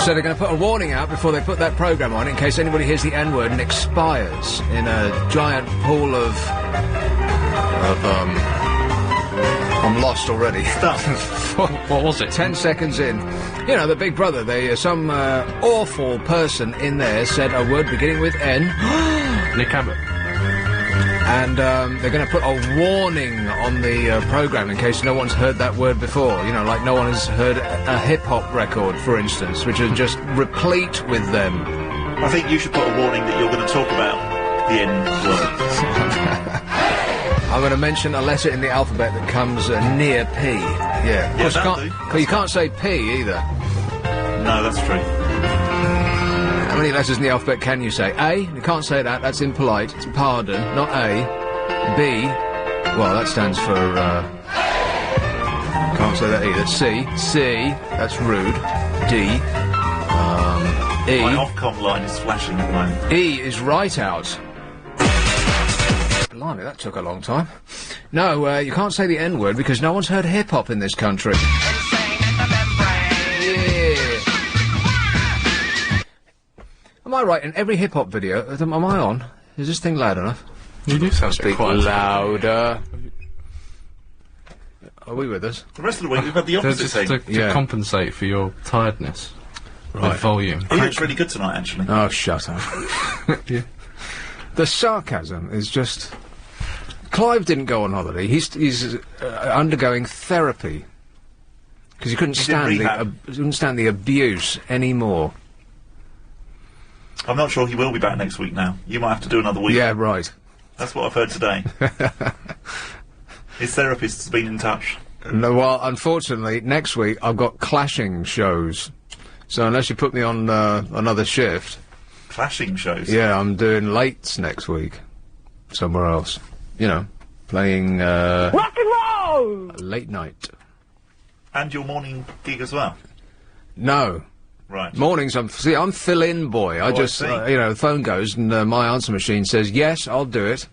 So they're going to put a warning out before they put that programme on in case anybody hears the N-word and expires in a giant pool of I'm lost already. What was it? 10 seconds in. You know, the Big Brother, some awful person in there said a word beginning with N. Nick Abbot. And they're going to put a warning on the programme in case no one's heard that word before. You know, like no one has heard a hip-hop record, for instance, which is just replete with them. I think you should put a warning that you're going to talk about the N-word. I'm going to mention a letter in the alphabet that comes near P. Yeah. Yeah, you can't say P either. No, that's true. How many letters in the alphabet can you say? A? You can't say that. That's impolite. It's pardon, not A. B? Well, that stands for, can't say that either. C? C? That's rude. D? E? My Ofcom line is flashing at the moment. E is right out. Blimey, that took a long time. No, you can't say the N-word because no one's heard hip-hop in this country. Yeah. Am I right? In every hip-hop video, am I on? Is this thing loud enough? You do sound Speak louder. Are we with us? The rest of the week we've had the opposite thing. To compensate for your tiredness. Right. With volume. He looks really good tonight, actually. Oh, shut up. Yeah. The sarcasm is just... Clive didn't go on holiday. He's undergoing therapy because he couldn't stand the abuse anymore. I'm not sure he will be back next week now. You might have to do another week. Yeah, right. That's what I've heard today. His therapist has been in touch. No, well, unfortunately, next week I've got clashing shows. So unless you put me on another shift... Clashing shows? Yeah, I'm doing lates next week. Somewhere else. You know, playing, rock and roll! Late night. And your morning gig as well? No. Right. Mornings, I'm fill-in boy. I just, you know, the phone goes and my answer machine says, yes, I'll do it.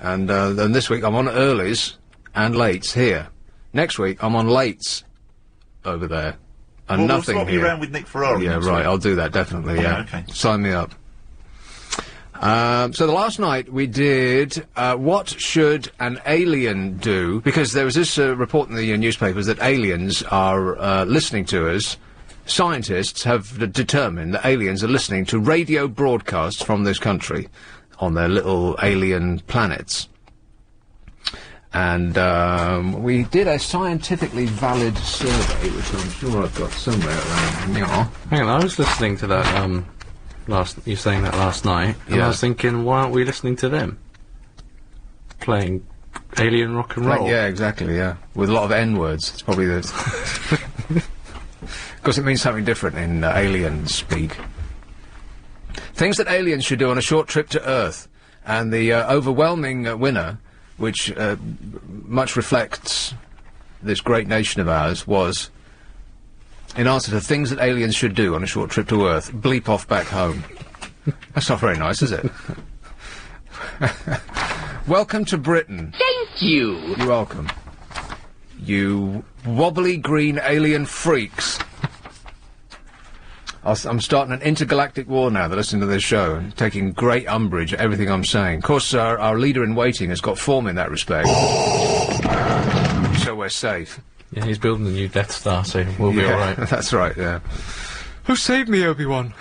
And then this week I'm on earlies and lates here. Next week I'm on lates over there. And well, nothing we'll swap here. You around with Nick Ferrari. Yeah, right, I'll do that, definitely, yeah. Okay. Sign me up. So the last night we did, what should an alien do? Because there was this report in the newspapers that aliens are listening to us. Scientists have determined that aliens are listening to radio broadcasts from this country on their little alien planets. And we did a scientifically valid survey, which I'm sure I've got somewhere around here. Hang on, I was listening to that, you saying that last night, and I was thinking, why aren't we listening to them? Playing alien rock and roll. Yeah, exactly, yeah. With a lot of N-words. It's probably the... Because it means something different in alien speak. Things that aliens should do on a short trip to Earth. And the overwhelming winner, which much reflects this great nation of ours, was... in answer to things that aliens should do on a short trip to Earth, bleep off back home. That's not very nice, is it? Welcome to Britain. Thank you! You're welcome. You wobbly green alien freaks. I'm starting an intergalactic war now that listen to this show, and taking great umbrage at everything I'm saying. Of course, our leader-in-waiting has got form in that respect. So we're safe. Yeah, he's building a new Death Star, so we'll be alright. That's right, yeah. Who saved me, Obi-Wan?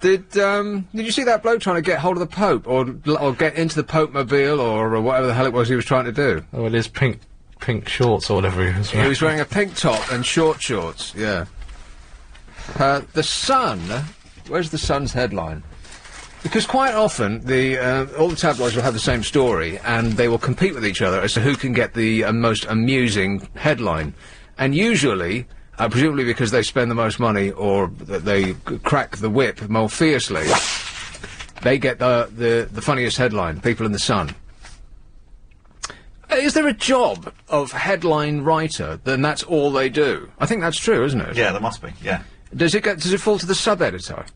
Did you see that bloke trying to get hold of the Pope, or get into the Pope-mobile, or whatever the hell it was he was trying to do? Oh, it is pink shorts or whatever he was wearing. He was wearing a pink top and short shorts, yeah. The Sun, where's the Sun's headline? Because quite often, all the tabloids will have the same story, and they will compete with each other as to who can get the most amusing headline. And usually, presumably because they spend the most money, or they crack the whip more fiercely, they get the funniest headline, people in the Sun. Is there a job of headline writer, then that's all they do? I think that's true, isn't it? Yeah, there must be, yeah. Does it fall to the sub-editor?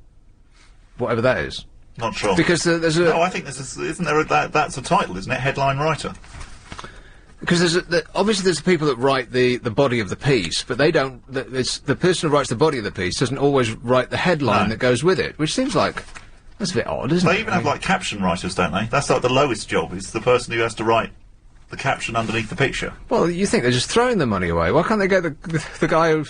Whatever that is. Not sure. Because there's a... No, I think isn't there that's a title, isn't it? Headline writer. Because obviously there's the people that write the body of the piece, but they don't. It's the person who writes the body of the piece doesn't always write the headline that goes with it, which seems like that's a bit odd, isn't it? They even have like caption writers, don't they? That's like the lowest job. It's the person who has to write the caption underneath the picture. Well, you think they're just throwing the money away? Why can't they get the guy who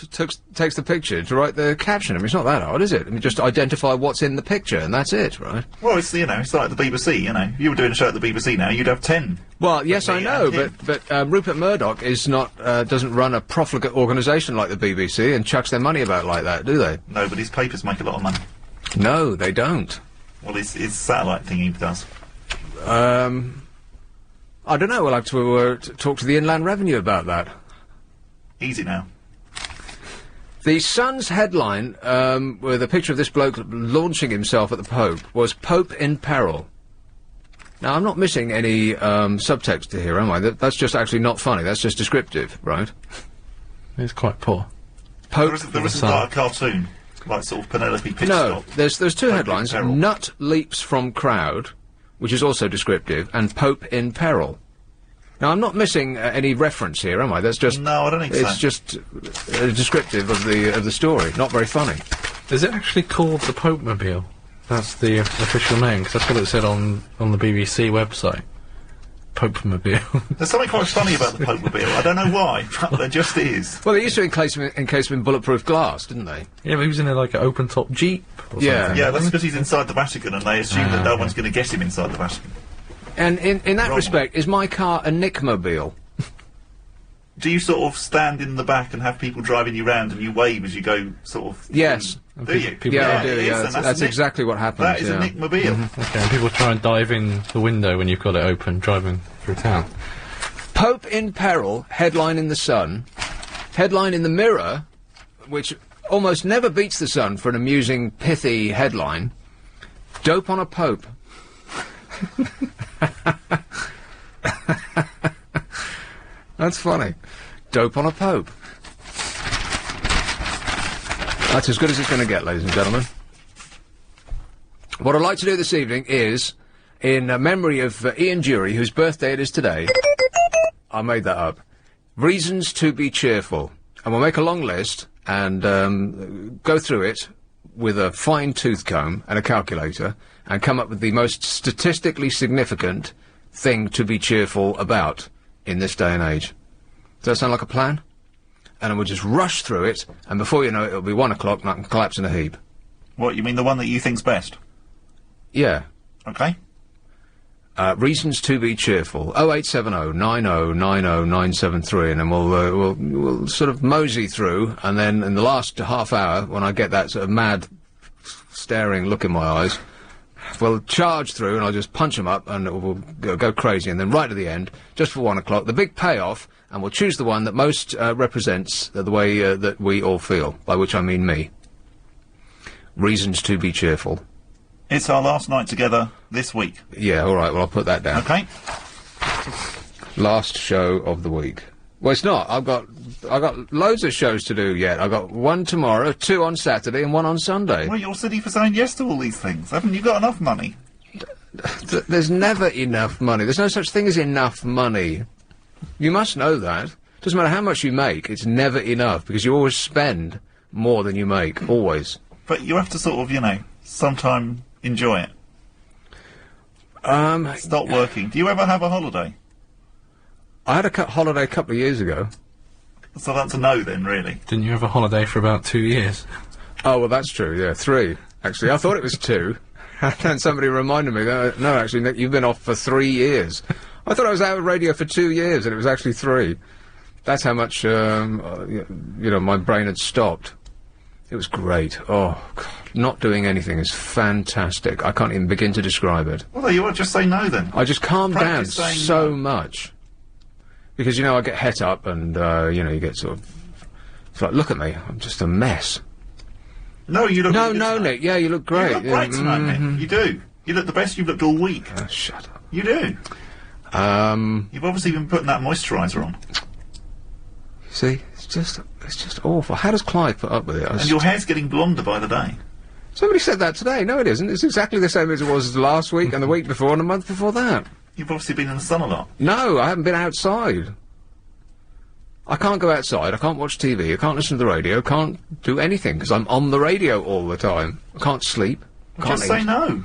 takes the picture to write the caption? I mean, it's not that hard, is it? I mean, just identify what's in the picture, and that's it, right? Well, it's it's like the BBC. If you were doing a show at the BBC now, you'd have 10. Well, yes, I know, but Rupert Murdoch is not doesn't run a profligate organisation like the BBC and chucks their money about like that, do they? No, but his papers make a lot of money. No, they don't. Well, his satellite thing he does. I don't know. We'll have to talk to the Inland Revenue about that. Easy now. The Sun's headline, with a picture of this bloke launching himself at the Pope, was Pope in Peril. Now, I'm not missing any subtext here, am I? That's just actually not funny. That's just descriptive, right? It's quite poor. Pope There isn't like a cartoon, like sort of Penelope Pitstop. No, there's two Pope headlines. in Peril. Nut leaps from crowd, which is also descriptive, and Pope in Peril. Now, I'm not missing any reference here, am I? That's just... No, I don't think so. It's just descriptive of the story. Not very funny. Is it actually called the Pope Mobile? That's the official name, because that's what it said on the BBC website. Pope Mobile. There's something quite funny about the Pope Mobile. I don't know why, but there just is. Well, they used to encase him in bulletproof glass, didn't they? Yeah, but he was in like an open-top Jeep or Yeah. something. Yeah, that's because he's inside the Vatican, and they assume that no one's going to get him inside the Vatican. And in that Wrong. respect, is my car a Nickmobile? Do you sort of stand in the back and have people driving you round and you wave as you go, sort of? Yes. Do you? Yeah, I do, it is, yeah. and That's exactly what happens, That is yeah. a Nickmobile. Okay, and people try and dive in the window when you've got it open, driving through town. Pope in Peril, headline in the Sun. Headline in the Mirror, which almost never beats the Sun for an amusing, pithy headline. Dope on a Pope. That's funny. Dope on a Pope. That's as good as it's going to get, ladies and gentlemen. What I'd like to do this evening is, in memory of Ian Dury, whose birthday it is today, I made that up, reasons to be cheerful. And we'll make a long list and go through it with a fine-tooth comb and a calculator and come up with the most statistically significant thing to be cheerful about in this day and age. Does that sound like a plan? And then we'll just rush through it, and before you know it, it'll be 1 o'clock and I can collapse in a heap. What, you mean the one that you think's best? Yeah. Okay. Reasons to be cheerful. 0870 90 90 973, and then we'll sort of mosey through, and then in the last half hour, when I get that sort of mad, staring look in my eyes, we'll charge through, and I'll just punch them up, and we'll go crazy, and then right at the end, just for 1 o'clock, the big payoff, and we'll choose the one that most represents the way that we all feel, by which I mean me. Reasons to be cheerful. It's our last night together this week. Yeah, all right, well, I'll put that down. Okay. Last show of the week. Well, it's not. I've got loads of shows to do yet. I've got 1 tomorrow, 2 on Saturday, and 1 on Sunday. Well, you're silly for saying yes to all these things. Haven't you got enough money? There's never enough money. There's no such thing as enough money. You must know that. Doesn't matter how much you make, it's never enough, because you always spend more than you make. Always. But you have to sort of, sometime enjoy it. Stop working. Do you ever have a holiday? I had a holiday a couple of years ago. So that's a no then, really. Didn't you have a holiday for about 2 years? Oh, well, that's true, yeah. 3, actually. I thought it was 2. And then somebody reminded me, no, actually, Nick, you've been off for 3 years. I thought I was out of radio for 2 years, and it was actually 3. That's how much, my brain had stopped. It was great. Oh, God. Not doing anything is fantastic. I can't even begin to describe it. Well, there you are. Just say no then. I just calmed down Practice saying so no. much. Because, I get het up and, you get sort of... It's like, look at me. I'm just a mess. No, you look No, really good no, tonight. Nick. Yeah, you look great. You look great tonight, Nick. You do. You look the best you've looked all week. Shut up. You do. You've obviously been putting that moisturiser on. See? It's just awful. How does Clive put up with it? And your hair's getting blonder by the day. Somebody said that today. No, it isn't. It's exactly the same as it was last week and the week before and the month before that. You've obviously been in the sun a lot. No, I haven't been outside. I can't go outside, I can't watch TV, I can't listen to the radio, can't do anything, because I'm on the radio all the time. I can't sleep, can't Just say no.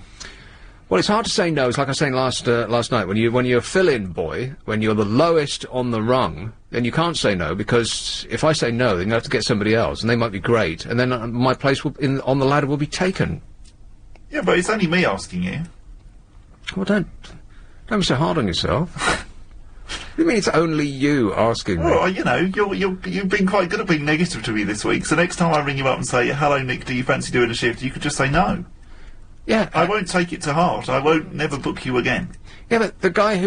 Well, it's hard to say no. It's like I was saying last night. When you're a fill-in boy, when you're the lowest on the rung, then you can't say no, because if I say no, then you have to get somebody else, and they might be great, and then my place on the ladder will be taken. Yeah, but it's only me asking you. Well, don't be so hard on yourself. What do you mean it's only you asking me? Well, you know, you've been quite good at being negative to me this week, so next time I ring you up and say, hello, Nick, do you fancy doing a shift, you could just say no. Yeah. I won't take it to heart. I won't never book you again. Yeah, but the guy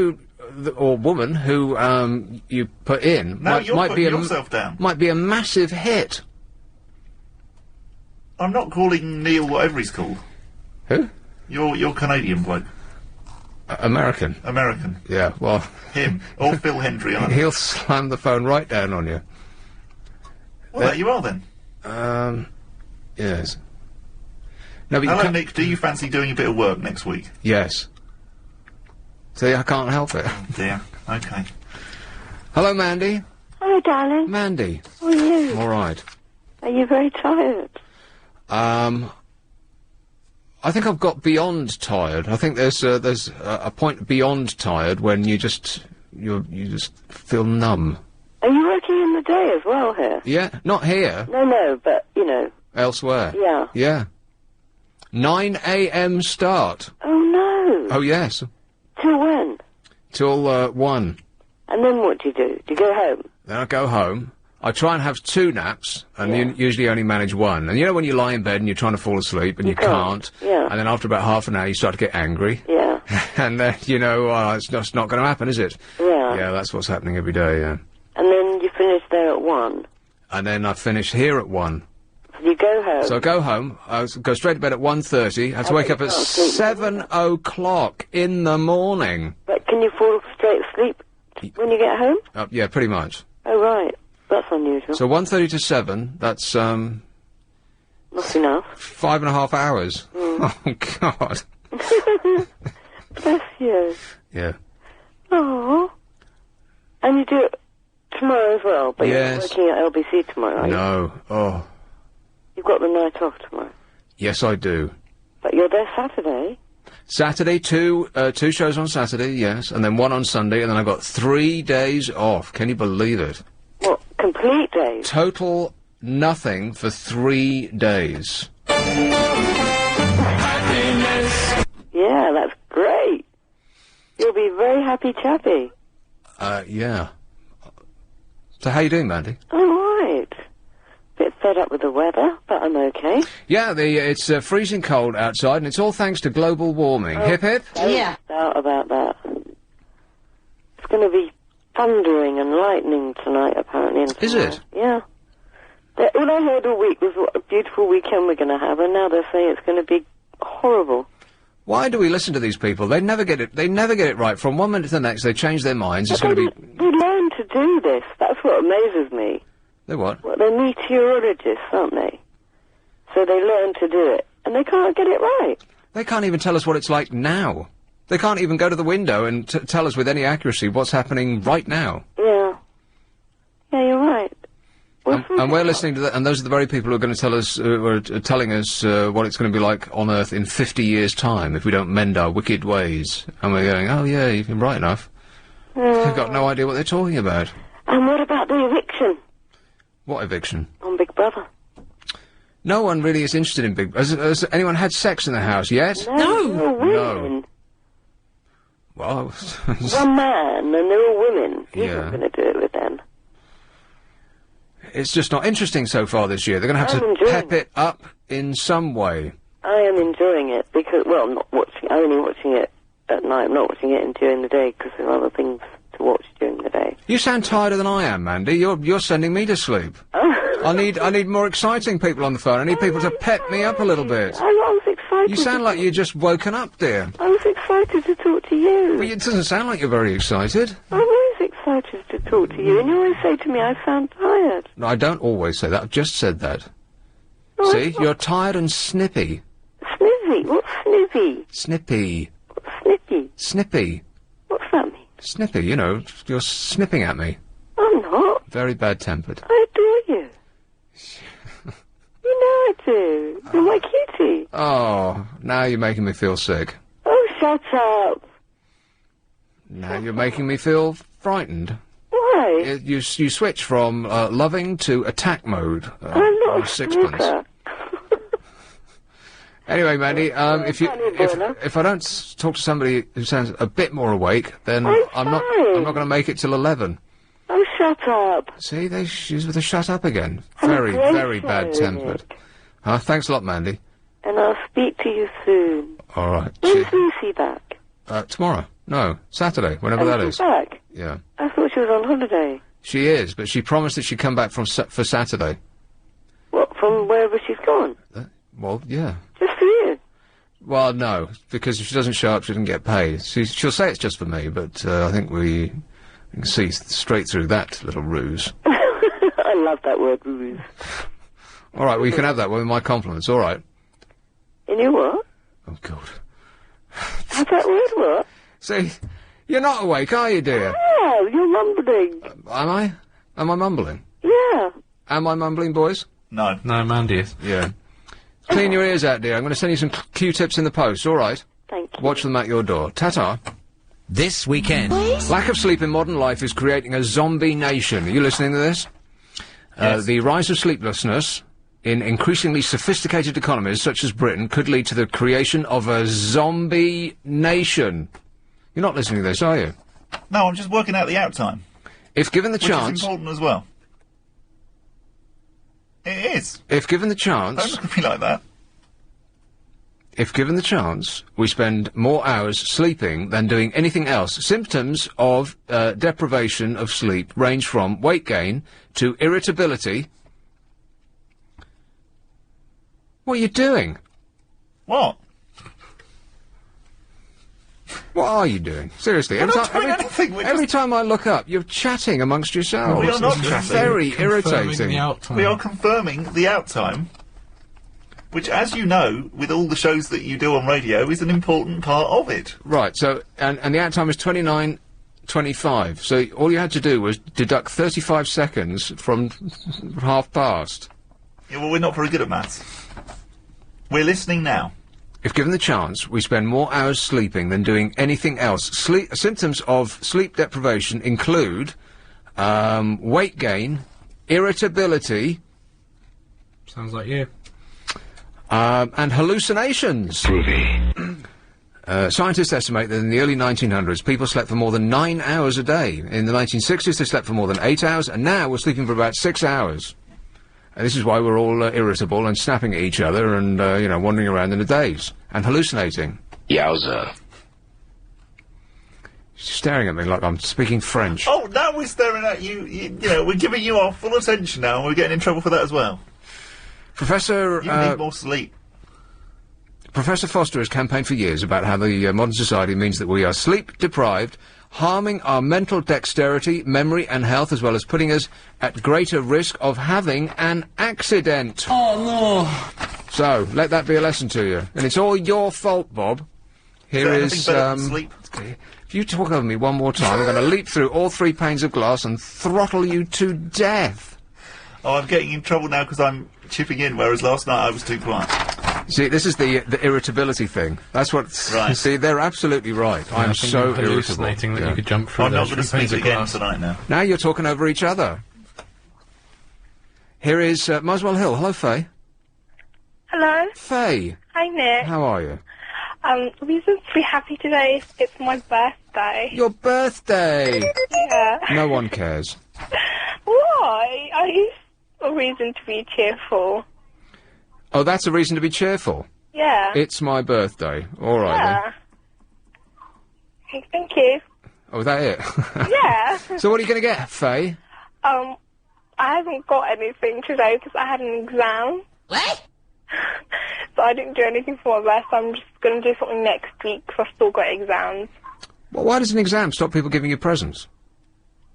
or woman who, you put in might be yourself down. Might be a massive hit. I'm not calling Neil whatever he's called. Who? Your Canadian bloke. American. American. Yeah, well... Him. Or Phil Hendry, either. He'll slam the phone right down on you. Well, there you are, then. Yes. No, but hello, Nick, do you fancy doing a bit of work next week? Yes. See, I can't help it. Oh, dear. Okay. Hello, Mandy. Hello, darling. Mandy. How are you? All right. Are you very tired? I think I've got beyond tired. I think there's a point beyond tired when you just feel numb. Are you working in the day as well here? Yeah, not here. No, but, you know. Elsewhere. Yeah. Yeah. 9 a.m. start. Oh, no. Oh, yes. Till when? Till, 1. And then what do? Do you go home? Then I go home. I try and have 2 naps, and you usually only manage 1. And you know when you lie in bed and you're trying to fall asleep and you can't? Yeah. And then after about half an hour you start to get angry. Yeah. And then, you know, it's just not going to happen, is it? Yeah. Yeah, that's what's happening every day, yeah. And then you finish there at 1? And then I finish here at 1. So you go home? So I go home, I go straight to bed at 1:30, I have to wake up at 7 o'clock in the morning. But can you fall straight asleep when you get home? Yeah, pretty much. Oh, right. That's unusual. So 1:30 to 7, that's, not enough. 5.5 hours. Oh, God. Bless you. Yeah. Oh. And you do it tomorrow as well, but Yes. you're not working at LBC tomorrow, are you? No. Oh. You've got the night off tomorrow. Yes, I do. But you're there Saturday. Saturday, two shows on Saturday, yes, and then 1 on Sunday, and then I've got 3 days off. Can you believe it? What, complete days? Total nothing for 3 days. Yeah, that's great. You'll be very happy chappy. Yeah. So how you doing, Mandy? I'm alright. Bit fed up with the weather, but I'm okay. Yeah, it's freezing cold outside, and it's all thanks to global warming. Hip hip? Yeah. Doubt about that. It's going to be thundering and lightning tonight, apparently. And Is it? Yeah. All I heard all week was what a beautiful weekend we're going to have, and now they're saying it's going to be horrible. Why do we listen to these people? They never get it. They never get it right. From one minute to the next, they change their minds. It's going to be. They learn to do this. That's what amazes me. They what? Well, they're meteorologists, aren't they? So they learn to do it, and they can't get it right. They can't even tell us what it's like now. They can't even go to the window and tell us with any accuracy what's happening right now. Yeah. Yeah, you're right. And we're listening to that, and those are the very people who are going to tell us, who are telling us what it's going to be like on Earth in 50 years' time if we don't mend our wicked ways. And we're going, oh yeah, you've been right enough. They've got no idea what they're talking about. And what about the eviction? What eviction? On Big Brother. No one really is interested in Big... Has anyone had sex in the house yet? No. Women. No. Well... One man, and they're all women. He's not going to do it with them. It's just not interesting so far this year. They're going to have to pep it up in some way. I am enjoying it because, well, I'm not watching. I'm only watching it at night. I'm not watching it during the day because there are other things to watch during the day. You sound tireder than I am, Mandy. You're sending me to sleep. I need more exciting people on the phone. I need people to pep me up a little bit. I was excited. You sound like you're just woken up, dear. I was excited to talk to you. But it doesn't sound like you're very excited. I'm always excited to talk to you, and you always say to me, I sound tired. No, I don't always say that. I've just said that. No, See? You're tired and snippy. Snippy? What's snippy? Snippy. What's snippy? Snippy. What's that mean? Snippy, you know, you're snipping at me. I'm not. Very bad-tempered. I adore you. You know I do. You're my cutie. Oh, now you're making me feel sick. Oh, shut up. Now you're making me feel frightened. Why? You switch from loving to attack mode. I'm not a sixpence. smoker. Anyway, Mandy, if I don't talk to somebody who sounds a bit more awake, then I'm not going to make it till 11. Oh, shut up. See, she's with a shut up again. Very, very bad-tempered. Thanks a lot, Mandy. And I'll speak to you soon. All right. When's Lucy back? Tomorrow. No, Saturday, whenever that is. Back? Yeah. I thought she was on holiday. She is, but she promised that she'd come back for Saturday. What, from wherever she's gone? Well, yeah. Just for you? Well, no, because if she doesn't show up, she doesn't get paid. She'll say it's just for me, but I think we can see straight through that little ruse. I love that word, ruse. All right, well, you can have that one with my compliments, all right? And you what? Oh, God. Have that word what? See, you're not awake, are you, dear? Yeah, you're mumbling. Am I? Am I mumbling? Yeah. Am I mumbling, boys? No. No, Mandy is. Yeah. Clean your ears out, dear. I'm going to send you some Q-tips in the post, all right? Thank you. Watch them at your door. Ta-ta. This weekend. Lack of sleep in modern life is creating a zombie nation. Are you listening to this? Yes. The rise of sleeplessness in increasingly sophisticated economies such as Britain could lead to the creation of a zombie nation. You're not listening to this, are you? No, I'm just working out the out time. If given the Which chance... is important as well. It is. If given the Don't chance... look at me like that. If given the chance, we spend more hours sleeping than doing anything else. Symptoms of deprivation of sleep range from weight gain to irritability. What are you doing? What? What are you doing? Seriously, We're not doing anything, we're every just- time I look up, you're chatting amongst yourselves. We are not It's chatting. very Confirming irritating. the out time. We are confirming the out time, which, as you know, with all the shows that you do on radio, is an important part of it. Right, so, and the out time is 29:25. So all you had to do was deduct 35 seconds from half past. Yeah, well, we're not very good at maths. We're listening now. If given the chance, we spend more hours sleeping than doing anything else. Symptoms of sleep deprivation include weight gain, irritability, Sounds like you. and hallucinations. Scientists estimate that in the early 1900s, people slept for more than 9 hours a day. In the 1960s, they slept for more than 8 hours, and now we're sleeping for about 6 hours. And this is why we're all irritable and snapping at each other and, wandering around in a daze and hallucinating. Yowza. She's staring at me like I'm speaking French. Oh, now we're staring at you. You know, we're giving you our full attention now, and we're getting in trouble for that as well. Professor You need more sleep. Professor Foster has campaigned for years about how the modern society means that we are sleep-deprived, harming our mental dexterity, memory and health, as well as putting us at greater risk of having an accident. Oh, no. So, let that be a lesson to you. And it's all your fault, Bob. Here Is is, there anything better than sleep? if you talk over me one more time, I'm going to leap through all 3 panes of glass and throttle you to death. Oh, I'm getting in trouble now because I'm chipping in, whereas last night I was too quiet. See, this is the irritability thing. That's what... Right. See, they're absolutely right. I I'm think so you're irritable. hallucinating that Yeah. you could jump through I'm not those going to 3 panes speak of again glass. tonight now. Now you're talking over each other. Here is Muswell Hill. Hello, Faye. Hello. Faye, Hi, Nick. how are you? Reason to be happy today is it's my birthday. Your birthday! Yeah. No one cares. Why? I use a reason to be cheerful. Oh, that's a reason to be cheerful. Yeah. It's my birthday. All right, then. Yeah. Okay, thank you. Oh, is that it? Yeah. So what are you going to get, Faye? I haven't got anything today because I had an exam. What? So I didn't do anything for my birthday. I'm just going to do something next week because I've still got exams. Well, why does an exam stop people giving you presents?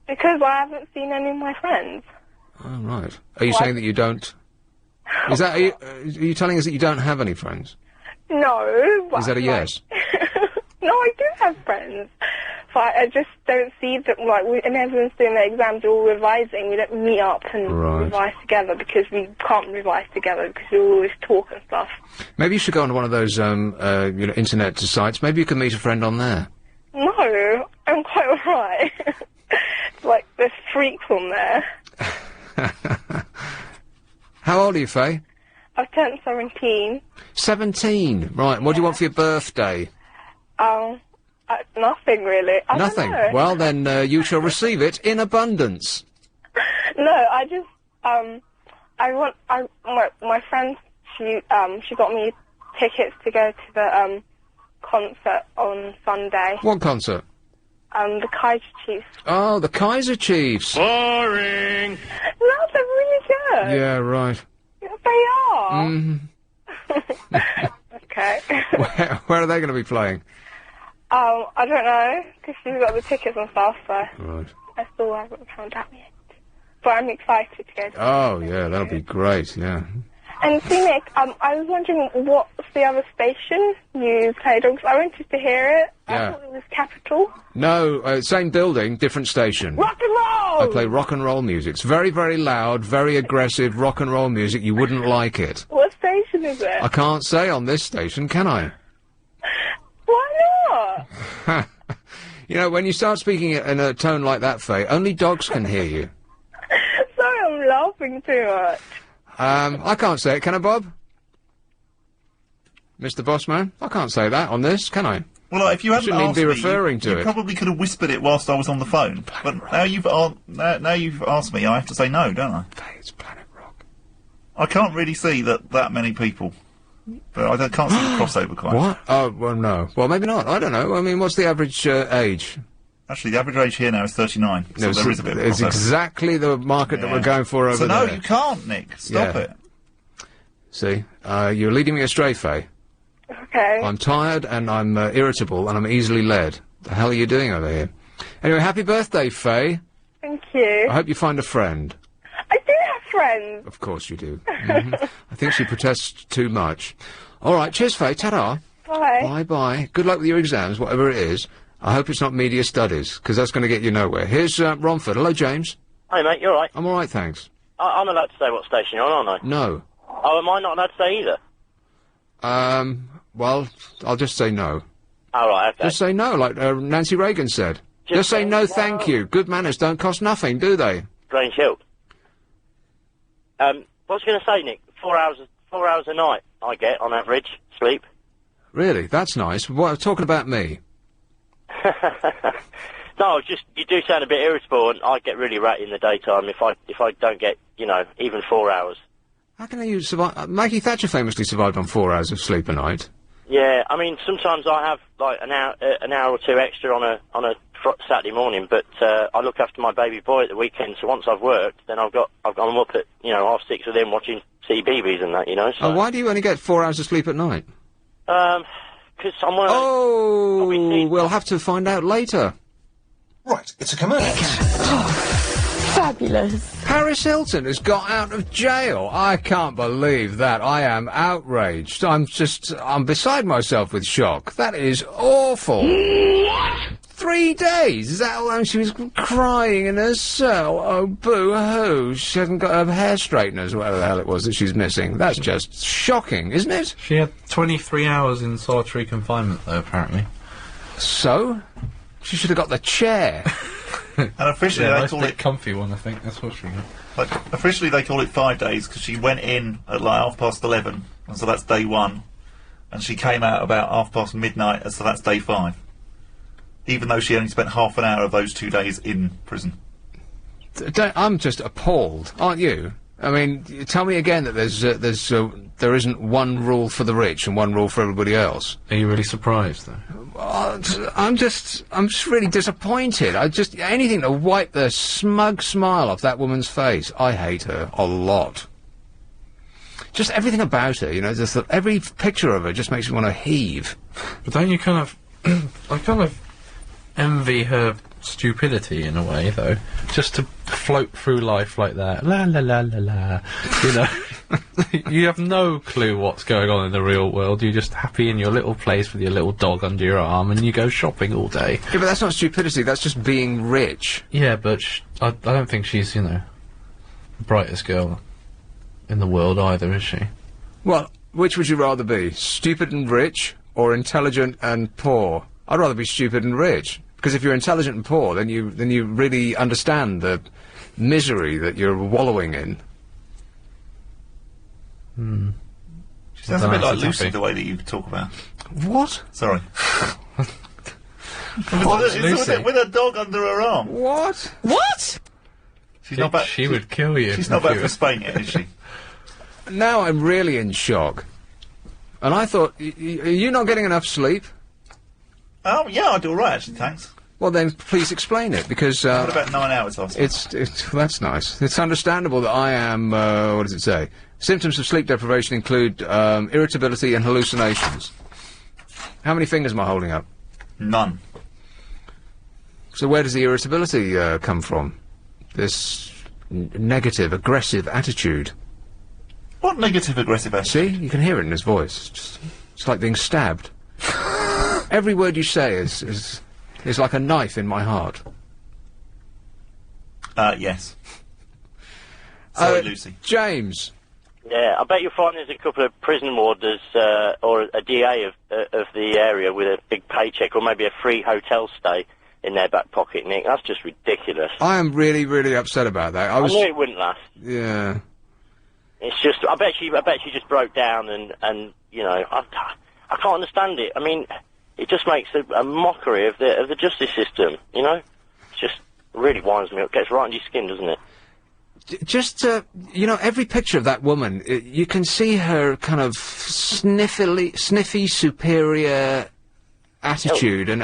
Because I haven't seen any of my friends. Oh, right. Are you What? saying that you don't... Is that... Are you telling us that you don't have any friends? No. But Is that a like- yes? No, I do have friends. So I just don't see that, like, and everyone's doing their exams, they're all revising. We don't meet up and revise together because we can't revise together because we always talk and stuff. Maybe you should go on one of those, internet sites. Maybe you can meet a friend on there. No, I'm quite alright. Like, there's freaks on there. How old are you, Faye? I've turned 17. 17, right. What do you want for your birthday? Nothing really. I Nothing. Don't know. Well, then you shall receive it in abundance. No, I just my friend, she got me tickets to go to the concert on Sunday. What concert? The Kaiser Chiefs. Oh, the Kaiser Chiefs. Boring. No, they're really good. Yeah, right. They are. Okay. Where are they going to be playing? I don't know, because she's got the tickets and stuff, so Right. I still haven't found out yet. But I'm excited to go to Oh, yeah, that'll be great, yeah. And see, Nick, I was wondering what's the other station you played on, because I wanted to hear it. Yeah. I thought it was Capital. No, same building, different station. Rock and roll! I play rock and roll music. It's very, very loud, very aggressive rock and roll music. You wouldn't like it. What station is it? I can't say on this station, can I? Why not? You know, when you start speaking in a tone like that, Faye, only dogs can hear you. Sorry, I'm laughing too much. I can't say it, can I, Bob? Mr. Bossman? I can't say that on this, can I? Well, if you hadn't Shouldn't even asked be me, referring to you it. probably could have whispered it whilst I was on the phone. But now you've asked me, I have to say no, don't I? It's Planet Rock. I can't really see that many people. But I can't see the crossover quite. What? Oh, well, no. Well, maybe not. I don't know. I mean, what's the average age? Actually, the average age here now is 39, so there is a bit of It's crossover. exactly the market that we're going for over So no, there. you can't, Nick. Stop Yeah. it. See? You're leading me astray, Faye. Okay. I'm tired and I'm irritable and I'm easily led. The hell are you doing over here? Anyway, happy birthday, Faye. Thank you. I hope you find a friend. I do have friends. Of course you do. I think she protests too much. All right, cheers, Faye. Ta-da. Bye. Bye-bye. Good luck with your exams, whatever it is. I hope it's not media studies, because that's going to get you nowhere. Here's Romford. Hello, James. Hey, mate, you alright? I'm all right, thanks. I'm allowed to say what station you're on, aren't I? No. Oh, am I not allowed to say either? Well, I'll just say no. Oh, right, okay. Just say no, like Nancy Reagan said. Just say no, thank you. Good manners don't cost nothing, do they? Strange Hill. What was I going to say, Nick? 4 hours a night I get, on average, sleep. Really? That's nice. What, talking about me? No, just, you do sound a bit irritable, and I get really ratty in the daytime if I don't get, even 4 hours. How can you survive? Maggie Thatcher famously survived on 4 hours of sleep a night. Yeah, I mean, sometimes I have, like, an hour or two extra on a Saturday morning, but I look after my baby boy at the weekend, so once I've worked, then I'm up at, 6:30 with him watching CBeebies and that, so... Oh, why do you only get 4 hours of sleep at night? Because I'm one of those... Oh, we'll have to find out later. Right, it's a commercial. Fabulous. Paris Hilton has got out of jail. I can't believe that. I am outraged. I'm beside myself with shock. That is awful. What? 3 days? Is that how long she was crying in her cell? Oh, boo-hoo. She hasn't got her hair straighteners, whatever the hell it was that she's missing. That's just shocking, isn't it? She had 23 hours in solitary confinement, though, apparently. So? She should have got the chair. And officially Yeah, they nice call big it... comfy one, I think. That's what she got. Like, officially they call it 5 days, because she went in at, 11:30, and so that's day 1. And she came out about midnight, and so that's day 5. Even though she only spent half an hour of those 2 days in prison. I'm just appalled, aren't you? I memean, tell me again that there isn't one rule for the rich and one rule for everybody else. Are you really surprised, though? I'm just really disappointed. Anything to wipe the smug smile off that woman's face. I hate her a lot. Just everything about her, just every picture of her just makes me want to heave. But don't you kind of... I kind of envy her stupidity in a way, though. Just to float through life like that. La la la la la. You have no clue what's going on in the real world. You're just happy in your little place with your little dog under your arm, and you go shopping all day. Yeah, but that's not stupidity. That's just being rich. Yeah, but I don't think she's, you know, the brightest girl in the world either, is she? Well, which would you rather be? Stupid and rich, or intelligent and poor? I'd rather be stupid and rich. Because if you're intelligent and poor, then you really understand the misery that you're wallowing in. She sounds a bit like Lucy, the way that you talk about. What? Sorry. Lucy? With a dog under her arm. What? What? She would kill you. She's not back for Spain yet, is she? Now I'm really in shock. And I thought, are you not getting enough sleep? Oh, yeah, I do all right, actually, thanks. Well, then please explain it, because... I had about 9 hours last night. That's nice. It's understandable that I am, what does it say? Symptoms of sleep deprivation include irritability and hallucinations. How many fingers am I holding up? None. So where does the irritability come from? This negative, aggressive attitude. What negative, aggressive attitude? See? You can hear it in his voice. It's like being stabbed. Every word you say is like a knife in my heart. Yes. Sorry, Lucy. James. Yeah, I bet you'll find there's a couple of prison warders or a DA of the area with a big paycheck or maybe a free hotel stay in their back pocket, Nick. That's just ridiculous. I am really, really upset about that. I knew it wouldn't last. Yeah. It's just, I bet she just broke down and you know, I can't understand it. I mean, it just makes a mockery of the justice system, you know? It just really winds me up, gets right under your skin, doesn't it? Just, you know, every picture of that woman, you can see her kind of sniffy, superior attitude, and,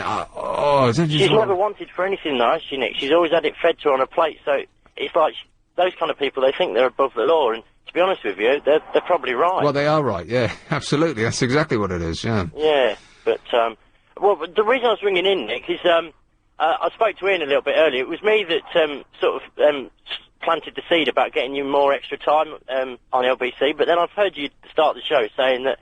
she's never wanted for anything, though, has she, Nick? She's always had it fed to her on a plate, so it's like, those kind of people, they think they're above the law, and to be honest with you, they're probably right. Well, they are right, yeah, absolutely, that's exactly what it is, yeah. Yeah, but, well, the reason I was ringing in, Nick, is, I spoke to Ian a little bit earlier. It was me that, sort of, planted the seed about getting you more extra time, on LBC, but then I've heard you start the show saying that,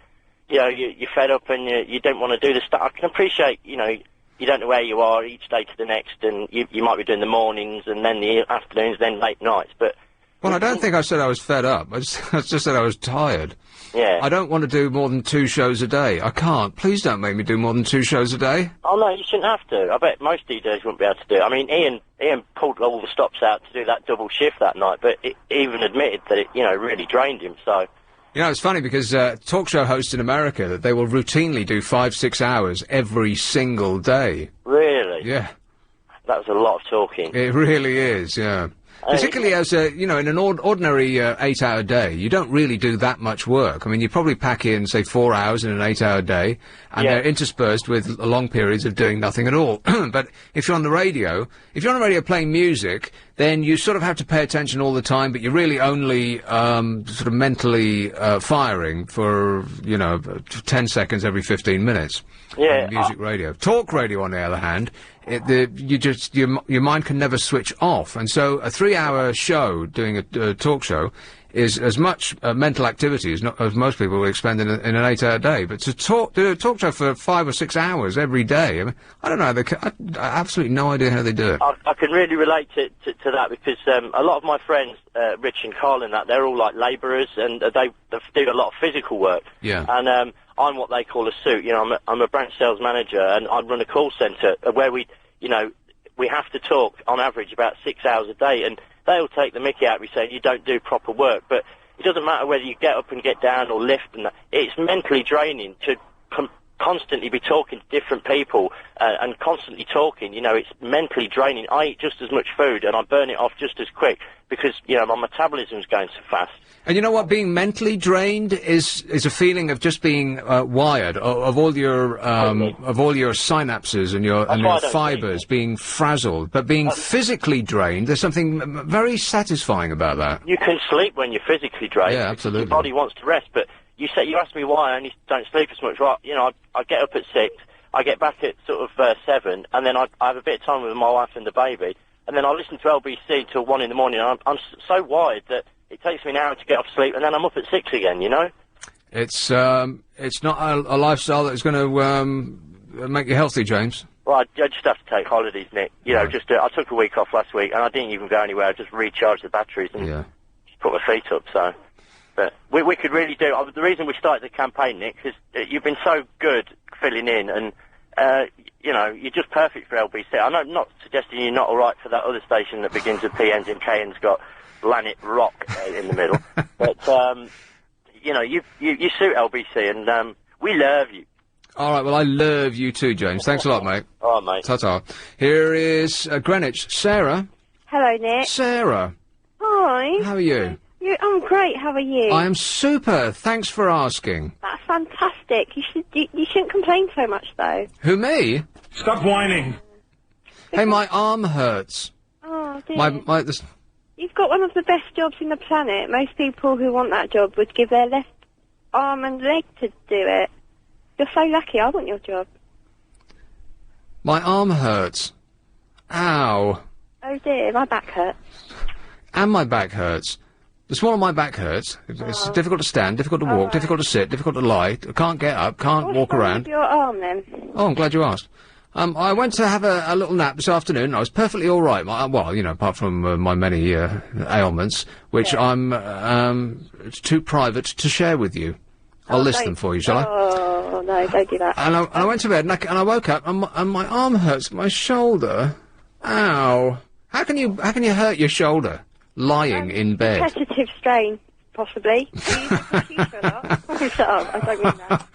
you know, you're fed up and you don't want to do the stuff. I can appreciate, you know, you don't know where you are each day to the next, and you might be doing the mornings and then the afternoons, then late nights, but... Well, I don't think I said I was fed up. I just said I was tired. Yeah. I don't want to do more than 2 shows a day. I can't. Please don't make me do more than 2 shows a day. Oh, no, you shouldn't have to. I bet most DJs wouldn't be able to do it. I mean, Ian pulled all the stops out to do that double shift that night, but he even admitted that it, you know, really drained him, so... You know, it's funny because talk show hosts in America, that they will routinely do 5-6 hours every single day. Really? Yeah. That was a lot of talking. It really is, yeah. Particularly as, you know, in an ordinary 8-hour day, you don't really do that much work. I mean, you probably pack in, say, 4 hours in an 8-hour day, and they're interspersed with long periods of doing nothing at all. But if you're on the radio, playing music, then you sort of have to pay attention all the time, but you're really only sort of mentally firing for, you know, 10 seconds every 15 minutes. Yeah. Music radio. Talk radio, on the other hand, your mind can never switch off, and so a 3-hour show doing a talk show is as much mental activity as most people will expend in an 8-hour day. But to do a talk show for 5 or 6 hours every day, I mean, I don't know how I absolutely no idea how they do it. I can really relate to that because a lot of my friends, Rich and Carl and that, they're all like labourers and they do a lot of physical work. Yeah. And I'm what they call a suit. You know, I'm a branch sales manager and I run a call centre where we have to talk on average about 6 hours a day, and they'll take the mickey out of me saying you don't do proper work, but it doesn't matter whether you get up and get down or lift, and that. It's mentally draining to constantly be talking to different people and constantly talking. You know, it's mentally draining. I eat just as much food and I burn it off just as quick because, you know, my metabolism's going so fast. And you know what? Being mentally drained is a feeling of just being wired, of all your synapses and your fibres being frazzled. But being physically drained, there's something very satisfying about that. You can sleep when you're physically drained. Yeah, absolutely. Your body wants to rest, but you asked me why I only don't sleep as much. Right? You know, I get up at 6, I get back at sort of 7, and then I have a bit of time with my wife and the baby, and then I listen to LBC till 1 in the morning. And I'm so wired that it takes me an hour to get off sleep, and then I'm up at 6 again, you know? It's not a lifestyle that's going to make you healthy, James. Well, I just have to take holidays, Nick. You know, I took a week off last week, and I didn't even go anywhere. I just recharged the batteries and just put my feet up, so... But we could really do... the reason we started the campaign, Nick, is you've been so good filling in, and, you know, you're just perfect for LBC. I'm not suggesting you're not all right for that other station that begins with PNs and KN's got Planet Rock in the middle. But, you know, you suit LBC, and we love you. All right, well, I love you too, James. Thanks a lot, mate. All right, mate. Ta-ta. Here is Greenwich. Sarah. Hello, Nick. Sarah. Hi. How are you? I'm great. How are you? I am super. Thanks for asking. That's fantastic. You shouldn't complain so much, though. Who, me? Stop whining. Hey, my arm hurts. Oh, dear. This... You've got one of the best jobs in the planet. Most people who want that job would give their left arm and leg to do it. You're so lucky. I want your job. My arm hurts. Ow. Oh, dear. My back hurts. And my back hurts. The small of my back hurts. It's difficult to stand, difficult to walk, difficult to sit, difficult to lie. I can't get up, can't walk around. What's wrong with your arm, then? Oh, I'm glad you asked. I went to have a little nap this afternoon. I was perfectly all right. Well, you know, apart from my many ailments, which I'm it's too private to share with you. I'll list them for you, shall I? Oh, no, don't do that. And I went to bed, and I woke up, and my arm hurts, my shoulder. Ow. How can you hurt your shoulder? Lying in bed. Repetitive strain, possibly. Shut up. Shut up. I don't mean that.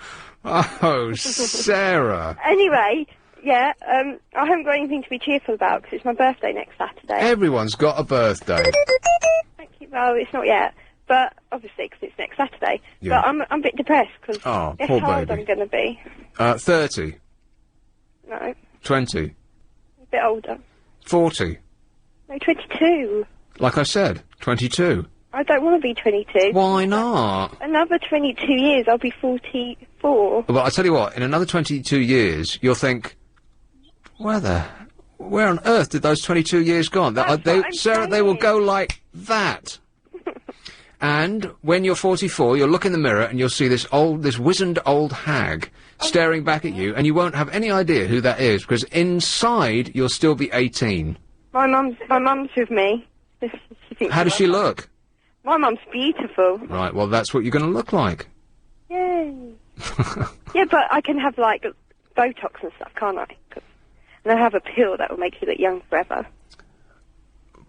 Oh, Sarah. Anyway, yeah, I haven't got anything to be cheerful about because it's my birthday next Saturday. Everyone's got a birthday. Thank you. Well, it's not yet, but obviously because it's next Saturday. Yeah. But I'm a bit depressed because guess poor how old baby. I'm going to be. 30. No, 20. a bit older. 40. No, 22. Like I said, 22. I don't want to be 22. Why not? Another 22 years, I'll be 44. Well, I tell you what, in another 22 years, you'll think, where on earth did those 22 years gone? Sarah, they will go like that. And when you're 44, you'll look in the mirror and you'll see this wizened old hag staring back at you, and you won't have any idea who that is, because inside you'll still be 18. My mum's with me. How does she look? My mum's beautiful. Right, well, that's what you're going to look like. Yay. Yeah, but I can have, like, Botox and stuff, can't I? And I have a pill that will make you look young forever.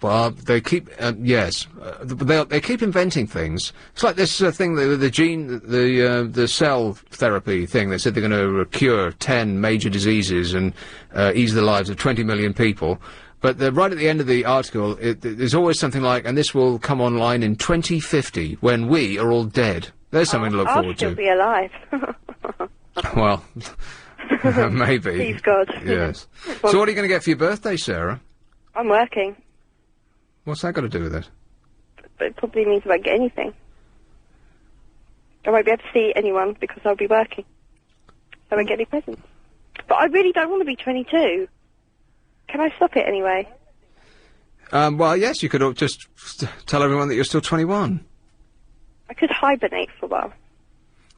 Well, they keep, yes, they keep inventing things. It's like this thing, the cell therapy thing. They said they're going to cure 10 major diseases and ease the lives of 20 million people. But right at the end of the article, there's always something like, and this will come online in 2050, when we are all dead. There's something to look forward to. I'll still be alive. Well, maybe. Please God. Yes. So what are you going to get for your birthday, Sarah? I'm working. What's that got to do with it? But it probably means I won't get anything. I won't be able to see anyone because I'll be working. So I won't get any presents. But I really don't want to be 22. Can I stop it anyway? Well, yes, you could just tell everyone that you're still 21. I could hibernate for a while.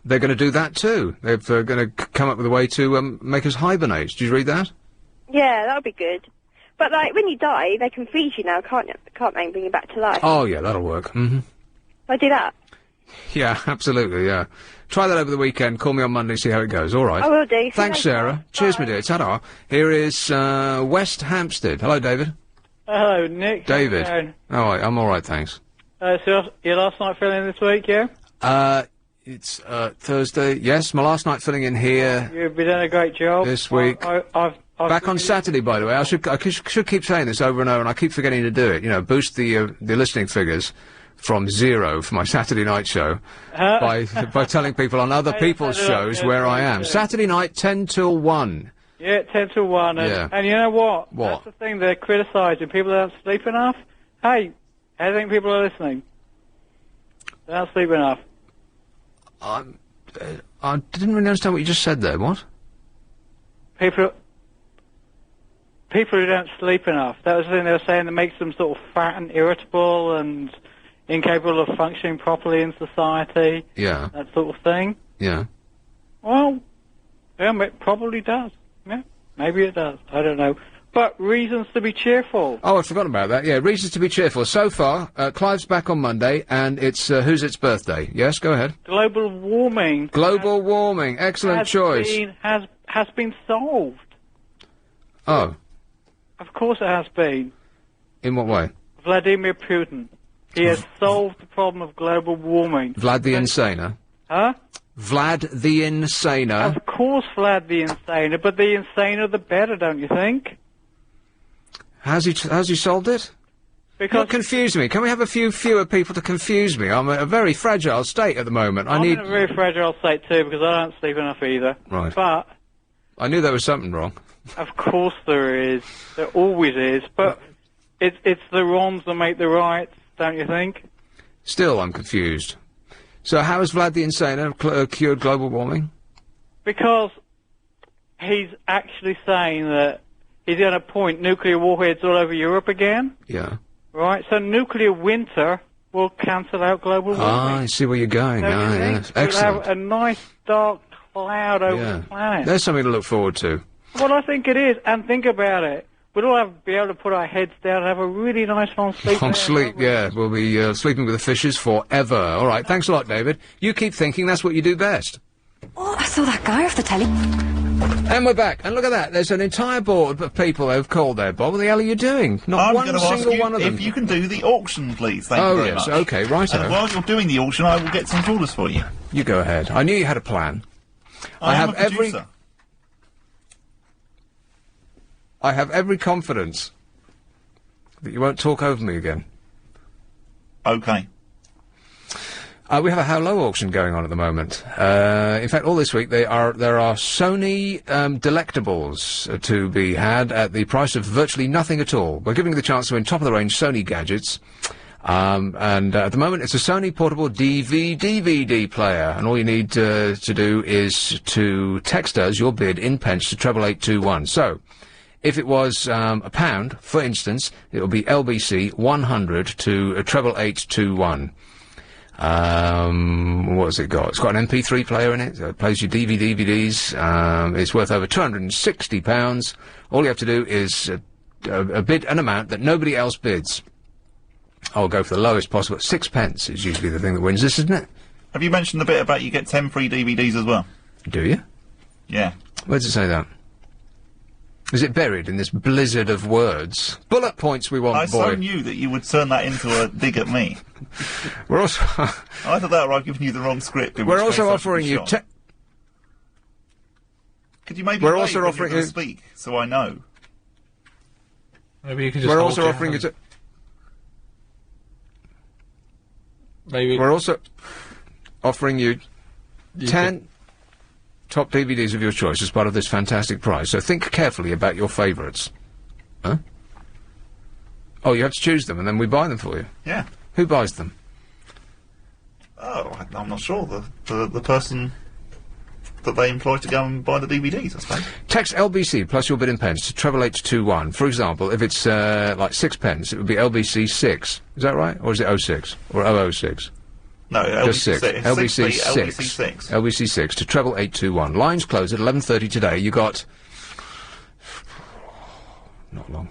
They're going to do that too. They're going to come up with a way to make us hibernate. Did you read that? Yeah, that would be good. But, like, when you die, they can freeze you now, can't they, and bring you back to life? Oh, yeah, that'll work. Mm-hmm. I do that? Yeah, absolutely, yeah. Try that over the weekend. Call me on Monday, see how it goes. All right. I will do. Thanks, Sarah. Cheers, my dear. Ta-da. Here is West Hampstead. Hello, David. Hello, Nick. David. All right, I'm all right, thanks. So your last night filling this week, yeah? It's Thursday. Yes, my last night filling in here. You've been doing a great job. This week. I've back on Saturday, by the way. I should keep saying this over and over, and I keep forgetting to do it. You know, boost the listening figures from 0 for my Saturday night show by telling people on other people's shows where I am. Saturday night, 10 till 1. Yeah, 10 till 1. And you know what? That's the thing they're criticising. People don't sleep enough. Hey, I think people are listening. They don't sleep enough. I didn't really understand what you just said there. What? People who don't sleep enough. That was the thing they were saying that makes them sort of fat and irritable and, incapable of functioning properly in society. Yeah. That sort of thing. Yeah. Well, yeah, it probably does. Yeah, maybe it does. I don't know. But reasons to be cheerful. Oh, I'd forgotten about that. Yeah, reasons to be cheerful. So far, Clive's back on Monday, and it's who's its birthday? Yes, go ahead. Global warming. Global warming. Excellent choice. Has been solved. Oh. Of course it has been. In what way? Vladimir Putin. He has solved the problem of global warming. Vlad the Insaner. Huh? Vlad the Insaner. Of course, Vlad the Insaner, but the insaner the better, don't you think? How's he solved it? Because you're confusing me. Can we have a few fewer people to confuse me? I'm in a very fragile state at the moment. I'm in a very fragile state too, because I don't sleep enough either. Right. But I knew there was something wrong. Of course there is. There always is. But it's the wrongs that make the rights, don't you think? Still, I'm confused. So how has Vlad the Insaner cured global warming? Because he's actually saying that he's going to point nuclear warheads all over Europe again. Yeah. Right? So nuclear winter will cancel out global warming. Ah, I see where you're going. Yes. Excellent. We'll have a nice dark cloud over the planet. There's something to look forward to. Well, I think it is. And think about it. We'll all be able to put our heads down and have a really nice long sleep. Long sleep, yeah. We'll be sleeping with the fishes forever. All right, thanks a lot, David. You keep thinking that's what you do best. Oh, I saw that guy off the telly. And we're back. And look at that. There's an entire board of people who've called there, Bob. What the hell are you doing? Not one single one of them. If you can do the auction, please. Thank you very much. Oh, yes. OK, righto. And while you're doing the auction, I will get some jewellers for you. You go ahead. I knew you had a plan. I have every confidence that you won't talk over me again. OK. We have a How Low auction going on at the moment. In fact, all this week there are Sony delectables to be had at the price of virtually nothing at all. We're giving you the chance to win top-of-the-range Sony gadgets. And at the moment it's a Sony portable DVD player, and all you need to do is to text us your bid in pence to 88821. So, if it was £1, for instance, it will be LBC 100 to 88821. What's it got? It's got an MP3 player in it. So it plays your DVDs. It's worth over £260. All you have to do is a bid an amount that nobody else bids. I'll go for the lowest possible. 6 pence is usually the thing that wins this, isn't it? Have you mentioned the bit about you get 10 free DVDs as well? Do you? Yeah. Where does it say that? Is it buried in this blizzard of words? Bullet points we want, boy. I so knew that you would turn that into a dig at me. We're also... Either that or I've given you the wrong script. We're also offering you... Could you maybe we're also offering you... speak, so I know? Maybe you could just We're also offering you... Maybe... We're also offering you 10... top DVDs of your choice as part of this fantastic prize. So think carefully about your favourites. Huh? Oh, you have to choose them, and then we buy them for you. Yeah. Who buys them? Oh, I'm not sure. The person that they employ to go and buy the DVDs, I suppose. Text LBC plus your bid in pence to 88821. For example, if it's like 6 pence, it would be LBC 6. Is that right? Or is it 06? Or 006? No, just 6. LBC 6. LBC 6. LBC 6 to 88821. Lines close at 11:30 today. You got... not long.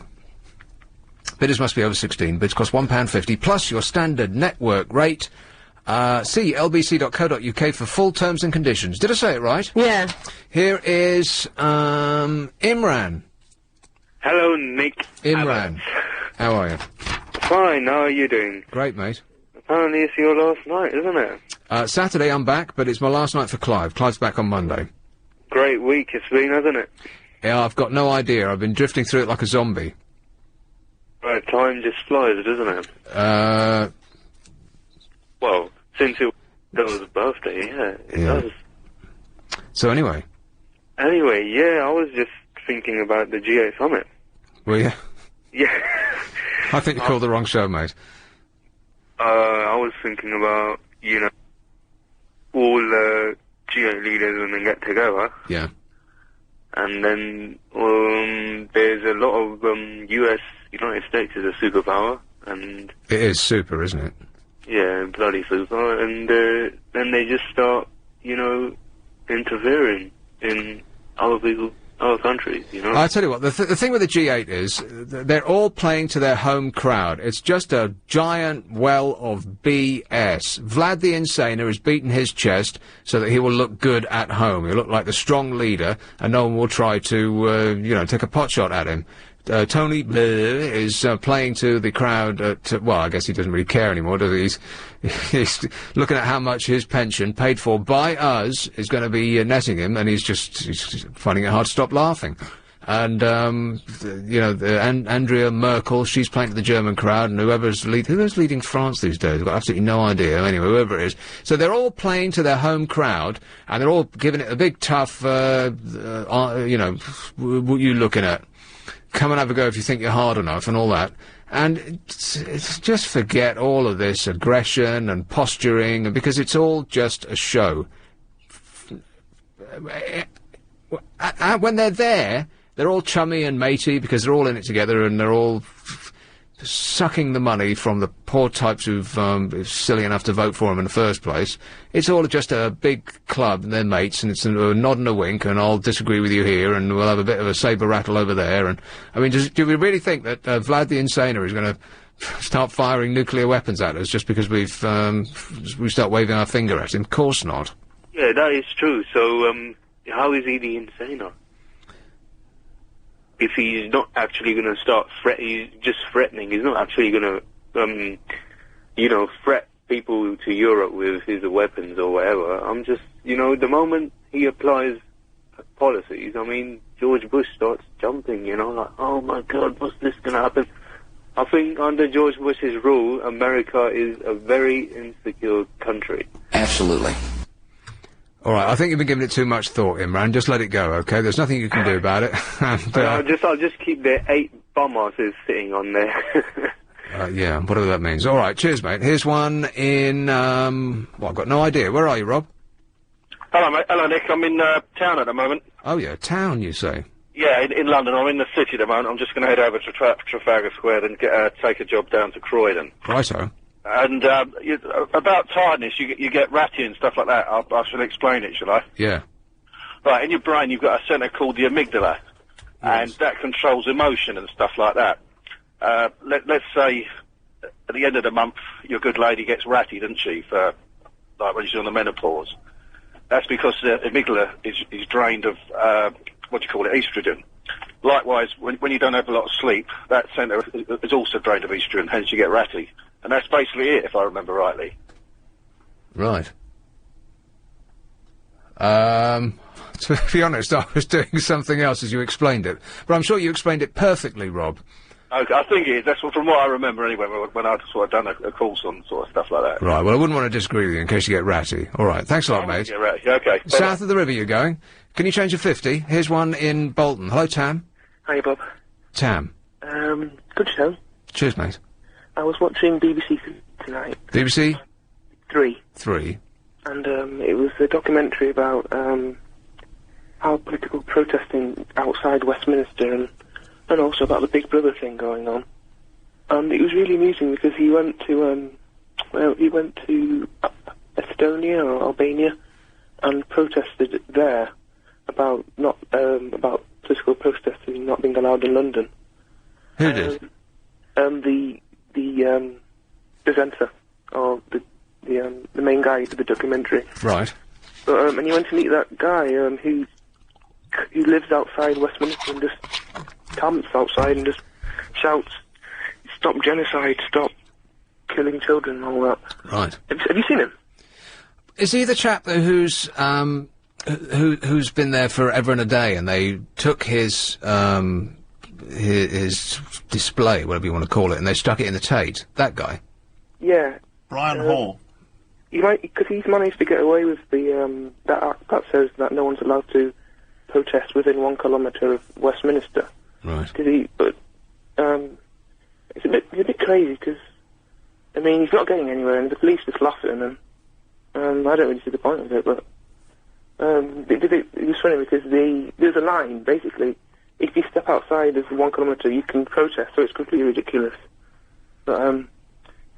Bidders must be over 16. Bids cost £1.50 plus your standard network rate. See lbc.co.uk for full terms and conditions. Did I say it right? Yeah. Here is Imran. Hello, Nick. Imran. Abbot. How are you? Fine, how are you doing? Great, mate. Apparently it's your last night, isn't it? Saturday I'm back, but it's my last night for Clive. Clive's back on Monday. Great week it's been, hasn't it? Yeah, I've got no idea. I've been drifting through it like a zombie. Right, time just flies, doesn't it? Well, since it was birthday, yeah, it does. So anyway? Anyway, yeah, I was just thinking about the G8 Summit. Were you? Yeah. I think you called the wrong show, mate. I was thinking about, you know, all the G8 leaders when they get together. Yeah. And then, there's a lot of, United States is a superpower, and... It is super, isn't it? Yeah, bloody FIFA, and then they just start, you know, interfering in other countries, you know. I tell you what, the thing with the G8 is they're all playing to their home crowd. It's just a giant well of BS. Vlad the Insaner has beaten his chest so that he will look good at home. He'll look like the strong leader, and no one will try to, you know, take a pot shot at him. Tony is playing to the crowd well, I guess he doesn't really care anymore, does he? He's looking at how much his pension, paid for by us, is going to be netting him, and he's finding it hard to stop laughing. And, you know, Andrea Merkel, she's playing to the German crowd, and whoever's leading France these days, I've got absolutely no idea. Anyway, whoever it is. So they're all playing to their home crowd, and they're all giving it a big tough, you know, what you looking at? Come and have a go if you think you're hard enough and all that. And just forget all of this aggression and posturing, and because it's all just a show. When they're there, they're all chummy and matey because they're all in it together, and they're all sucking the money from the poor types who've silly enough to vote for them in the first place. It's all just a big club, and they're mates, and it's a nod and a wink, and I'll disagree with you here, and we'll have a bit of a sabre rattle over there. And I mean, do we really think that Vlad the Insaner is going to start firing nuclear weapons at us just because we start waving our finger at him? Of course not. Yeah, that is true. So how is he the Insaner? If he's not actually going to start he's just threatening. He's not actually going to, you know, threat people to Europe with his weapons or whatever. I'm just, you know, the moment he applies policies, I mean, George Bush starts jumping, you know, like, oh my God, what's this going to happen? I think under George Bush's rule, America is a very insecure country. Absolutely. All right, I think you've been giving it too much thought, Imran. Just let it go, okay? There's nothing you can do about it. And, I'll just keep the 8 bum asses sitting on there. Yeah, whatever that means. All right, cheers, mate. Here's one in, well, I've got no idea. Where are you, Rob? Hello, mate. Hello, Nick. I'm in town at the moment. Oh, yeah, town, you say? Yeah, in London. I'm in the city at the moment. I'm just going to head over to Trafalgar Square and take a job down to Croydon. Righto. And about tiredness, you get ratty and stuff like that. I should explain it, shall I? Yeah. Right, in your brain you've got a centre called the amygdala, and that controls emotion and stuff like that. Let's say at the end of the month your good lady gets ratty, doesn't she, for like when she's on the menopause. That's because the amygdala is drained of estrogen. Likewise, when you don't have a lot of sleep, that centre is also drained of estrogen, hence you get ratty. And that's basically it, if I remember rightly. Right. To be honest, I was doing something else as you explained it. But I'm sure you explained it perfectly, Rob. Okay, I think it is. That's from what I remember anyway, when I'd sort of done a course on sort of stuff like that. Right, well, I wouldn't want to disagree with you in case you get ratty. All right, thanks a lot, mate. Get ratty, okay. South of the river you're going. Can you change to 50? Here's one in Bolton. Hello, Tam. Hi, Bob. Tam. Good show. Cheers, mate. I was watching BBC tonight. BBC? 3. 3. And it was a documentary about how political protesting outside Westminster and also about the Big Brother thing going on. And it was really amusing because he went to Estonia or Albania and protested there about about political protesting not being allowed in London. Who did? The presenter, or the main guy for the documentary. Right. But, and you went to meet that guy who lives outside Westminster and just camps outside and just shouts, "Stop genocide! Stop killing children!" and all that. Right. Have you seen him? Is he the chap who's been there forever and a day, and they took his display, whatever you want to call it, and they stuck it in the Tate? That guy? Yeah. Brian Hall. Because he's managed to get away with the that act that says that no one's allowed to protest within 1 kilometre of Westminster. Right. But it's a bit crazy because I mean he's not getting anywhere, and the police just laugh at him, and I don't really see the point of it. But it was funny because there's a line basically. If you step outside of 1 kilometre, you can protest, so it's completely ridiculous. But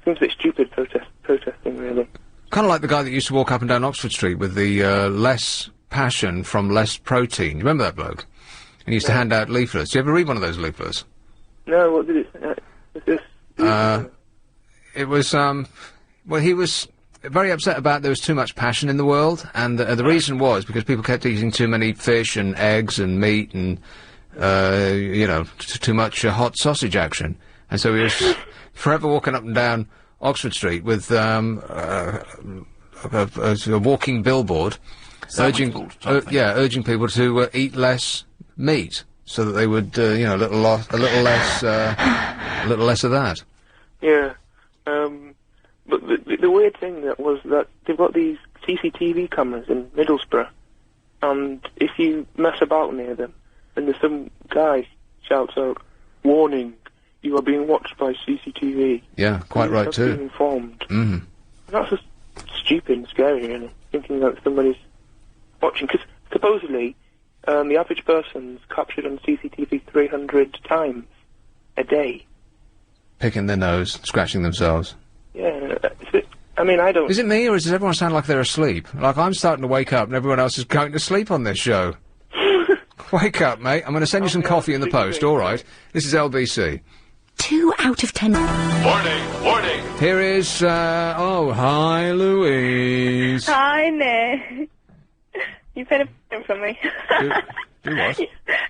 seems a bit stupid protesting, really. Kind of like the guy that used to walk up and down Oxford Street with the less passion from less protein. You remember that bloke? And he used to hand out leaflets. Did you ever read one of those leaflets? No, what did it say? It was, well, he was very upset about there was too much passion in the world, and the reason was because people kept eating too many fish and eggs and meat and, you know, too much hot sausage action. And so he was forever walking up and down Oxford Street with a walking billboard urging people to eat less meat so that they would, you know, a little less of that. Yeah. But the weird thing that was that they've got these CCTV cameras in Middlesbrough, and if you mess about near them, and there's some guy shouts out, "Warning, you are being watched by CCTV." Yeah, quite right too. Being informed. Mm-hmm. That's just stupid and scary, really, thinking that somebody's watching. Because supposedly, the average person's captured on CCTV 300 times a day. Picking their nose, scratching themselves. Yeah, I mean, I don't... Is it me, or does everyone sound like they're asleep? Like, I'm starting to wake up, and everyone else is going to sleep on this show. Wake up, mate. I'm going to send you some coffee in the post, all right? This is LBC. 2 out of 10. Warning, warning. Here is, oh, hi, Louise. Hi, Nick. You've been hearing from me. Do what?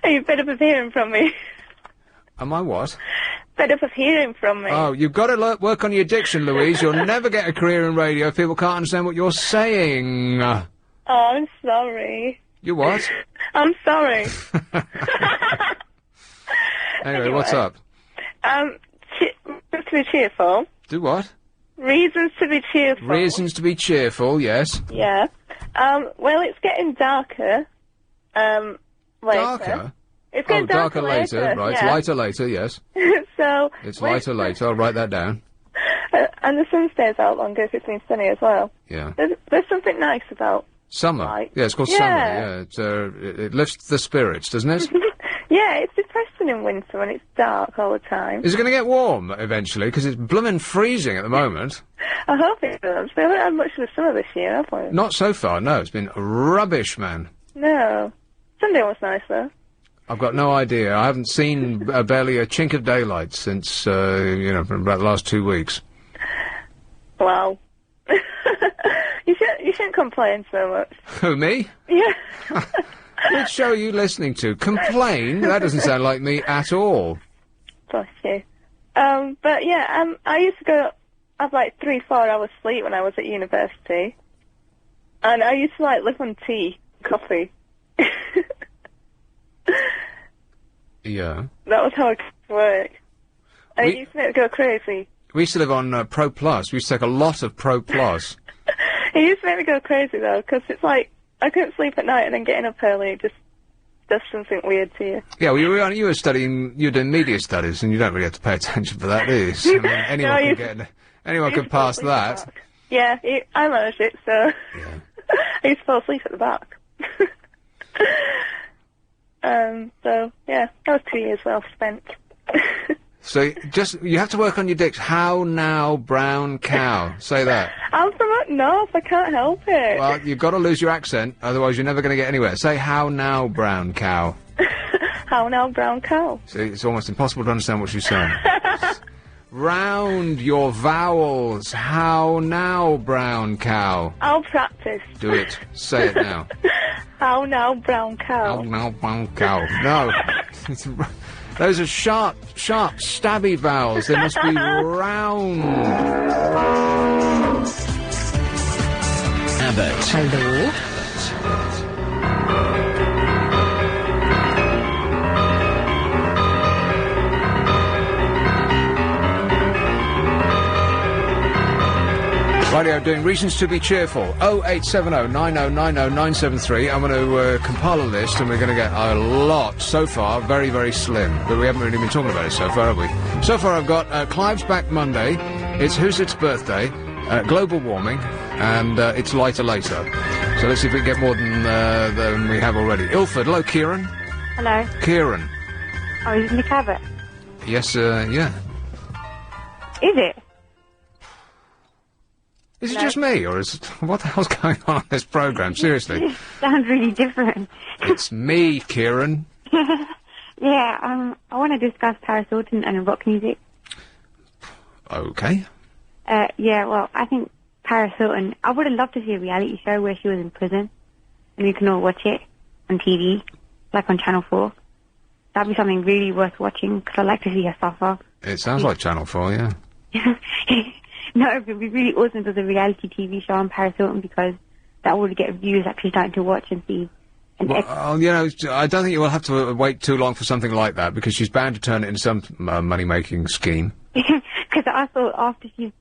You've been hearing from me. Am I what? Fed up of hearing from me. Oh, you've got to work on your diction, Louise. You'll never get a career in radio if people can't understand what you're saying. Oh, I'm sorry. You what? I'm sorry. Anyway, what's up? Reasons to be cheerful. Do what? Reasons to be cheerful. Reasons to be cheerful, yes. Yeah. Well, it's getting darker. Later. Darker? It's getting darker later, right. Yeah. Lighter later, yes. So... It's lighter later, I'll write that down. And the sun stays out longer if it's been sunny as well. Yeah. There's something nice about... Summer. Light. Yeah, it's called summer, yeah. It lifts the spirits, doesn't it? Yeah, it's depressing in winter when it's dark all the time. Is it going to get warm eventually? Because it's blooming freezing at the moment. I hope it does. We haven't had much of the summer this year, have we? Not so far, no. It's been rubbish, man. No. Sunday was nice, though. I've got no idea. I haven't seen barely a chink of daylight since, you know, for about the last 2 weeks. Wow. You shouldn't complain so much. Who, me? Yeah. Which show are you listening to? Complain? That doesn't sound like me at all. Bless you. But yeah, I used to have like 3-4 hours sleep when I was at university. And I used to like live on tea, coffee. Yeah. That was how it worked. I used to go crazy. We used to live on Pro Plus. We used to take a lot of Pro Plus. It used to make me go crazy, though, because it's like, I couldn't sleep at night and then getting up early just does something weird to you. Yeah, well, you were doing media studies, and you don't really have to pay attention for that, do you? I mean, anyone can pass that. Yeah, I managed it, so... Yeah. I used to fall asleep at the back. So, yeah, that was 2 years well spent. So, you have to work on your diction. How now, brown cow? Say that. I'm from up north, I can't help it. Well, you've got to lose your accent, otherwise you're never going to get anywhere. Say, how now, brown cow? How now, brown cow? See, it's almost impossible to understand what she's saying. Round your vowels. How now, brown cow? I'll practice. Do it. Say it now. How now, brown cow? How now, brown cow? No. Those are sharp, stabby vowels. They must be round. Abbott. Hello? Radio doing reasons to be cheerful. 0870 9090 973. I'm going to compile a list, and we're going to get a lot so far. Very, very slim, but we haven't really been talking about it so far, have we? So far, I've got Clive's back Monday. It's Who's It's birthday, global warming, and it's lighter later. So let's see if we can get more than we have already. Ilford, hello, Kieran. Hello. Kieran. Oh, is it Nick Abbott? Yes, yeah. Is it? Is it just me, or is what the hell's going on this programme? Seriously. Sounds really different. It's me, Kieran. Yeah, I want to discuss Paris Hilton and rock music. Okay. Yeah, well, I think Paris Hilton, I would have loved to see a reality show where she was in prison, and we can all watch it on TV, like on Channel 4. That'd be something really worth watching, because I'd like to see her suffer. It sounds like Channel 4, yeah. No, it would be really awesome if there's a reality TV show on Paris Hilton, because that would get viewers actually starting to watch and see. Well, you know, I don't think you will have to wait too long for something like that, because she's bound to turn it into some money-making scheme. Because I thought after she's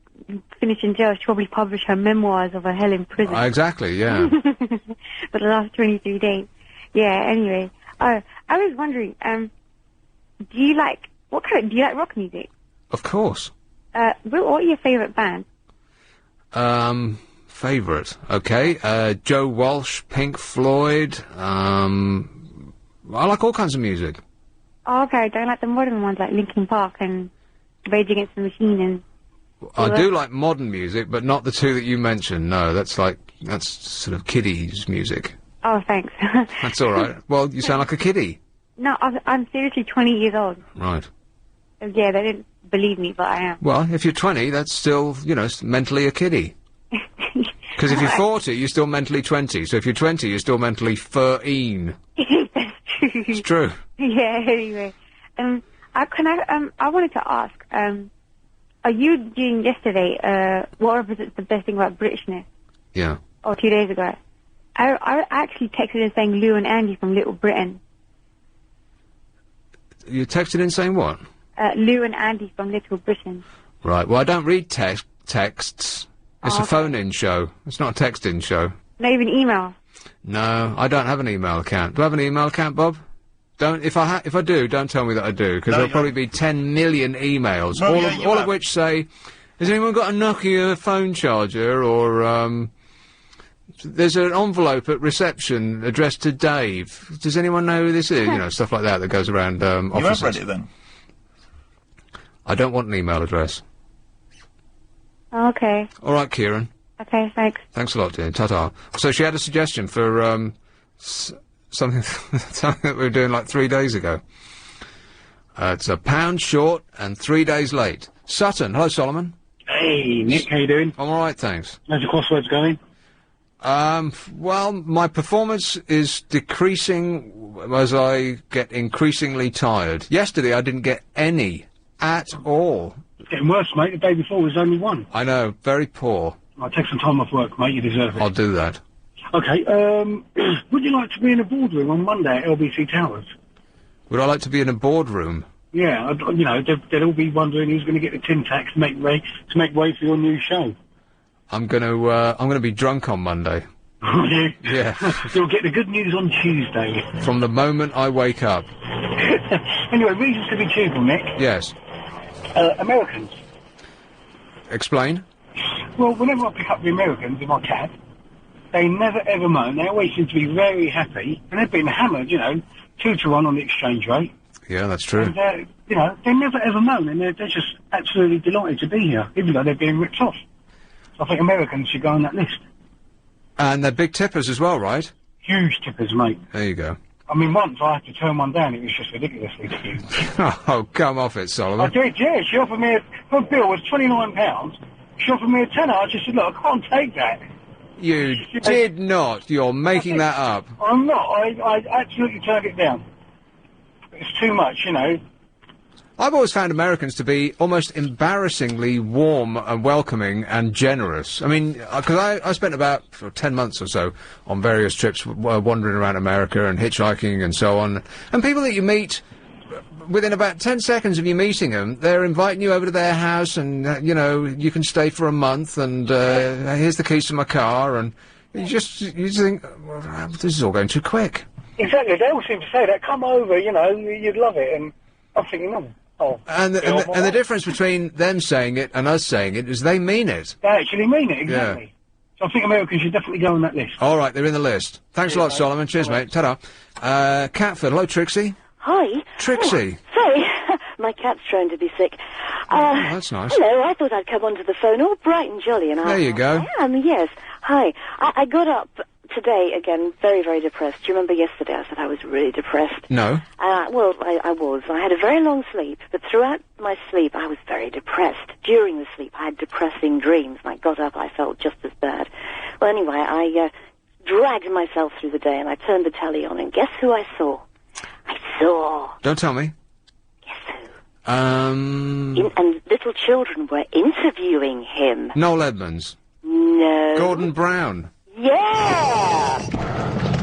finished in jail, she'll probably publish her memoirs of her hell in prison. Exactly, yeah. For the last 23 days. Yeah, anyway. Oh, I was wondering, do you like rock music? Of course. What are your favourite bands? Favourite. Okay. Joe Walsh, Pink Floyd. I like all kinds of music. Oh, okay. I don't like the modern ones like Linkin Park and Rage Against the Machine and... I do like modern music, but not the two that you mentioned. No, that's sort of kiddies music. Oh, thanks. That's all right. Well, you sound like a kiddie. No, I'm seriously 20 years old. Right. Yeah, they didn't believe me, but I am. Well, if you're 20, that's still, you know, mentally a kiddie. Because if you're 40, you're still mentally 20. So if you're 20, you're still mentally 13. That's true. It's true. Yeah, anyway. I wanted to ask, are you doing yesterday, what represents the best thing about Britishness? Yeah. Or 2 days ago? I actually texted in saying Lou and Andy from Little Britain. You texted in saying what? Lou and Andy from Little Britain. Right. Well, I don't read texts. It's a phone-in show. It's not a text-in show. Not even email? No, I don't have an email account. Do I have an email account, Bob? Don't. If I do, don't tell me that I do, because there'll probably be 10 million emails, all of which say, "Has anyone got a Nokia phone charger?" Or "There's an envelope at reception addressed to Dave. Does anyone know who this is?" You know, stuff like that goes around offices. You have read it then? I don't want an email address. Okay. All right, Kieran. Okay, thanks. Thanks a lot, dear. Ta-ta. So she had a suggestion for something that we were doing like 3 days ago. It's a pound short and 3 days late. Sutton. Hello, Solomon. Hey, Nick. How you doing? I'm all right, thanks. How's your crosswords going? Well, my performance is decreasing as I get increasingly tired. Yesterday I didn't get any at all. It's getting worse, mate. The day before was only one. I know, very poor. I'll take some time off work, mate. You deserve it. I'll do that. Okay, would you like to be in a boardroom on Monday at LBC Towers? Would I like to be in a boardroom? Yeah, you know, they'll all be wondering who's going to get the tin tax to make way for your new show. I'm gonna be drunk on Monday. Are you? Yeah. You'll get the good news on Tuesday. From the moment I wake up. Anyway, reasons to be cheerful, Nick. Yes. Americans. Explain. Well, whenever I pick up the Americans in my cab, they never ever moan. They always seem to be very happy, and they've been hammered, you know, 2-to-1 on the exchange rate. Yeah, that's true. And, you know, they never ever moan, and they're just absolutely delighted to be here, even though they're being ripped off. So I think Americans should go on that list. And they're big tippers as well, right? Huge tippers, mate. There you go. I mean, once I had to turn one down, it was just ridiculously huge. Oh, come off it, Solomon. I did, yeah. She offered me her bill was £29. She offered me a tenner. I just said, look, I can't take that. You did not. You're making that up. I'm not. I absolutely turned it down. It's too much, you know. I've always found Americans to be almost embarrassingly warm and welcoming and generous. I mean, because I spent about 10 months or so on various trips wandering around America and hitchhiking and so on. And people that you meet, within about 10 seconds of you meeting them, they're inviting you over to their house and, you know, you can stay for a month and here's the keys to my car. And you just think, well, this is all going too quick. Exactly. They all seem to say that. Come over, you know, you'd love it. And I'm thinking, no. Oh, and the difference between them saying it and us saying it is they mean it. They actually mean it, exactly. Yeah. So I think Americans should definitely go on that list. All right, they're in the list. Thanks a lot, mate. Solomon. Cheers, mate. Ta-da. Catford. Hello, Trixie. Hi. Trixie. Oh, sorry. My cat's trying to be sick. That's nice. Hello, I thought I'd come onto the phone all bright and jolly, and There you go. I am, yes. Hi. I got up today, again, very, very depressed. Do you remember yesterday I said I was really depressed? No. Well, I was. I had a very long sleep, but throughout my sleep I was very depressed. During the sleep I had depressing dreams, and I got up, I felt just as bad. Well, anyway, I dragged myself through the day, and I turned the telly on, and guess who I saw? I saw... Don't tell me. Guess who? And little children were interviewing him. Noel Edmonds. No. Gordon Brown. Yeah!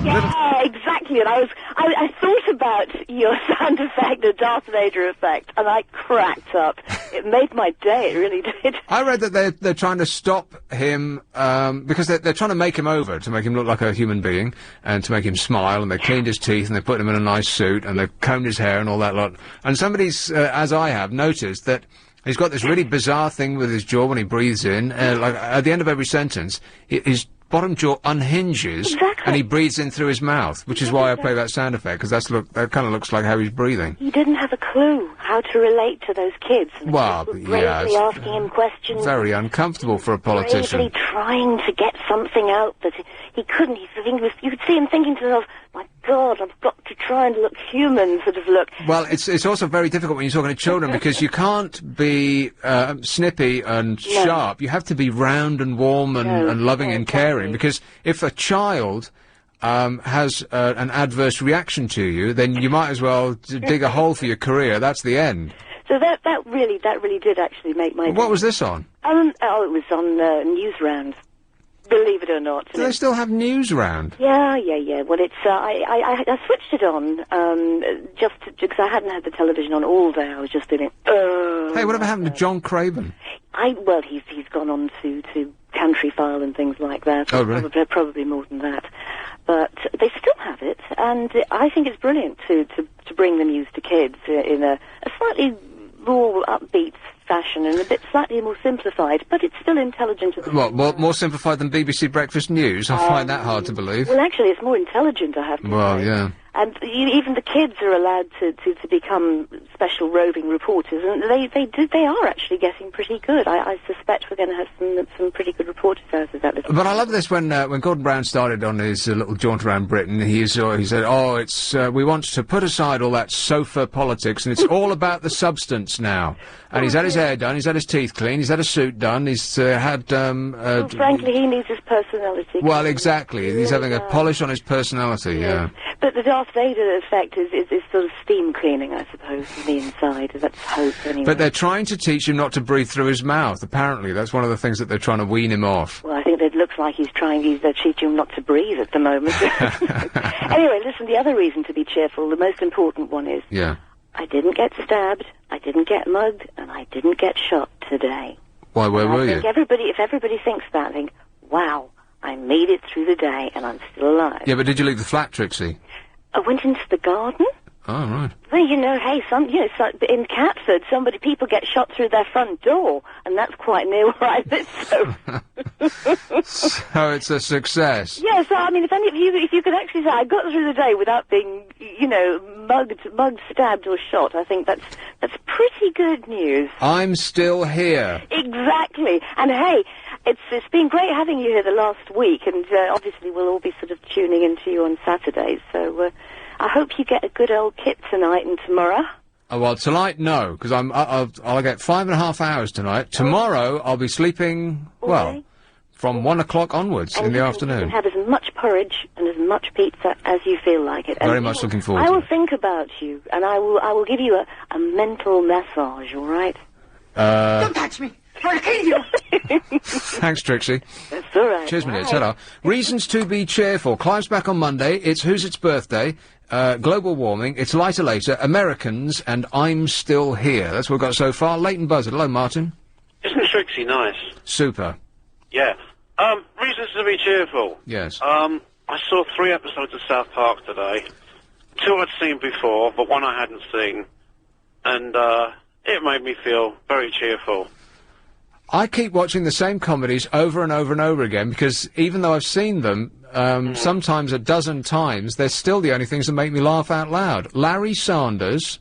Yeah, exactly. And I thought about your sound effect, the Darth Vader effect, and I cracked up. It made my day, it really did. I read that they're trying to stop him, because they're trying to make him over, to make him look like a human being, and to make him smile, and they cleaned his teeth, and they put him in a nice suit, and they combed his hair and all that lot. And somebody's, as I have, noticed that he's got this really bizarre thing with his jaw when he breathes in, like, at the end of every sentence, his bottom jaw unhinges, and he breathes in through his mouth, which is why I play that sound effect, because that kind of looks like how he's breathing. He didn't have a clue how to relate to those kids. And Well, the kids were bravely asking him questions. Very uncomfortable for a politician. Bravely trying to get something out that he couldn't. You could see him thinking to himself, my God, I've got to try and look human, sort of look. Well, it's also very difficult when you're talking to children, because you can't be snippy and sharp. You have to be round and warm and loving and caring, because if a child has an adverse reaction to you, then you might as well dig a hole for your career. That's the end. So that really did actually make my... What was this on? It was on Newsround. Believe it or not. Do they still have Newsround? Yeah. Well, it's, I switched it on, just because I hadn't had the television on all day. I was just doing it. Hey, whatever happened to John Craven? Well, he's gone on to Country File and things like that. Oh, really? Probably more than that. But they still have it, and I think it's brilliant to bring the news to kids in a slightly more upbeat fashion and a bit slightly more simplified, but it's still intelligent. What, more simplified than BBC Breakfast News? I find that hard to believe. Well, actually, it's more intelligent, I have to say. Well, yeah. And even the kids are allowed to become special roving reporters, and they are actually getting pretty good. I suspect we're going to have some pretty good reporters out of that little... But I love this when Gordon Brown started on his little jaunt around Britain, he said, it's, we want to put aside all that sofa politics, and it's all about the substance now. And he's had his hair done, he's had his teeth cleaned, he's had a suit done, he's had... well, frankly, he needs his personality. Well, exactly. He's having a polish on his personality, yeah. But the Darth Vader effect is sort of steam cleaning, I suppose, from the inside. That's hope, anyway. But they're trying to teach him not to breathe through his mouth, apparently. That's one of the things that they're trying to wean him off. Well, I think it looks like they're teaching him not to breathe at the moment. Anyway, listen, the other reason to be cheerful, the most important one is... Yeah. I didn't get stabbed, I didn't get mugged, and I didn't get shot today. Why, where were you? If everybody thinks that, think, wow, I made it through the day, and I'm still alive. Yeah, but did you leave the flat, Trixie? I went into the garden. Oh, right. Well, hey, in Catford, people get shot through their front door, and that's quite near where I live, so... So it's a success. Yeah, so, I mean, if you could actually say, I got through the day without being, mugged, stabbed, or shot, I think that's pretty good news. I'm still here. Exactly. And hey, it's been great having you here the last week, and obviously we'll all be sort of tuning into you on Saturdays, so I hope you get a good old kip tonight and tomorrow. Oh, well, tonight, no, because I'll get 5.5 hours tonight. Tomorrow, I'll be sleeping, from 1 o'clock onwards in the afternoon. You can have as much porridge and as much pizza as you feel like it. Very much looking forward to it. I will think about you, and I will give you a mental massage, all right? Don't touch me! I'll kill you! Thanks, Trixie. That's all right. Cheers, my dear. Ta-ra. Reasons to be cheerful. Clive's back on Monday. It's Who's Its Birthday. Global warming. It's Lighter Later. Americans. And I'm Still Here. That's what we've got so far. Leighton Buzzard. Hello, Martin. Isn't Trixie nice? Super. Yeah. Reasons to be cheerful. Yes. I saw 3 episodes of South Park today. 2 I'd seen before, but 1 I hadn't seen. And, it made me feel very cheerful. I keep watching the same comedies over and over and over again, because even though I've seen them, sometimes a dozen times, they're still the only things that make me laugh out loud. Larry Sanders,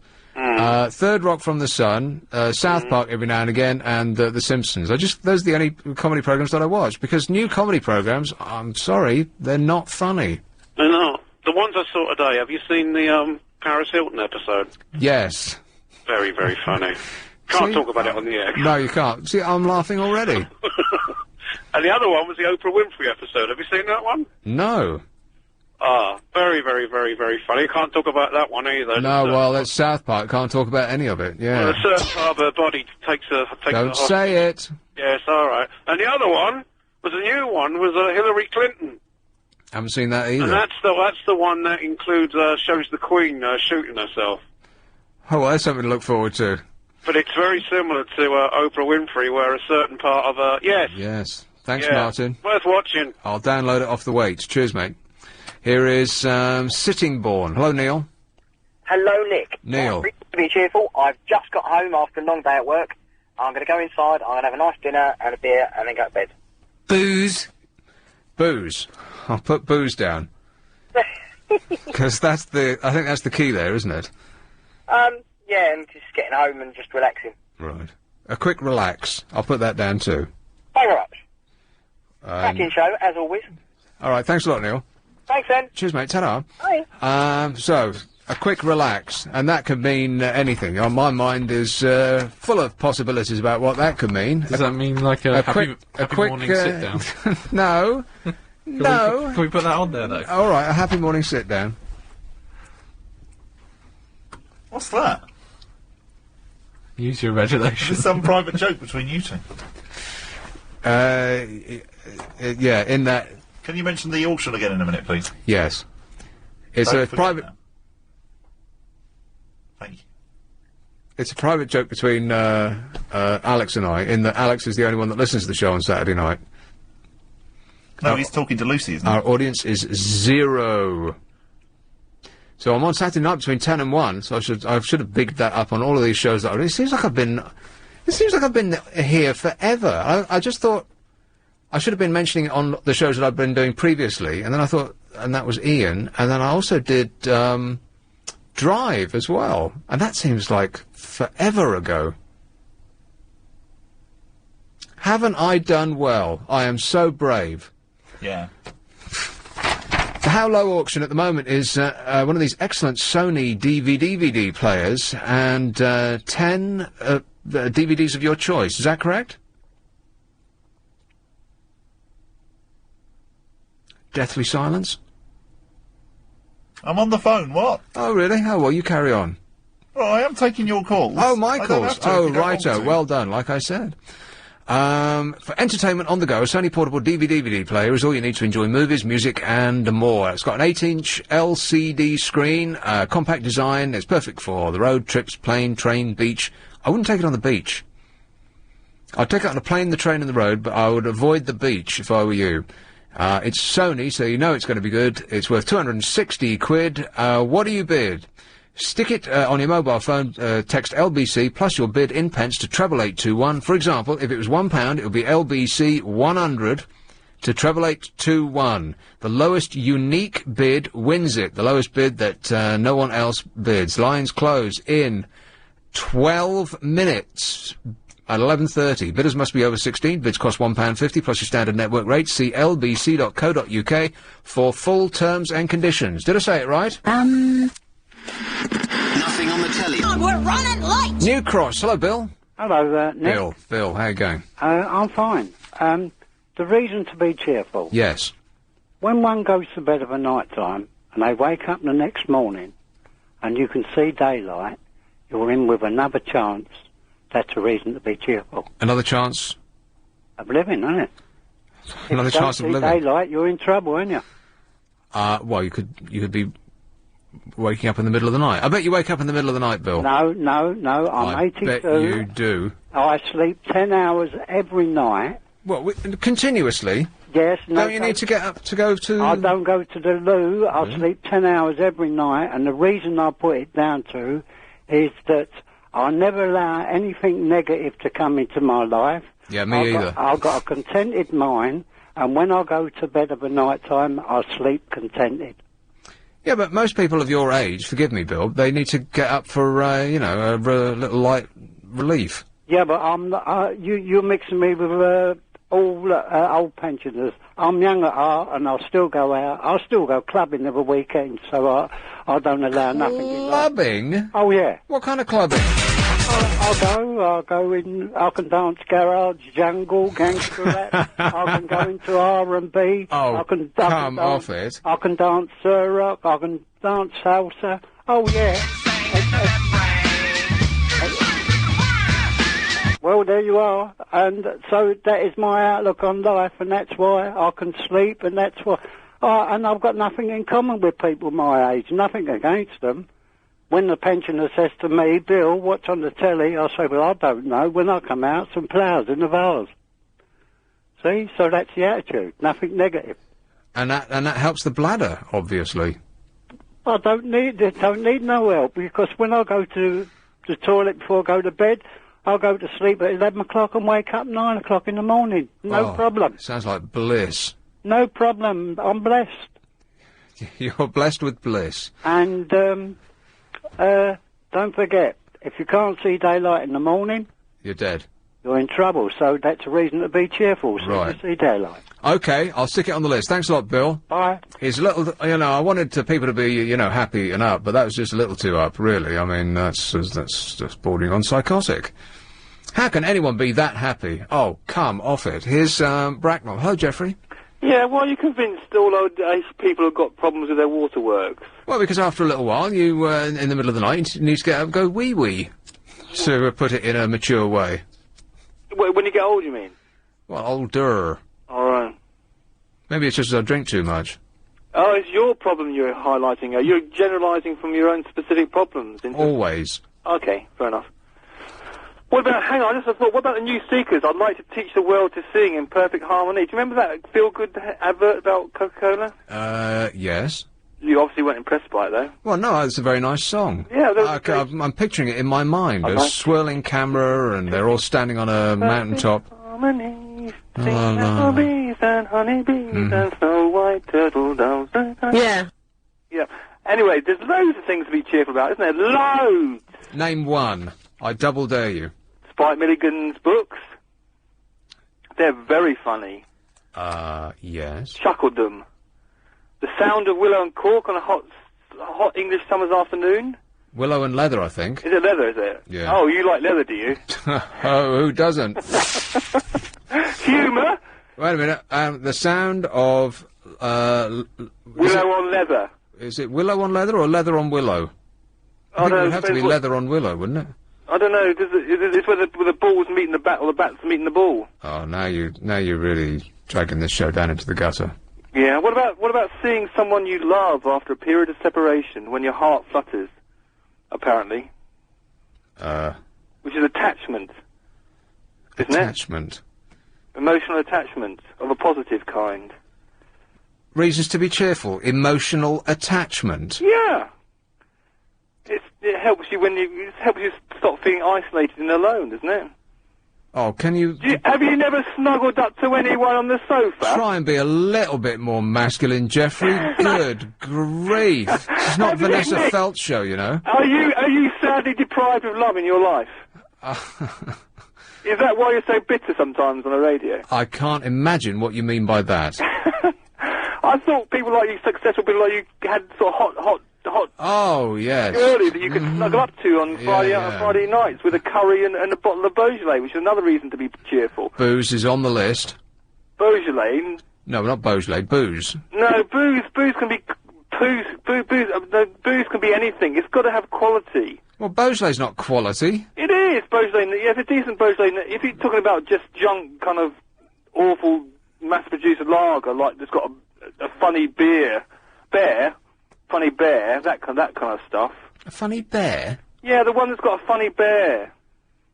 Third Rock from the Sun, South Park every now and again, and The Simpsons. Those are the only comedy programs that I watch, because new comedy programs, I'm sorry, they're not funny. They're not. The ones I saw today, have you seen the Paris Hilton episode? Yes. Very, very funny. Can't talk about it on the air. No, you can't. See, I'm laughing already. And the other one was the Oprah Winfrey episode. Have you seen that one? No. Very, very, very, very funny. Can't talk about that one either. No, well, it's South Park. Can't talk about any of it, yeah. Well, a certain part of her body takes Don't say it. Yes, all right. And the other one was a new one, was Hillary Clinton. Haven't seen that either. And that's the one that includes, shows the Queen shooting herself. Oh, well, that's something to look forward to. But it's very similar to Oprah Winfrey, where a certain part of her... Yes. Yes. Thanks, Martin. Worth watching. I'll download it off the wait. Cheers, mate. Here is Sittingbourne. Hello, Neil. Hello, Nick. Neil. To be cheerful, I've just got home after a long day at work. I'm going to go inside, I'm going to have a nice dinner and a beer, and then go to bed. Booze. Booze. I'll put booze down. Because I think that's the key there, isn't it? Yeah, and just getting home and just relaxing. Right. A quick relax. I'll put that down too. Thank you very much. Cracking show, as always. All right, thanks a lot, Neil. Thanks, then. Cheers, mate. Ta-da. Bye. So, a quick relax, and that could mean anything. My mind is full of possibilities about what that could mean. Does that mean like a happy morning sit-down? No. No. Can we put that on there, though? All right, a happy morning sit-down. What's that? Use your imagination. Is some private joke between you two? Yeah, in that... Can you mention the auction again in a minute, please? Yes. It's Don't a forget private... that. Thank you. It's a private joke between Alex and I, in that Alex is the only one that listens to the show on Saturday night. No, he's talking to Lucy, isn't he? Our audience is 0. So I'm on Saturday night between 10 and 1, so I should have bigged that up on all of these shows that it seems like I've been here forever. I just thought I should have been mentioning it on the shows that I've been doing previously, and then I thought, and that was Ian, and then I also did Drive as well, and that seems like forever ago. Haven't I done well? I am so brave. Yeah. The How Low auction at the moment is one of these excellent Sony DVD players and 10 DVDs of your choice. Is that correct? Deathly silence? I'm on the phone, what? Oh, really? Oh, well, you carry on. Well, I am taking your calls. Oh, my I don't calls. have to if Oh, you don't want righto. to. Well done, like I said. For entertainment on the go, a Sony portable DVD player is all you need to enjoy movies, music, and more. It's got an 8-inch LCD screen, compact design. It's perfect for the road, trips, plane, train, beach. I wouldn't take it on the beach. I'd take it on the plane, the train, and the road, but I would avoid the beach if I were you. It's Sony, so you know it's going to be good. It's worth 260 quid. What do you bid? Stick it on your mobile phone, text LBC plus your bid in pence to 88821. For example, if it was £1, it would be LBC 100 to 88821. The lowest unique bid wins it. The lowest bid that no one else bids. Lines close in 12 minutes. At 11:30. Bidders must be over 16. Bids cost £1.50 plus your standard network rate. See lbc.co.uk for full terms and conditions. Did I say it right? Nothing on the telly. God, we're running late! New Cross. Hello, Bill. Hello there, Nick. Bill, how you going? I'm fine. The reason to be cheerful. Yes. When one goes to bed of a night time and they wake up the next morning and you can see daylight, you're in with another chance. That's a reason to be cheerful. Another chance? Of living, isn't it? Another chance of living? If you don't see daylight, you're in trouble, aren't you? Well, you could be waking up in the middle of the night. I bet you wake up in the middle of the night, Bill. No, I'm 82. I bet you do. I sleep 10 hours every night. What, continuously? Yes. No, don't you need to get up to go to... I don't go to the loo. I sleep 10 hours every night, and the reason I put it down to is that I never allow anything negative to come into my life. Yeah, me either. I've got a contented mind, and when I go to bed of a night time, I sleep contented. Yeah, but most people of your age, forgive me, Bill, they need to get up for, you know, a little light relief. Yeah, but I'm not, you're mixing me with all old pensioners. I'm young at heart, and I'll still go out. I'll still go clubbing every weekend, so I don't allow nothing. Clubbing? Oh, yeah. What kind of clubbing? I'll go in, I can dance garage, jungle, gangster rap, I can go into R&B, Oh, come off it. I can dance rock, I can dance salsa, oh yeah. Well, there you are, and so that is my outlook on life, and that's why I can sleep, and that's why, and I've got nothing in common with people my age, nothing against them. When the pensioner says to me, Bill, what's on the telly? I say, well, I don't know. When I come out, some flowers in the vase. See? So that's the attitude. Nothing negative. And that helps the bladder, obviously. I don't need no help, because when I go to the toilet before I go to bed, I'll go to sleep at 11 o'clock and wake up 9 o'clock in the morning. No problem. Sounds like bliss. No problem. I'm blessed. You're blessed with bliss. And, don't forget, if you can't see daylight in the morning, you're dead. You're in trouble, so that's a reason to be cheerful, so Right. you see daylight. Okay, I'll stick it on the list. Thanks a lot, Bill. Bye. He's a little, you know, I wanted people to be, you know, happy and up, but that was just a little too up, really. I mean, that's just bordering on psychotic. How can anyone be that happy? Oh, come off it. Here's, Bracknell. Hello, Jeffrey. Yeah, why are you convinced all old age people have got problems with their waterworks? Well, because after a little while, you, in the middle of the night, you need to get up and go wee-wee. To put it in a mature way. When you get old, you mean? Well, older. Alright. Maybe it's just I drink too much. Oh, it's your problem you're highlighting. You're generalising from your own specific problems. Always. Okay, fair enough. What about, hang on, I just thought, what about the new Seekers? I'd like to teach the world to sing in perfect harmony. Do you remember that feel-good advert about Coca-Cola? Yes. You obviously weren't impressed by it, though. Well, no, it's a very nice song. Yeah, I'm picturing it in my mind. A swirling camera, and they're all standing on a mountaintop. Harmony, sing applebees and honeybees and snow white turtle doves. Yeah. Yeah. Anyway, there's loads of things to be cheerful about, isn't there? Loads! Name one. I double dare you. Spike Milligan's books. They're very funny. Yes. Chuckled them. The Sound of Willow and Cork on a hot English summer's afternoon. Willow and Leather, I think. Is it leather, is it? Yeah. Oh, you like leather, do you? Oh, who doesn't? Humour. Wait a minute. The Sound of, Willow on Leather. Is it Willow on Leather or Leather on Willow? I think it would have to be Leather on Willow, wouldn't it? I don't know. It's where the ball's meeting the bat, or the bat's meeting the ball. Oh, now you're really dragging this show down into the gutter. Yeah. What about seeing someone you love after a period of separation when your heart flutters? Apparently. Which is attachment. Isn't Attachment. it? Emotional attachment of a positive kind. Reasons to be cheerful. Emotional attachment. Yeah. It helps you it helps you stop feeling isolated and alone, doesn't it? Oh, can you... Have you never snuggled up to anyone on the sofa? Try and be a little bit more masculine, Jeffrey. Good grief. It's not Vanessa Feltz show, you know. Are you sadly deprived of love in your life? Is that why you're so bitter sometimes on the radio? I can't imagine what you mean by that. I thought people like you, successful people like you, had sort of hot Oh, yes. girlies that you could snuggle up to on Friday nights with a curry and a bottle of Beaujolais, which is another reason to be cheerful. Booze is on the list. Beaujolais? No, not Beaujolais. Booze. No, booze can be booze can be anything. It's got to have quality. Well, Beaujolais not quality. It is Beaujolais. Yeah, it's a decent Beaujolais. If you're talking about just junk, kind of awful mass-produced lager, like that's got a funny funny bear, that kind of stuff. A funny bear? Yeah, the one that's got a funny bear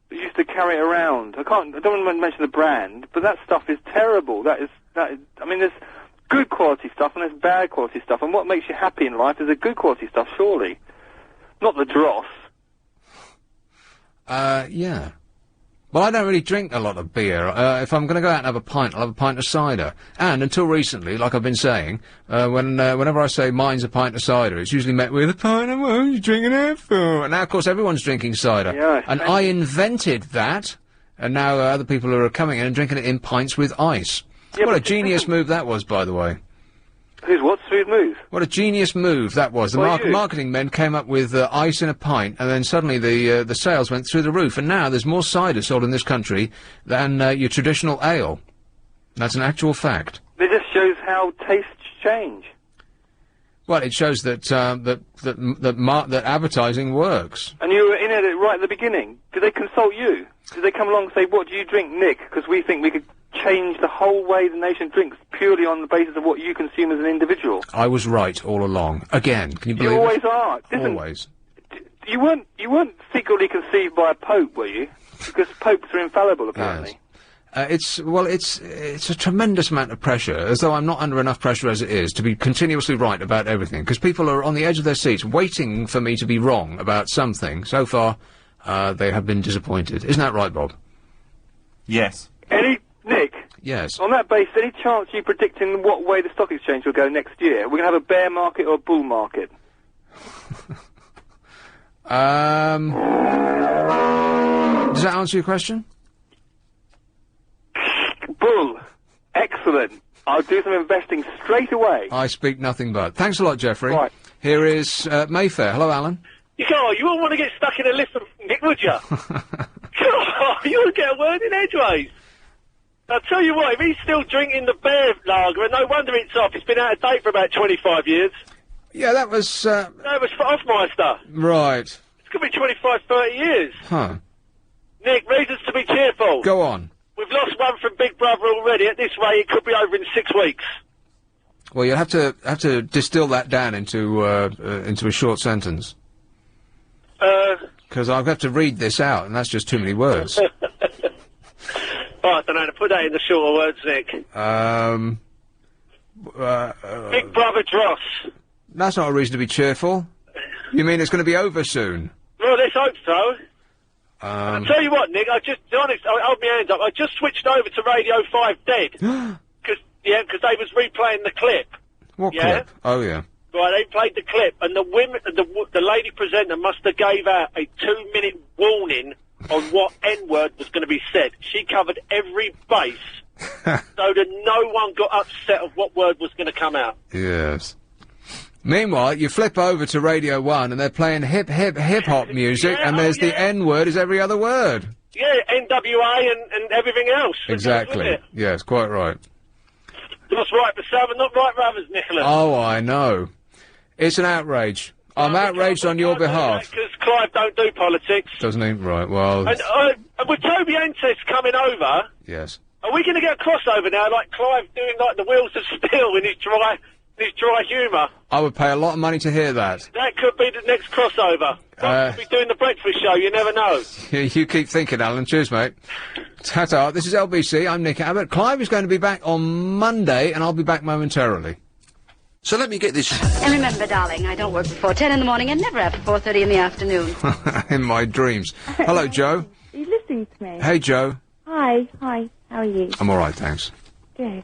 that used to carry it around. I don't want to mention the brand, but that stuff is terrible. That is. I mean, there's good quality stuff and there's bad quality stuff, and what makes you happy in life is the good quality stuff, surely, not the dross. Yeah. Well, I don't really drink a lot of beer. If I'm going to go out and have a pint, I'll have a pint of cider. And until recently, like I've been saying, whenever I say mine's a pint of cider, it's usually met with a pint of what are you drinking it for? And now, of course, everyone's drinking cider. Yeah, and I invented that, and now other people are coming in and drinking it in pints with ice. Yeah, what a genius move that was, by the way. Who's what? Smooth move? What a genius move that was. The marketing men came up with ice in a pint, and then suddenly the sales went through the roof, and now there's more cider sold in this country than your traditional ale. That's an actual fact. It just shows how tastes change. Well, it shows that that advertising works. And you were in it right at the beginning. Did they consult you? Did they come along and say, what do you drink, Nick? Because we think we could change the whole way the nation drinks purely on the basis of what you consume as an individual. I was right all along. Again, can you believe it? You always are. Listen, always. You weren't secretly conceived by a pope, were you? Because popes are infallible, apparently. Yes. It's a tremendous amount of pressure, as though I'm not under enough pressure as it is, to be continuously right about everything, because people are on the edge of their seats waiting for me to be wrong about something. So far, they have been disappointed. Isn't that right, Bob? Yes. Nick? Yes. On that basis, any chance you predicting what way the stock exchange will go next year? We're going to have a bear market or a bull market? Does that answer your question? Bull. Excellent. I'll do some investing straight away. I speak nothing but. Thanks a lot, Jeffrey. Right. Here is Mayfair. Hello, Alan. You wouldn't want to get stuck in a lift, Nick, would you? You wouldn't get a word in edgeways. I'll tell you what, if he's still drinking the bear lager, and no wonder it's off, it's been out of date for about 25 years. Yeah, that was... No, it was Hoffmeister. Right. It's going to be 25, 30 years. Huh. Nick, reasons to be cheerful. Go on. We've lost one from Big Brother already. At this rate, it could be over in 6 weeks. Well, you'll have to distill that down into a short sentence. Because I'll have to read this out, and that's just too many words. Oh, I don't know how to put that in the shorter words, Nick. Big Brother Dross. That's not a reason to be cheerful. You mean it's going to be over soon? Well, let's hope so. I'll tell you what, Nick, to be honest, I'll hold my hands up. I just switched over to Radio 5 Dead. Because they was replaying the clip. What clip? Oh, yeah. Right, they played the clip, and the lady presenter must have gave out a 2-minute warning on what N-word was going to be said. She covered every base so that no one got upset of what word was going to come out. Yes. Meanwhile, you flip over to Radio 1 and they're playing hip-hop music, and there's the N-word is every other word. Yeah, NWA and everything else. Exactly. Yes, quite right. What's right for some and not right for others, Nicholas. Oh, I know. It's an outrage. I'm outraged on your behalf. Because Clive don't do politics. Doesn't he? Right, well... And with Toby Antis coming over... Yes. Are we going to get a crossover now, like Clive doing like the Wheels of Steel in his dry humour? I would pay a lot of money to hear that. That could be the next crossover. Could be doing the breakfast show, you never know. You keep thinking, Alan. Cheers, mate. Ta-ta. This is LBC. I'm Nick Abbott. Clive is going to be back on Monday, and I'll be back momentarily. So let me get this... And remember, darling, I don't work before 10 in the morning and never after 4:30 in the afternoon. In my dreams. Hello, Joe. Are you listening to me? Hey, Joe. Hi. How are you? I'm all right, thanks. Good.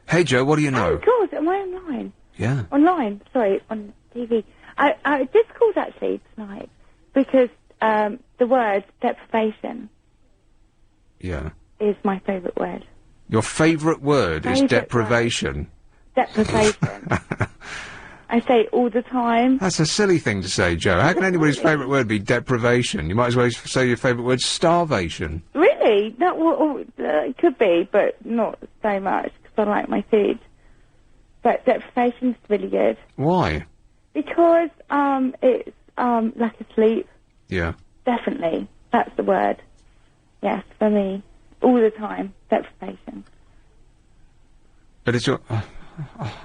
Hey, Joe, what do you know? Oh, God, am I online? Yeah. Online, sorry, on TV. I just called, actually, tonight, because the word deprivation... Yeah. ...is my favourite word. Your favourite word is deprivation? Deprivation. I say it all the time. That's a silly thing to say, Joe. How can anybody's favourite word be deprivation? You might as well say your favourite word's starvation. Really? It could be, but not so much, because I like my food. But deprivation's really good. Why? Because it's lack of sleep. Yeah. Definitely. That's the word. Yes, for me. All the time. Deprivation. But it's your...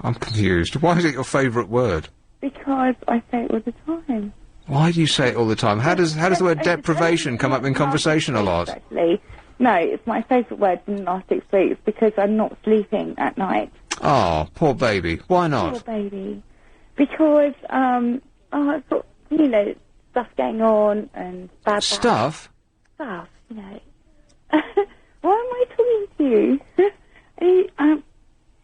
I'm confused. Why is it your favourite word? Because I say it all the time. Why do you say it all the time? How does the word deprivation come up in conversation a lot? Actually, no, it's my favourite word in the last 6 weeks because I'm not sleeping at night. Oh, poor baby. Why not? Poor baby. Because, I've got, stuff going on and bad stuff? stuff, you know. Why am I talking to you?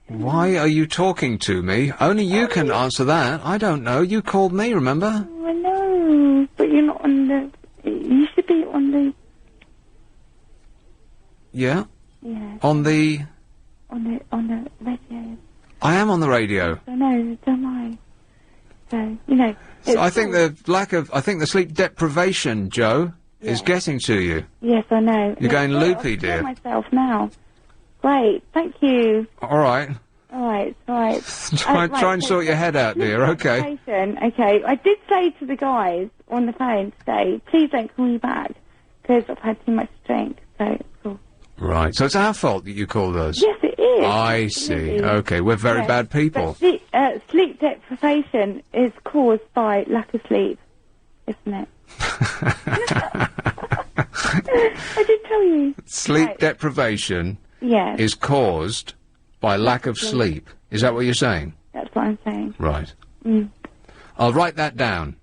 Why are you talking to me? Only you can answer that. I don't know. You called me, remember? Oh, I know, but you're not on the... You should be on the... Yeah? Yeah. On the radio. I am on the radio. I know, don't I? So, you know... So I think the sleep deprivation, Joe, is getting to you. Yes, I know. You're going loopy, I'll dear. myself now. Great, thank you. All right. All right. Try and sort your head out, dear. Okay. Okay, I did say to the guys on the phone today, please don't call me back, because I've had too much to drink, so it's cool. Right. So it's our fault that you called us? Yes, it is. I see. Okay, we're very bad people. But sleep deprivation is caused by lack of sleep, isn't it? I did tell you. Sleep deprivation is caused by lack of sleep. Is that what you're saying? That's what I'm saying. Right. Mm. I'll write that down.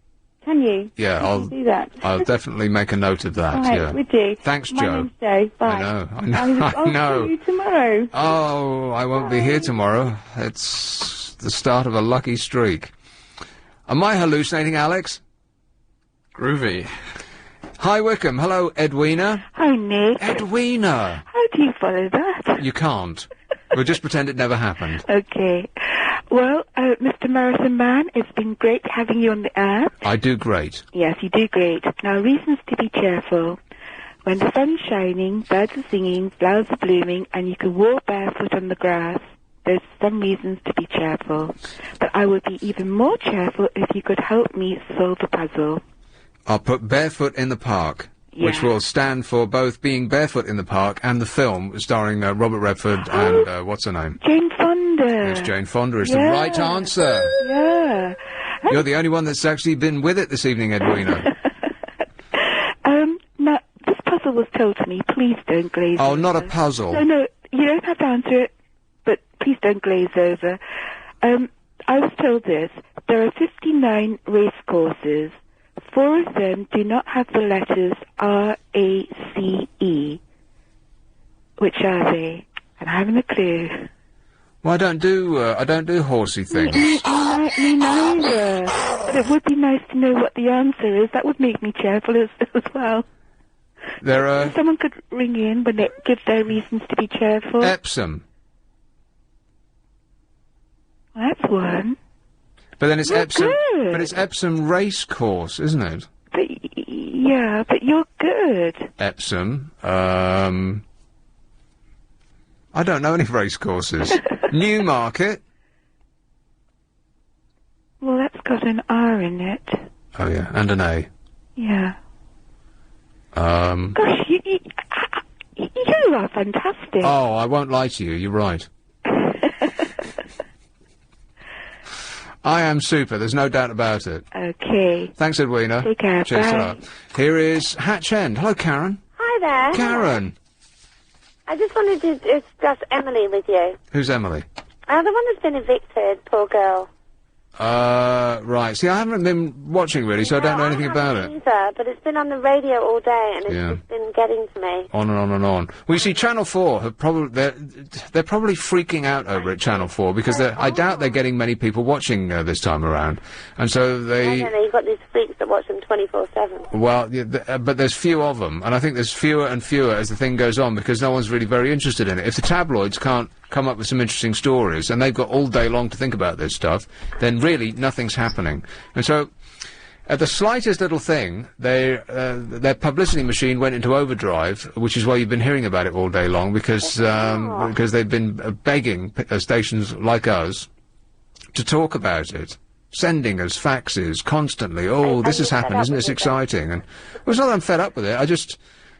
Can you? Yeah, Can I'll you do that. I'll definitely make a note of that. Right, Yeah. would you? Thanks, My Joe. name's Joe. Bye. I know. I'll see you tomorrow. Oh, I won't be here tomorrow. It's the start of a lucky streak. Am I hallucinating, Alex? Groovy. Hi, Wickham. Hello, Edwina. Hi, Nick. Edwina. How do you follow that? You can't. We'll just pretend it never happened. Okay. Well, Mr. Marathon Man, it's been great having you on the air. I do great. Yes, you do great. Now, reasons to be cheerful. When the sun's shining, birds are singing, flowers are blooming, and you can walk barefoot on the grass, there's some reasons to be cheerful. But I would be even more cheerful if you could help me solve a puzzle. I'll put Barefoot in the Park, which Yeah. will stand for both being barefoot in the park and the film starring Robert Redford and, what's her name? Jane Fonda. Yes, Jane Fonda is the Yeah. right answer. Yeah. You're the only one that's actually been with it this evening, Edwina. Now, this puzzle was told to me. Please don't glaze Oh, over. not a puzzle. No, you don't have to answer it, but please don't glaze over. I was told this. There are 59 race courses. 4 of them do not have the letters R-A-C-E. Which are they? And I haven't a clue. Well, I don't do horsey things. Me neither. But it would be nice to know what the answer is. That would make me cheerful as well. There are Someone could ring in when they give their reasons to be cheerful. Epsom. That's one. But then it's You're Epsom. good. But it's Epsom race course, isn't it? Yeah, but you're good. Epsom. I don't know any race courses. Newmarket. Well, that's got an R in it. Oh yeah, and an A. Yeah. Um. Gosh, you are fantastic. Oh, I won't lie to you. You're right. I am super. There's no doubt about it. Okay. Thanks, Edwina. Take care. Cheers. Bye. ta-ra. Here is Hatch End. Hello, Karen. Hi there. Karen. I just wanted to discuss Emily with you. Who's Emily? The one that's been evicted, poor girl. Right. See, I haven't been watching really, so I don't know anything about it. Either, but it's been on the radio all day, and it's Yeah. just been getting to me. On and on and on. Well, you see, Channel 4 have they're probably freaking out over at Channel 4 because I doubt they're getting many people watching this time around, and so I don't know, you've got these freaks that watch them 24/7. Well, yeah, but there's few of them, and I think there's fewer and fewer as the thing goes on because no one's really very interested in it. If the tabloids can't come up with some interesting stories, and they've got all day long to think about this stuff, then really nothing's happening. And so, at the slightest little thing, their publicity machine went into overdrive, which is why you've been hearing about it all day long, because they've been begging stations like us to talk about it. Sending us faxes constantly. Oh, this has happened, isn't this exciting? And it was not that I'm fed up with it,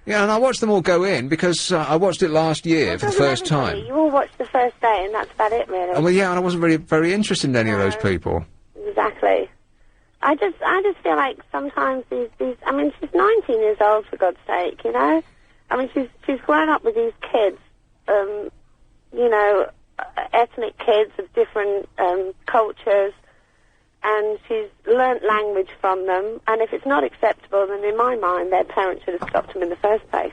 yeah, and I watched them all go in because I watched it last year for the first time. You all watched the first day, and that's about it, really. Well, yeah, and I wasn't very interested in any of those people. Exactly. I just feel like sometimes these. I mean, she's 19 years old, for God's sake, you know. I mean, she's grown up with these kids, you know, ethnic kids of different cultures, and she's learnt language from them, and if it's not acceptable, then in my mind, their parents should have stopped them in the first place.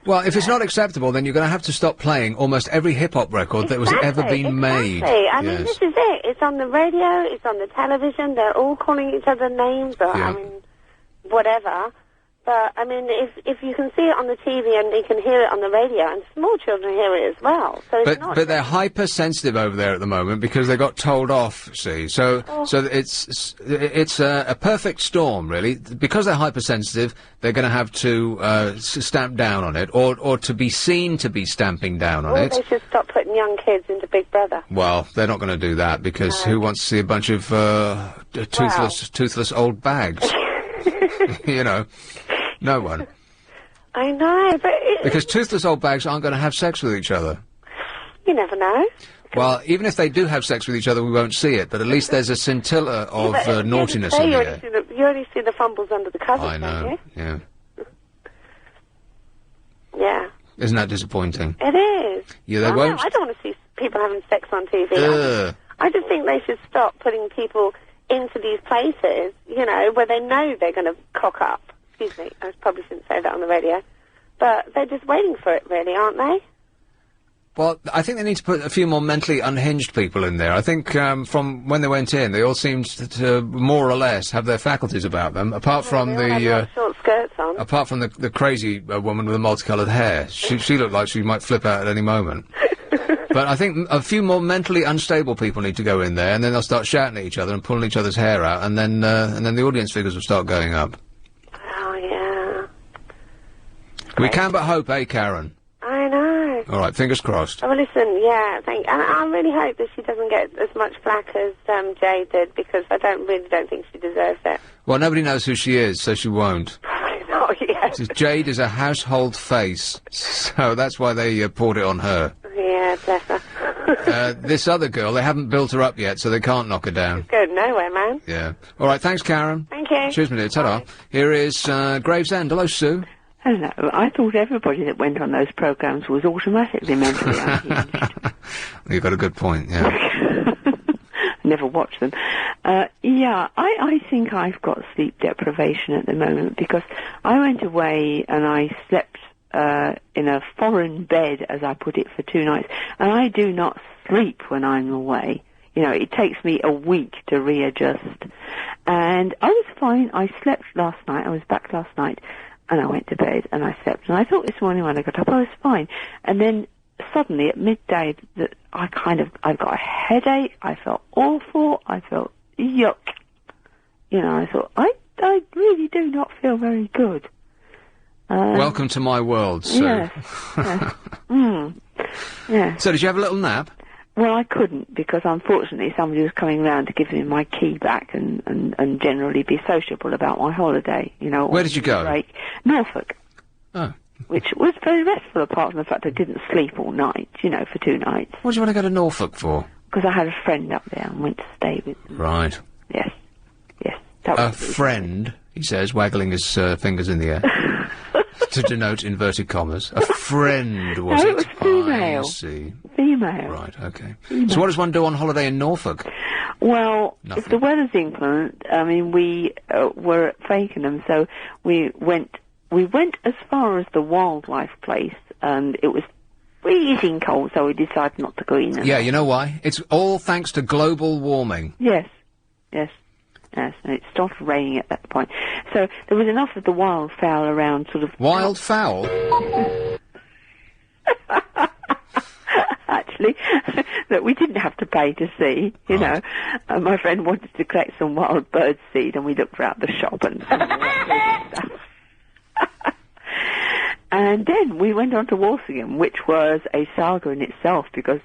Well, if it's not acceptable, then you're going to have to stop playing almost every hip-hop record that was ever been made. I mean, this is it. It's on the radio, it's on the television, they're all calling each other names, or, I mean, whatever. But, I mean, if you can see it on the TV and you can hear it on the radio, and small children hear it as well. So it's not... But they're hypersensitive over there at the moment because they got told off, see. So it's a perfect storm, really. Because they're hypersensitive, they're going to have to stamp down on it, or to be seen to be stamping down on it. They should stop putting young kids into Big Brother. Well, they're not going to do that, because who wants to see a bunch of toothless old bags? You know. No one. I know, but... Because toothless old bags aren't going to have sex with each other. You never know. Well, even if they do have sex with each other, we won't see it, but at least there's a scintilla of naughtiness in the air. You only see the fumbles under the covers, I know, yeah. Yeah. Isn't that disappointing? It is. Yeah, they won't... I don't want to see people having sex on TV. I just think they should stop putting people into these places, you know, where they know they're going to cock up. Excuse me, I probably shouldn't say that on the radio. But they're just waiting for it, really, aren't they? Well, I think they need to put a few more mentally unhinged people in there. I think from when they went in, they all seemed to more or less have their faculties about them, apart from the... short skirts on. Apart from the crazy woman with the multicoloured hair. She looked like she might flip out at any moment. But I think a few more mentally unstable people need to go in there, and then they'll start shouting at each other and pulling each other's hair out, and then the audience figures will start going up. Oh, yeah. We can but hope, eh, Karen? I know. All right, fingers crossed. Oh, well, listen, yeah, and I really hope that she doesn't get as much flack as Jade did, because I really don't think she deserves it. Well, nobody knows who she is, so she won't. Probably not, yeah. Jade is a household face, so that's why they poured it on her. Yeah, bless her. This other girl, they haven't built her up yet, so they can't knock her down. Good, nowhere, man. Yeah. All right, thanks, Karen. Thank you. Cheers, my dear. Ta-da. Here is Gravesend. Hello, Sue. Hello. I thought everybody that went on those programmes was automatically mentally unhinged. You've got a good point, yeah. Never watched them. Yeah, I think I've got sleep deprivation at the moment, because I went away and I slept in a foreign bed, as I put it, for 2 nights, and I do not sleep when I'm away. You know, it takes me a week to readjust. And I was fine. I slept last night. I was back last night, and I went to bed and I slept. And I thought this morning when I got up I was fine. And then suddenly at midday I got a headache. I felt awful. I felt yuck. You know, I thought, I really do not feel very good. Welcome to my world, Sue. Yes. Yes. Yeah. So did you have a little nap? Well, I couldn't, because unfortunately somebody was coming round to give me my key back and generally be sociable about my holiday, you know. Where did you go? Break. Norfolk. Oh. Which was very restful, apart from the fact I didn't sleep all night, you know, for 2 nights. What do you want to go to Norfolk for? Because I had a friend up there and went to stay with them. Right. Yes. Yes. A friend, he says, waggling his fingers in the air. To denote inverted commas. A friend, was no, it? it was female. I see. Female. Right, okay. Female. So what does one do on holiday in Norfolk? Well, Nothing. if the weather's inclement, I mean, we were at Fakenham, so we went as far as the wildlife place, and it was freezing cold, so we decided not to go in. Yeah, you know why? It's all thanks to global warming. Yes, yes. Yes, and it started raining at that point. So there was enough of the wildfowl around, sort of... Wildfowl? Actually, that we didn't have to pay to see, you know. My friend wanted to collect some wild bird seed, and we looked throughout the shop and all that sort of stuff. And then we went on to Walsingham, which was a saga in itself, because...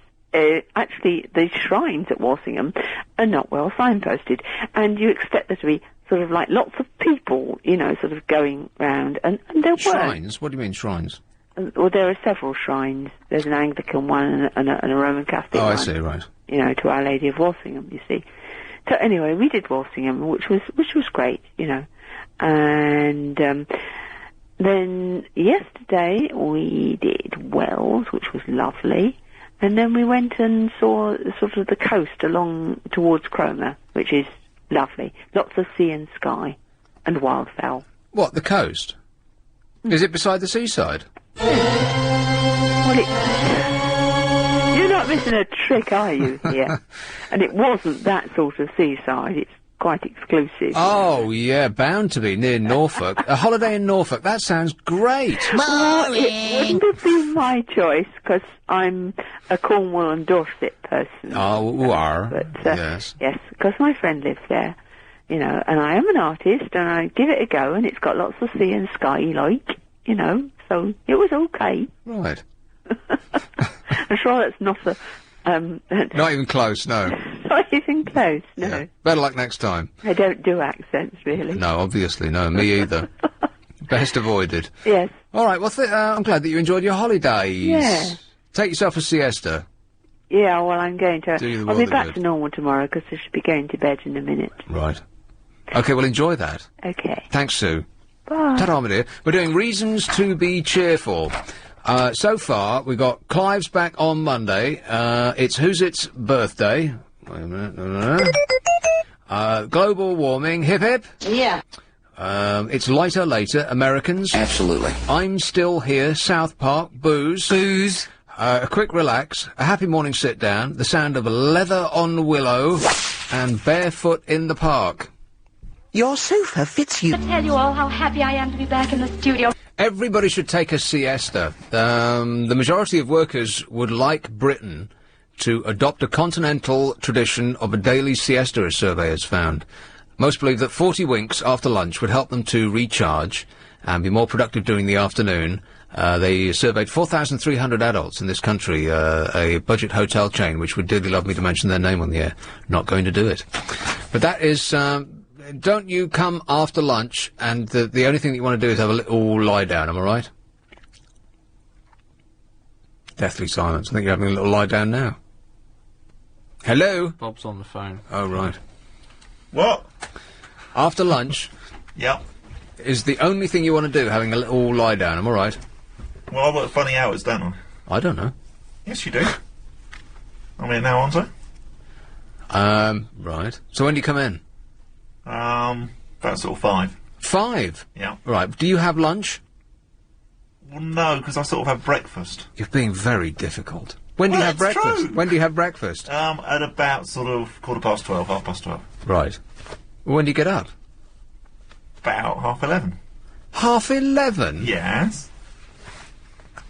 actually, the shrines at Walsingham are not well signposted, and you expect there to be sort of like lots of people, you know, sort of going round, and there were. Shrines? What do you mean, shrines? Well, there are several shrines. There's an Anglican one and a Roman Catholic one. Oh, I see, right. You know, to Our Lady of Walsingham, you see. So anyway, we did Walsingham, which was great, you know, and then yesterday we did Wells, which was lovely. And then we went and saw sort of the coast along towards Cromer, which is lovely. Lots of sea and sky and wildfowl. What, the coast? Is it beside the seaside? Well, you're not missing a trick, are you, here? And it wasn't that sort of seaside. It's quite exclusive. Oh, yeah, bound to be, near Norfolk. A holiday in Norfolk, that sounds great. Well, it wouldn't have been my choice, because I'm a Cornwall and Dorset person. Oh, you are. But, yes. Yes, because my friend lives there, you know, and I am an artist, and I give it a go, and it's got lots of sea and sky, like, you know, so it was okay. Right. I'm sure that's not a... Not even close, no. Not even close, no. Yeah. Better luck next time. I don't do accents, really. No, obviously, no. Me either. Best avoided. Yes. All right, well, I'm glad that you enjoyed your holidays. Yeah. Take yourself a siesta. Yeah, well, I'm going to... Do you the I'll be world of back good. to normal tomorrow, because I should be going to bed in a minute. Right. OK, well, enjoy that. OK. Thanks, Sue. Bye. Ta-da, my dear. We're doing Reasons to be Cheerful. So far, we've got Clive's back on Monday. It's Who's It's birthday. Wait a minute. Global warming. Hip hip. Yeah. It's Lighter Later. Americans. Absolutely. I'm Still Here. South Park. Booze. Booze. A quick relax. A happy morning sit down. The sound of leather on willow. And barefoot in the park. Your sofa fits you. I tell you all how happy I am to be back in the studio. Everybody should take a siesta. The majority of workers would like Britain to adopt a continental tradition of a daily siesta, a survey has found. Most believe that 40 winks after lunch would help them to recharge and be more productive during the afternoon. They surveyed 4,300 adults in this country, a budget hotel chain, which would dearly love me to mention their name on the air. Not going to do it. But that is... don't you come after lunch, and the only thing that you want to do is have a little lie down, am I right? Deathly silence. I think you're having a little lie down now. Hello? Bob's on the phone. Oh, right. What? After lunch... Yep. Is the only thing you want to do, having a little lie down, am I right? Well, I work funny hours, don't I? I don't know. Yes, you do. I mean, now, aren't I? Right. So when do you come in? About sort of 5. 5? Yeah. Right. Do you have lunch? Well, no, because I sort of have breakfast. You're being very difficult. When do Well, you have it's breakfast? true. When do you have breakfast? At about sort of 12:15, 12:30. Right. When do you get up? About 11:30. 11:30? Yes.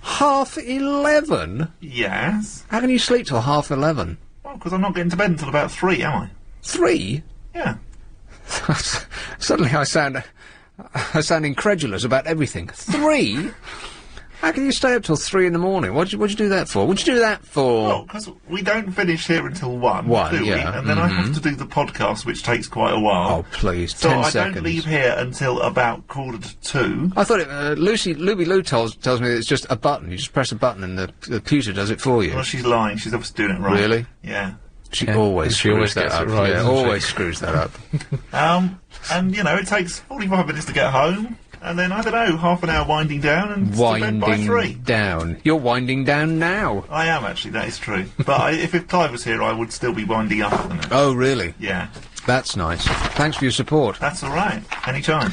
11:30? Yes. How can you sleep till 11:30? Well, because I'm not getting to bed until about 3, am I? 3? Yeah. Suddenly I sound incredulous about everything. 3? How can you stay up till 3 in the morning? What'd you do that for? What'd you do that for? Well, because we don't finish here until 1, 1, do we? yeah. And then I have to do the podcast, which takes quite a while. Oh, please, so 10 I seconds. don't leave here until about 1:45. I thought Luby Lou tells me that it's just a button. You just press a button and the computer does it for you. Well, she's lying. She's obviously doing it right. Really? Yeah. She always screws that gets up. it right, Yeah, doesn't she? always screws that up. And, you know, it takes 45 minutes to get home, and then, I don't know, half an hour winding down, and to bed by 3. Winding down. You're winding down now. I am, actually, that is true. But if Clive was here, I would still be winding up at the minute. Oh, really? Yeah. That's nice. Thanks for your support. That's all right. Anytime.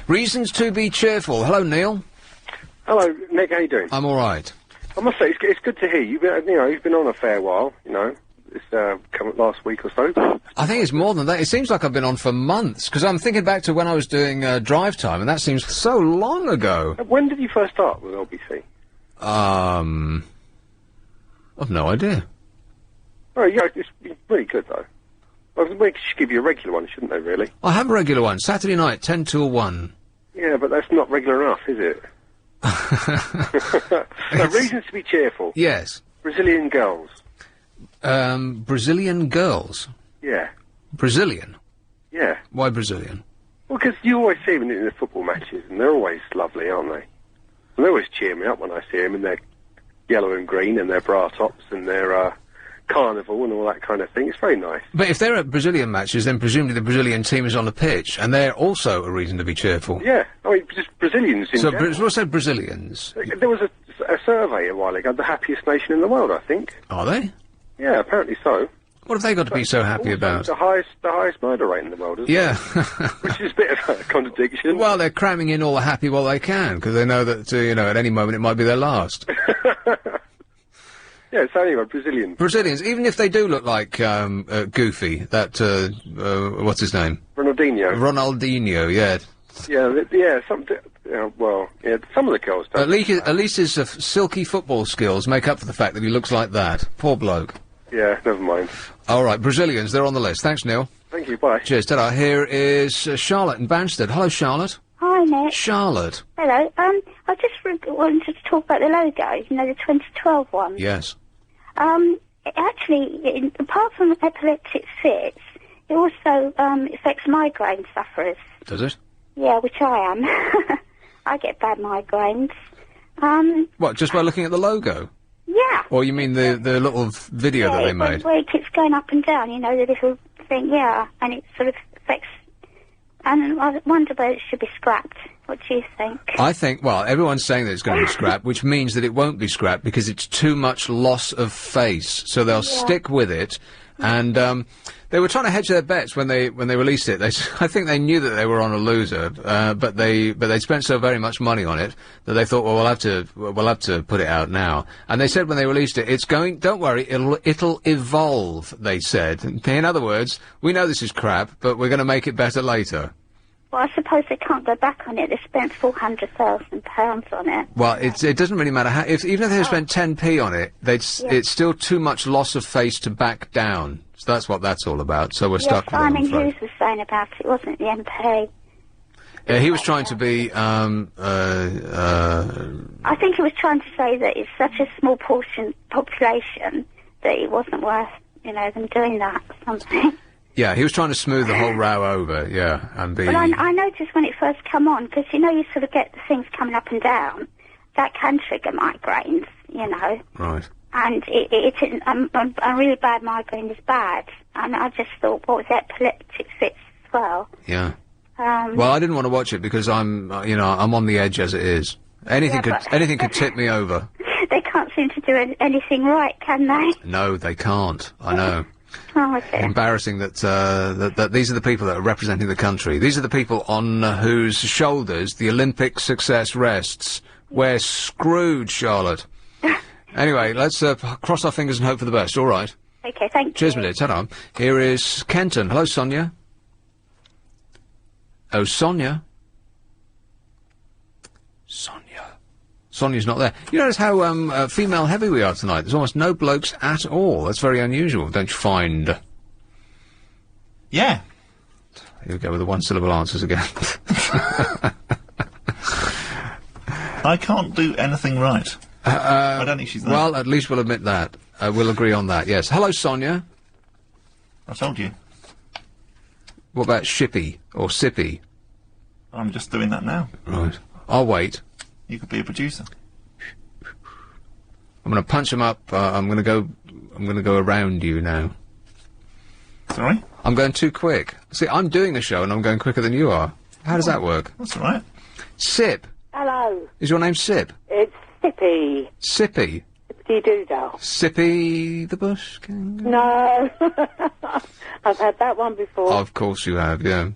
Reasons to be cheerful. Hello, Neil. Hello, Nick. How you doing? I'm all right. I must say, it's good to hear you. You've been on a fair while. You know, it's come last week or so. I think it's more than that. It seems like I've been on for months, because I'm thinking back to when I was doing drive time, and that seems so long ago. When did you first start with LBC? I've no idea. Oh, yeah, it's really good though. Well, they should give you a regular one, shouldn't they? Really? I have a regular one. Saturday night, 10 till 1. Yeah, but that's not regular enough, is it? So, reasons to be cheerful. Yes. Brazilian girls. Brazilian girls. Yeah. Brazilian? Yeah. Why Brazilian? Well, because you always see them in the football matches, and they're always lovely, aren't they? And they always cheer me up when I see them in their yellow and green and their bra tops and their carnival and all that kind of thing. It's very nice. But if they're at Brazilian matches, then presumably the Brazilian team is on the pitch, and they're also a reason to be cheerful. Yeah. I mean, just Brazilians in So, general. what's that, Brazilians? There was a survey a while ago, the happiest nation in the world, I think. Are they? Yeah, apparently so. What have they got to be so happy about? The highest murder rate in the world, isn't Yeah. it? Which is a bit of a contradiction. Well, they're cramming in all the happy while they can, because they know that, at any moment it might be their last. Yeah, so anyway, Brazilians, even if they do look like, Goofy, that, what's his name? Ronaldinho, yeah. Some of the girls don't. At least his silky football skills make up for the fact that he looks like that. Poor bloke. Yeah, never mind. All right, Brazilians, they're on the list. Thanks, Neil. Thank you, bye. Cheers, ta-da. Here is Charlotte in Banstead. Hello, Charlotte. Hi, Nick. Charlotte. Hello. I just wanted to talk about the logo, the 2012 one. Yes. Actually, apart from epileptic fits, it also affects migraine sufferers. Does it? Yeah, which I am. I get bad migraines. What, just by looking at the logo? Yeah. Or you mean the little video that they made? Where it keeps going up and down, the little thing, and it sort of affects... And I wonder whether it should be scrapped. What do you think? I think, well, everyone's saying that it's going to be scrapped, which means that it won't be scrapped because it's too much loss of face. So they'll stick with it. And, they were trying to hedge their bets when they released it. I think they knew that they were on a loser, but they spent so very much money on it that they thought, well, we'll have to put it out now. And they said when they released it, don't worry, it'll evolve, they said. In other words, we know this is crap, but we're going to make it better later. Well, I suppose they can't go back on it. They spent £400,000 on it. Well, it doesn't really matter how, even if they spent 10p on it, it's still too much loss of face to back down. So that's what that's all about. So we're stuck with it, I'm Simon afraid. Hughes was saying about it, wasn't the MP? Yeah, he was trying to be, I think he was trying to say that it's such a small population that it wasn't worth, them doing that or something. yeah, he was trying to smooth the whole row over, yeah, and be... But I noticed when it first come on, because, you sort of get the things coming up and down, that can trigger migraines, Right. And a really bad migraine is bad. And I just thought, what was epileptic fits as well? Yeah. Well, I didn't want to watch it because I'm on the edge as it is. Anything could tip me over. They can't seem to do anything right, can they? No, they can't. I know. Oh, dear. Embarrassing that that these are the people that are representing the country. These are the people on whose shoulders the Olympic success rests. We're screwed, Charlotte. Anyway, let's cross our fingers and hope for the best. All right. Okay, thank you. Cheers, my dear. Ta-da. Here is Kenton. Hello, Sonia. Oh, Sonia. Sonia's not there. You notice how female heavy we are tonight. There's almost no blokes at all. That's very unusual, don't you find? Yeah. Here we go with the one-syllable answers again. I can't do anything right. I don't think she's there. Well, at least we'll admit that. We'll agree on that, yes. Hello, Sonia. I told you. What about Shippy or Sippy? I'm just doing that now. Right. I'll wait. You could be a producer. I'm going to punch him up. I'm going to go around you now. Sorry? I'm going too quick. See, I'm doing the show and I'm going quicker than you are. How does that work? That's all right. Sip. Hello. Is your name Sip? It's Sippy. Sippy. Sippy-doodle. Sippy the Bush Kangaroo? No. I've had that one before. Of course you have, yeah.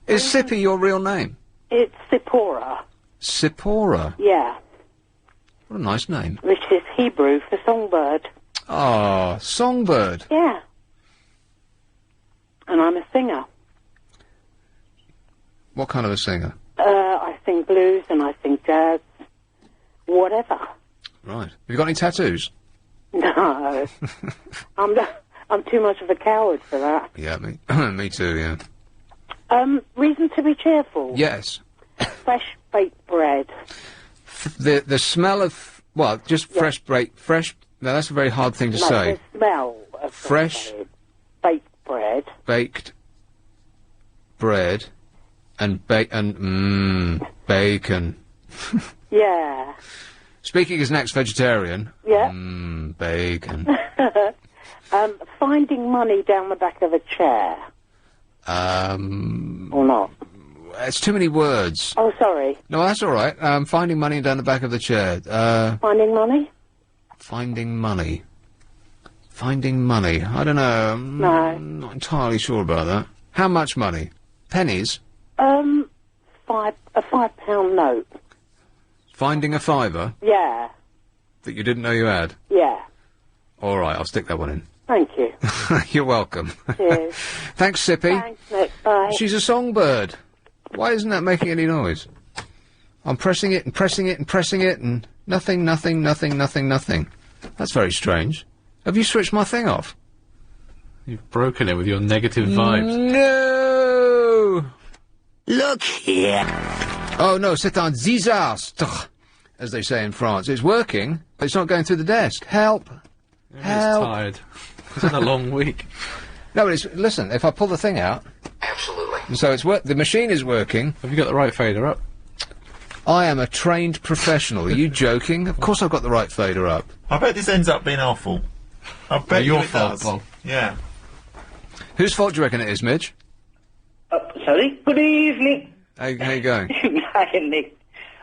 Is Sippy your real name? It's Sippora. Sippora? Yeah. What a nice name. Which is Hebrew for songbird. Oh, songbird. Yeah. And I'm a singer. What kind of a singer? I sing blues and I sing jazz. Whatever. Right. Have you got any tattoos? No. I'm too much of a coward for that. Yeah, me. Me too, yeah. Reason to be cheerful. Yes. Fresh baked bread. The smell of, well, just fresh now that's a very hard thing to say. The smell of fresh baked bread. Baked bread and bacon. Yeah. Speaking as an ex-vegetarian. Yeah. Bacon. Finding money down the back of a chair. Or not? It's too many words. Oh, sorry. No, that's all right. Finding money down the back of the chair. Finding money? Finding money. Finding money. I don't know. No. I'm not entirely sure about that. How much money? Pennies? A £5 note. Finding a fiver Yeah. that you didn't know you had? Yeah. All right, I'll stick that one in. Thank you. You're welcome. Cheers. Thanks, Sippy. Thanks, Nick. Bye. She's a songbird. Why isn't that making any noise? I'm pressing it and pressing it and pressing it and nothing, nothing, nothing, nothing, nothing. That's very strange. Have you switched my thing off? You've broken it with your negative vibes. No! Look here. Oh no, c'est un désastre, as they say in France. It's working, but it's not going through the desk. Help! Help! It's tired. It's been a long week. No, but it's, listen, if I pull the thing out... Absolutely. So it's the machine is working. Have you got the right fader up? I am a trained professional. Are you joking? Of course I've got the right fader up. I bet this ends up being our fault. I bet Your it fault, does. Paul. Yeah. Whose fault do you reckon it is, Midge? Sorry? Good evening. How you going? Hi, Nick.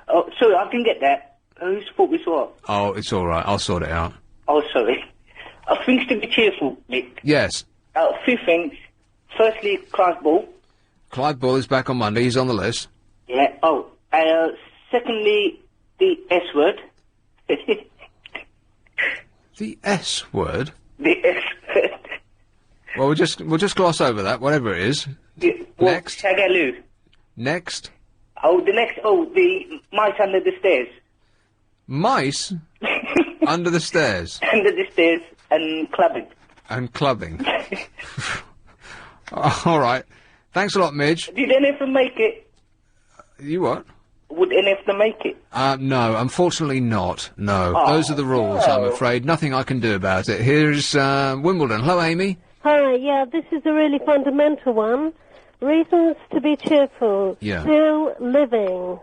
Oh, sorry, I didn't get that. Whose fault was what? Oh, it's all right. I'll sort it out. Oh, sorry. Things to be cheerful, Nick. Yes. A few things. Firstly, Clive Ball. Clive Bull is back on Monday. He's on the list. Yeah. Oh. Secondly, the S word. The S word? The S word. Well, we'll just gloss over that, whatever it is. Next. Shagaloo. Next. Oh, the next. Oh, the mice under the stairs. Mice? Under the stairs? Under the stairs and clubbing. And clubbing. All right. Thanks a lot, Midge. Did any of them make it? You what? Would any of them make it? No, unfortunately not. No. Oh, Those are the rules, I'm no. afraid. Nothing I can do about it. Here's, Wimbledon. Hello, Amy. Hi, yeah, this is a really fundamental one. Reasons to be cheerful. Yeah. Still living.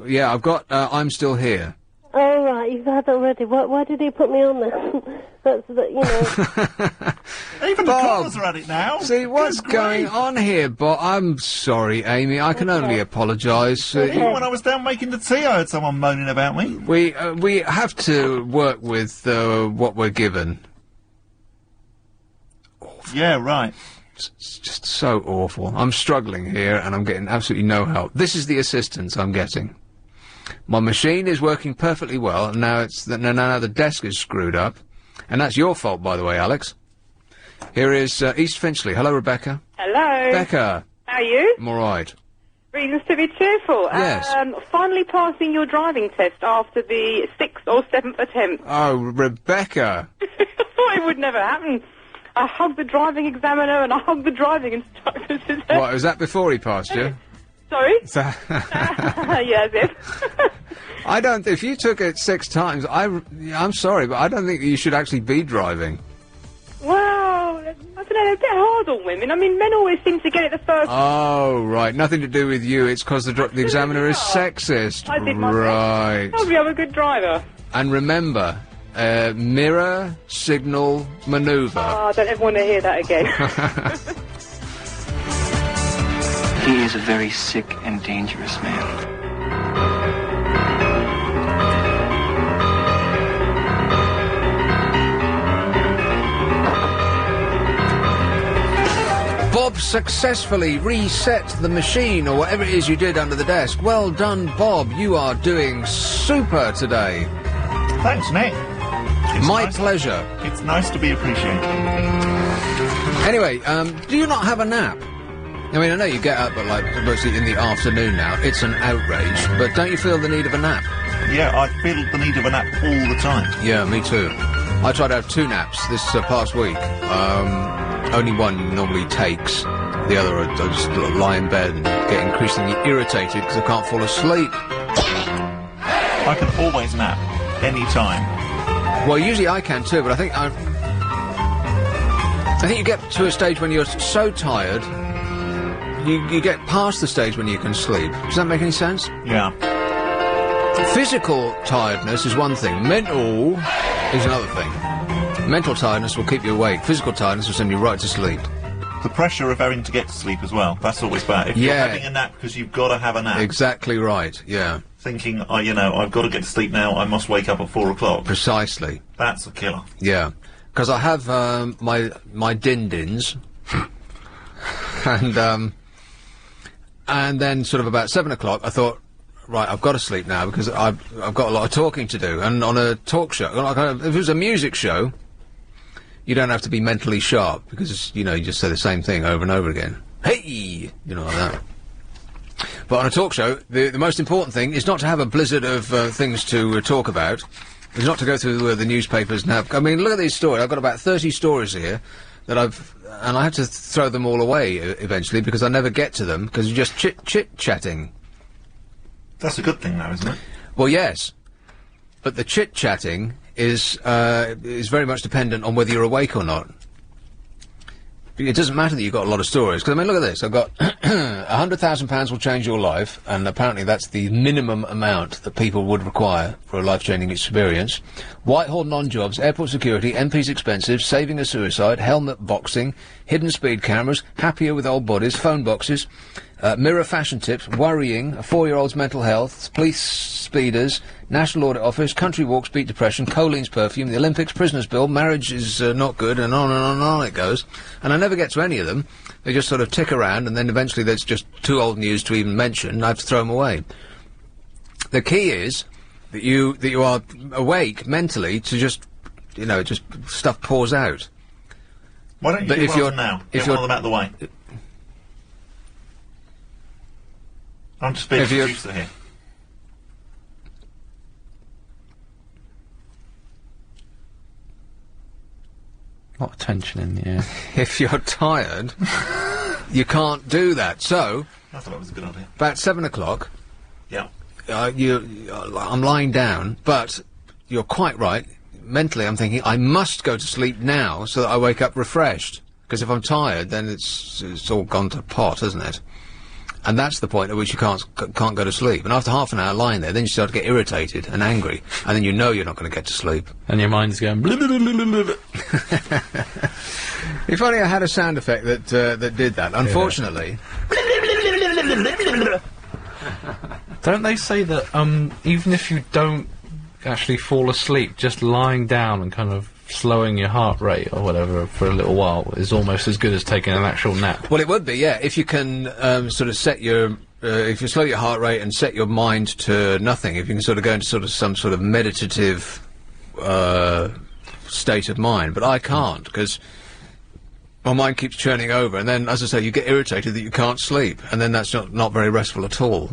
Yeah, I've got, I'm still here. Oh, right, you've had that already. Why did he put me on this? That's, you know... Even Bob, the callers are at it now. See, what's going on here, Bob? I'm sorry, Amy. I can only apologise. Even when I was down making the tea, I heard someone moaning about me. We have to work with what we're given. Yeah, right. It's just so awful. I'm struggling here, and I'm getting absolutely no help. This is the assistance I'm getting. My machine is working perfectly well, and now now the desk is screwed up, and that's your fault, by the way, Alex. Here is East Finchley. Hello, Rebecca. Hello. Becca. How are you? I'm all right. Reasons to be cheerful. Yes. Finally passing your driving test after the 6th or 7th attempt. Oh, Rebecca. I thought it would never happen. I hugged the driving examiner and I hugged the driving instructor today. What, was that before he passed you? Sorry? Yeah, as if. I don't. If you took it 6 times, I'm sorry, but I don't think you should actually be driving. Well, I don't know, they're a bit hard on women. I mean, men always seem to get it the first. Oh, right. Nothing to do with you. It's because the examiner is sexist. I did my right. best. Probably I'm a good driver. And remember, mirror, signal, manoeuvre. Oh, I don't ever want to hear that again. He is a very sick and dangerous man. Bob successfully reset the machine, or whatever it is you did under the desk. Well done, Bob. You are doing super today. Thanks, Nick. My pleasure. It's nice to be appreciated. Anyway, do you not have a nap? I mean, I know you get up at, like, mostly in the afternoon now. It's an outrage. But don't you feel the need of a nap? Yeah, I feel the need of a nap all the time. Yeah, me too. I tried to have 2 naps this past week. Only one normally takes. The other, I just lie in bed and get increasingly irritated because I can't fall asleep. I can always nap. Any time. Well, usually I can too, but I think you get to a stage when you're so tired, you get past the stage when you can sleep. Does that make any sense? Yeah. Physical tiredness is one thing. Mental is another thing. Mental tiredness will keep you awake. Physical tiredness will send you right to sleep. The pressure of having to get to sleep as well. That's always bad. If you're having a nap because you've got to have a nap. Exactly right, yeah. Thinking, I've got to get to sleep now, I must wake up at 4 o'clock. Precisely. That's a killer. Yeah. because I have my din-dins, and then sort of about 7 o'clock, I thought, right, I've got to sleep now because I've got a lot of talking to do. And on a talk show, if it was a music show, you don't have to be mentally sharp because you just say the same thing over and over again. Hey, like that. But on a talk show, the most important thing is not to have a blizzard of things to talk about. It's not to go through the newspapers and have... I mean, look at these stories. I've got about 30 stories here that and I have to throw them all away eventually because I never get to them because you're just chit-chatting. That's a good thing now, isn't it? Well, yes. But the chit-chatting is very much dependent on whether you're awake or not. It doesn't matter that you've got a lot of stories, because, I mean, look at this. I've got £100,000 will change your life, and apparently that's the minimum amount that people would require for a life-changing experience. Whitehall non-jobs, airport security, MP's expensive, saving a suicide, helmet boxing, hidden speed cameras, happier with old bodies, phone boxes, mirror fashion tips, worrying, a 4-year-old's mental health, police speeders, National Audit Office, country walks beat depression, Colleen's perfume, the Olympics, prisoners bill, marriage is not good, and on and on and on it goes. And I never get to any of them. They just sort of tick around, and then eventually there's just too old news to even mention, and I have to throw them away. The key is that you are awake mentally to just, just stuff pours out. Why don't you do one of them now? Get one of them out of the way. I'm just being a producer here. A lot of tension in the air. If you're tired, you can't do that. So... I thought that was a good idea. About 7 o'clock... Yeah. I'm lying down, but you're quite right. Mentally, I'm thinking, I must go to sleep now so that I wake up refreshed. Because if I'm tired, then it's all gone to pot, isn't it? And that's the point at which you can't go to sleep. And after half an hour lying there, then you start to get irritated and angry, and then you know you're not going to get to sleep. And your mind's going... Blah, blah, blah, blah, blah. If only I had a sound effect that did that. Unfortunately... Don't they say that, even if you don't actually fall asleep, just lying down and kind of slowing your heart rate or whatever for a little while is almost as good as taking an actual nap? Well, it would be, yeah. If you can sort of set your... if you slow your heart rate and set your mind to nothing, if you can sort of go into some sort of meditative state of mind. But I can't, because my mind keeps churning over, and then, as I say, you get irritated that you can't sleep, and then that's not very restful at all.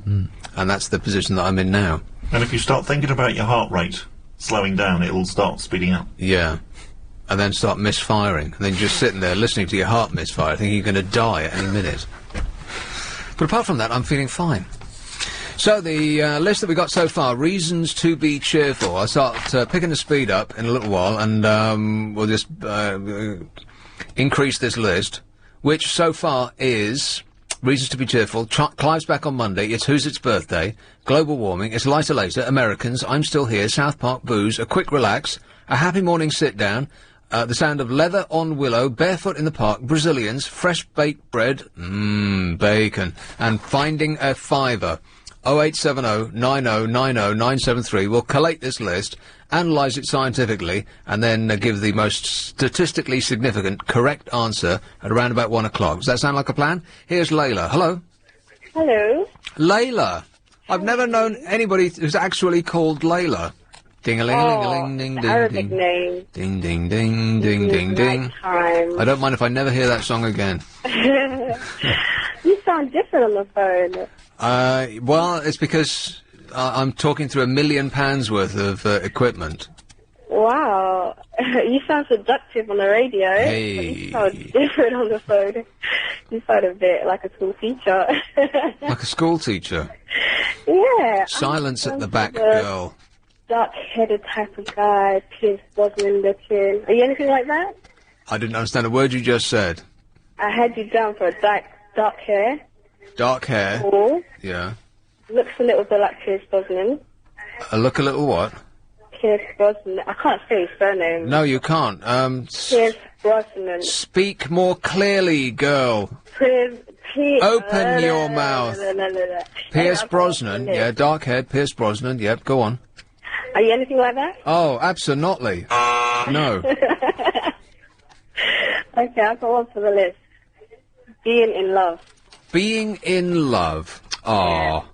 And that's the position that I'm in now. And if you start thinking about your heart rate slowing down, it'll start speeding up. Yeah. And then start misfiring, and then just sitting there listening to your heart misfire, thinking you're going to die at any minute. But apart from that, I'm feeling fine. So, the list that we got so far, reasons to be cheerful. I'll start picking the speed up in a little while, and we'll just increase this list, which so far is... reasons to be cheerful, Clive's back on Monday, it's Who's Its Birthday, global warming, it's lighter later, Americans, I'm still here, South Park booze, a quick relax, a happy morning sit down, the sound of leather on willow, barefoot in the park, Brazilians, fresh baked bread, bacon, and finding a fiver. 0870 90 90 973. We'll collate this list, analyse it scientifically, and then give the most statistically significant correct answer at around about 1 o'clock. Does that sound like a plan? Here's Layla. Hello. Hello. Layla. I've never known anybody who's actually called Layla. Ding-a-ling-a-ling-a-ling, ding, Arabic ding, name. ding, ding, ding, ding, ding, ding. I don't mind if I never hear that song again. You sound different on the phone. Well, it's because I'm talking through £1 million worth of equipment. Wow. You sound seductive on the radio. Hey. You sound different on the phone. You sound a bit like a school teacher. Like a school teacher? Yeah. Silence at the back, girl. Dark-headed type of guy, Pierce Brosnan looking. Are you anything like that? I didn't understand a word you just said. I had you down for dark hair. Dark hair? Tall. Yeah. Looks a little bit like Pierce Brosnan. Look a little what? Pierce Brosnan. I can't say his surname. No, you can't. Pierce Brosnan. Speak more clearly, girl. Open your mouth. Pierce Brosnan. Yeah, dark-haired Pierce Brosnan. Yep, go on. Are you anything like that? Oh, absolutely. No. Okay, I've got one for the list. Being in love. Being in love. Ah.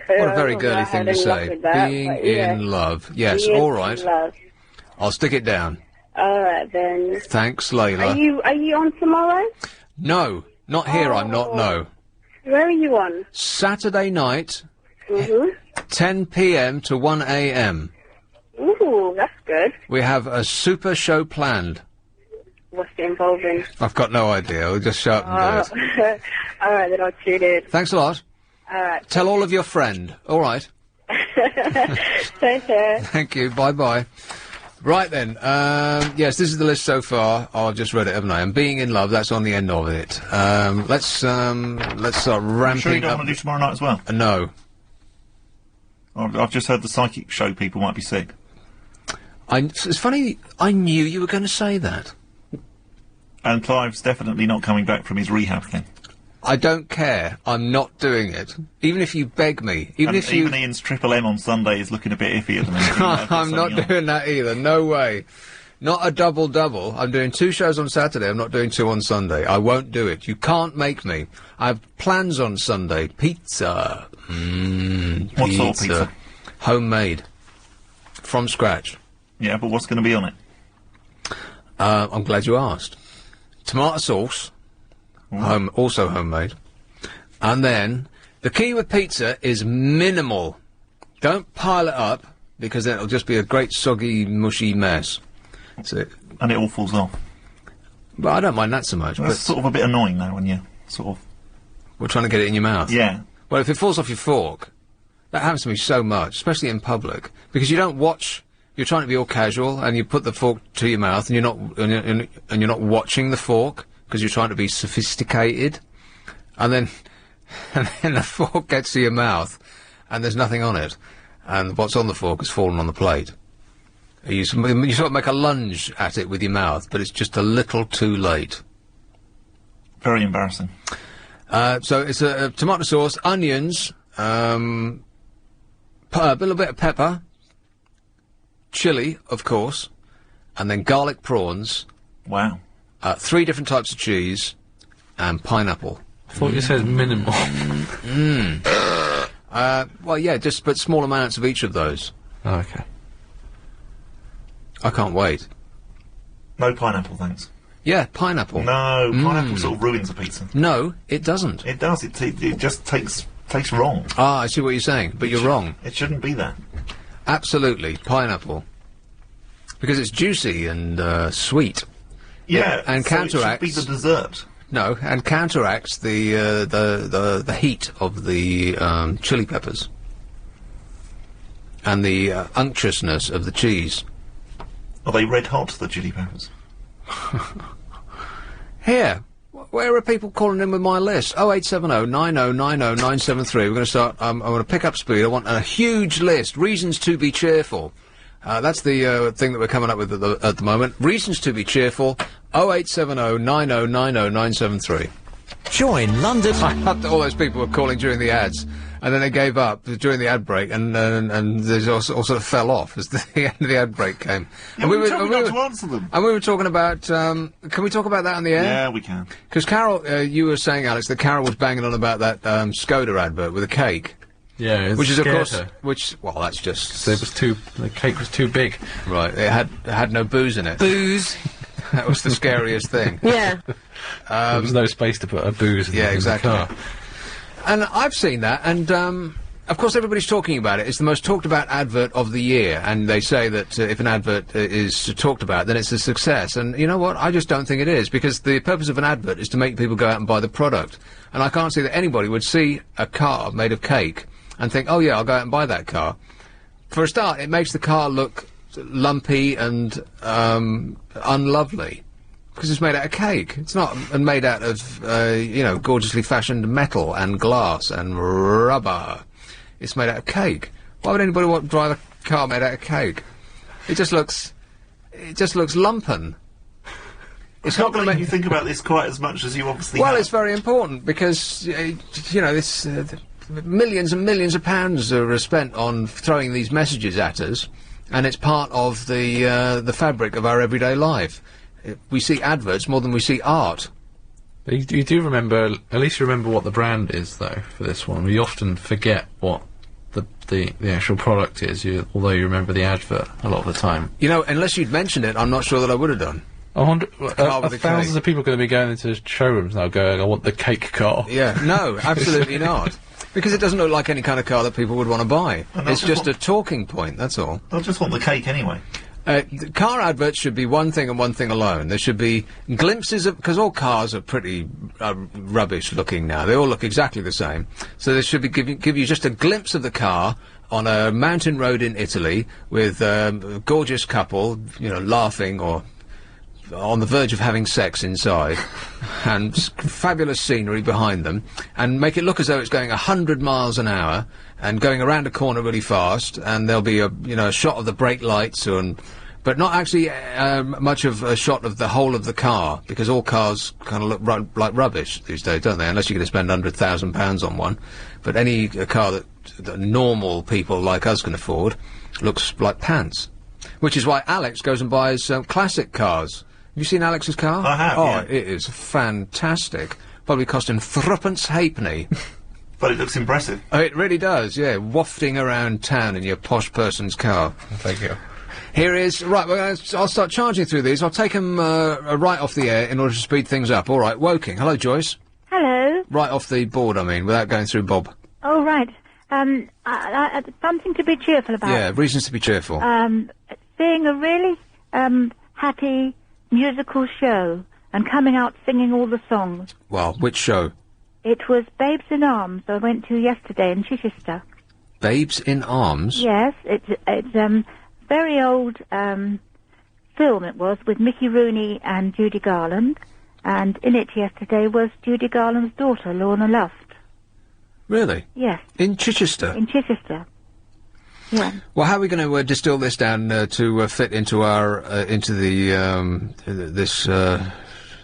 What a very girly thing to say. Being in love. Yes, Being all right. in love. I'll stick it down. All right, then. Thanks, Layla. Are you on tomorrow? No, not here, I'm not, no. Where are you on? Saturday night, Mm-hmm. 10 p.m. to 1 a.m. Ooh, that's good. We have a super show planned. What's it involving? I've got no idea. We'll just show up and do it. All right, then I'll tune in. Thanks a lot. All right. Tell all of your friend. All right. Take care. Thank you. Bye-bye. Right then. Yes, this is the list so far. Oh, I've just read it, haven't I? And being in love, that's on the end of it. Let's start ramping You sure you don't up. want to do tomorrow night as well? No. I've just heard the psychic show people might be sick. It's funny, I knew you were going to say that. And Clive's definitely not coming back from his rehab thing. I don't care. I'm not doing it. Even if you beg me. Even Ian's Triple M on Sunday is looking a bit iffy at the minute. I'm not doing that either. No way. Not a double-double. I'm doing 2 shows on Saturday. I'm not doing 2 on Sunday. I won't do it. You can't make me. I have plans on Sunday. Pizza. What sort of pizza? Homemade. From scratch. Yeah, but what's going to be on it? I'm glad you asked. Tomato sauce. Also homemade. And then, the key with pizza is minimal. Don't pile it up, because then it'll just be a great soggy, mushy mess. And it all falls off. But I don't mind that so much. That's but sort of a bit annoying now when you're sort of... We're trying to get it in your mouth. Yeah. Well, if it falls off your fork, that happens to me so much, especially in public, because you don't watch... You're trying to be all casual, and you put the fork to your mouth, and you're not watching the fork, because you're trying to be sophisticated, and then the fork gets to your mouth, and there's nothing on it, and what's on the fork has fallen on the plate. You sort of make a lunge at it with your mouth, but it's just a little too late. Very embarrassing. So it's a tomato sauce, onions, a little bit of pepper, chili, of course, and then garlic prawns. Wow. 3 different types of cheese, and pineapple. I thought you said minimal. Well, yeah, but small amounts of each of those. Oh, okay. I can't wait. No pineapple, thanks. Yeah, pineapple. No, pineapple sort of ruins a pizza. No, it doesn't. It does. It just tastes wrong. Ah, I see what you're saying, but you're wrong. It shouldn't be that. Absolutely, pineapple. Because it's juicy and sweet. Yeah, and so counteracts. It should be the dessert. No, and counteracts the heat of the chili peppers and the unctuousness of the cheese. Are they red hot, the chili peppers? Here, where are people calling in with my list? 0870 9090 973. We're going to start. I want to pick up speed. I want a huge list. Reasons to be cheerful. That's the thing that we're coming up with at the moment. Reasons to be cheerful. 0870 9090 973. Join London. I had all those people were calling during the ads, and then they gave up during the ad break, and they all sort of fell off as the end of the ad break came. Yeah, we were not to answer them. And we were talking about. Can we talk about that on the air? Yeah, we can. Because Carol, you were saying, Alex, that Carol was banging on about that Skoda advert with a cake. Yeah, which is of course, her. well, that's just. So the cake was too big. Right, it had no booze in it. Booze. That was the scariest thing. Yeah. There was no space to put a booze in, exactly. in the car. And I've seen that, and of course everybody's talking about it. It's the most talked about advert of the year, and they say that if an advert is talked about, then it's a success. And you know what? I just don't think it is, because the purpose of an advert is to make people go out and buy the product. And I can't see that anybody would see a car made of cake and think, oh yeah, I'll go out and buy that car. For a start, it makes the car look lumpy and unlovely, because it's made out of cake. It's not made out of gorgeously fashioned metal and glass and rubber. It's made out of cake. Why would anybody want to drive a car made out of cake? It just looks lumpen. It's not going to make you think about this quite as much as you obviously well, have. it's very important, because this millions and millions of pounds are spent on throwing these messages at us, and it's part of the fabric of our everyday life. We see adverts more than we see art. But you do remember, at least you remember what the brand is, though, for this one. We often forget what the actual product is, although you remember the advert a lot of the time. You know, unless you'd mentioned it, I'm not sure that I would have done. I wonder, thousands of people are going to be going into showrooms now going, I want the cake car. Yeah, no, absolutely not. Because it doesn't look like any kind of car that people would want to buy. It's just a talking point, that's all. I just want the cake anyway. The car adverts should be one thing and one thing alone. There should be glimpses of... Because all cars are pretty rubbish looking now. They all look exactly the same. So they should be give you just a glimpse of the car on a mountain road in Italy with a gorgeous couple, you know, laughing or on the verge of having sex inside, and fabulous scenery behind them, and make it look as though it's going 100 miles an hour and going around a corner really fast, and there'll be a shot of the brake lights, but not actually much of a shot of the whole of the car, because all cars kind of look like rubbish these days, don't they? Unless you're going to spend £100,000 on one. But any car that normal people like us can afford looks like pants. Which is why Alex goes and buys classic cars. Have you seen Alex's car? I have, yeah. It is fantastic. Probably costing threepence halfpenny. But it looks impressive. Oh, it really does, yeah. Wafting around town in your posh person's car. Thank you. Here is... Right, I'll start charging through these. I'll take them right off the air in order to speed things up. All right, Woking. Hello, Joyce. Hello. Right off the board, I mean, without going through Bob. Oh, right. Something to be cheerful about. Yeah, reasons to be cheerful. Seeing a really happy musical show and coming out singing all the songs. Well, which show? It was Babes in Arms I went to yesterday in Chichester. Babes in Arms? Yes, it's very old film it was, with Mickey Rooney and Judy Garland, and in it yesterday was Judy Garland's daughter, Lorna Luft. Really? Yes. In Chichester? In Chichester. Yeah. Well, how are we going to distill this down to fit into our into the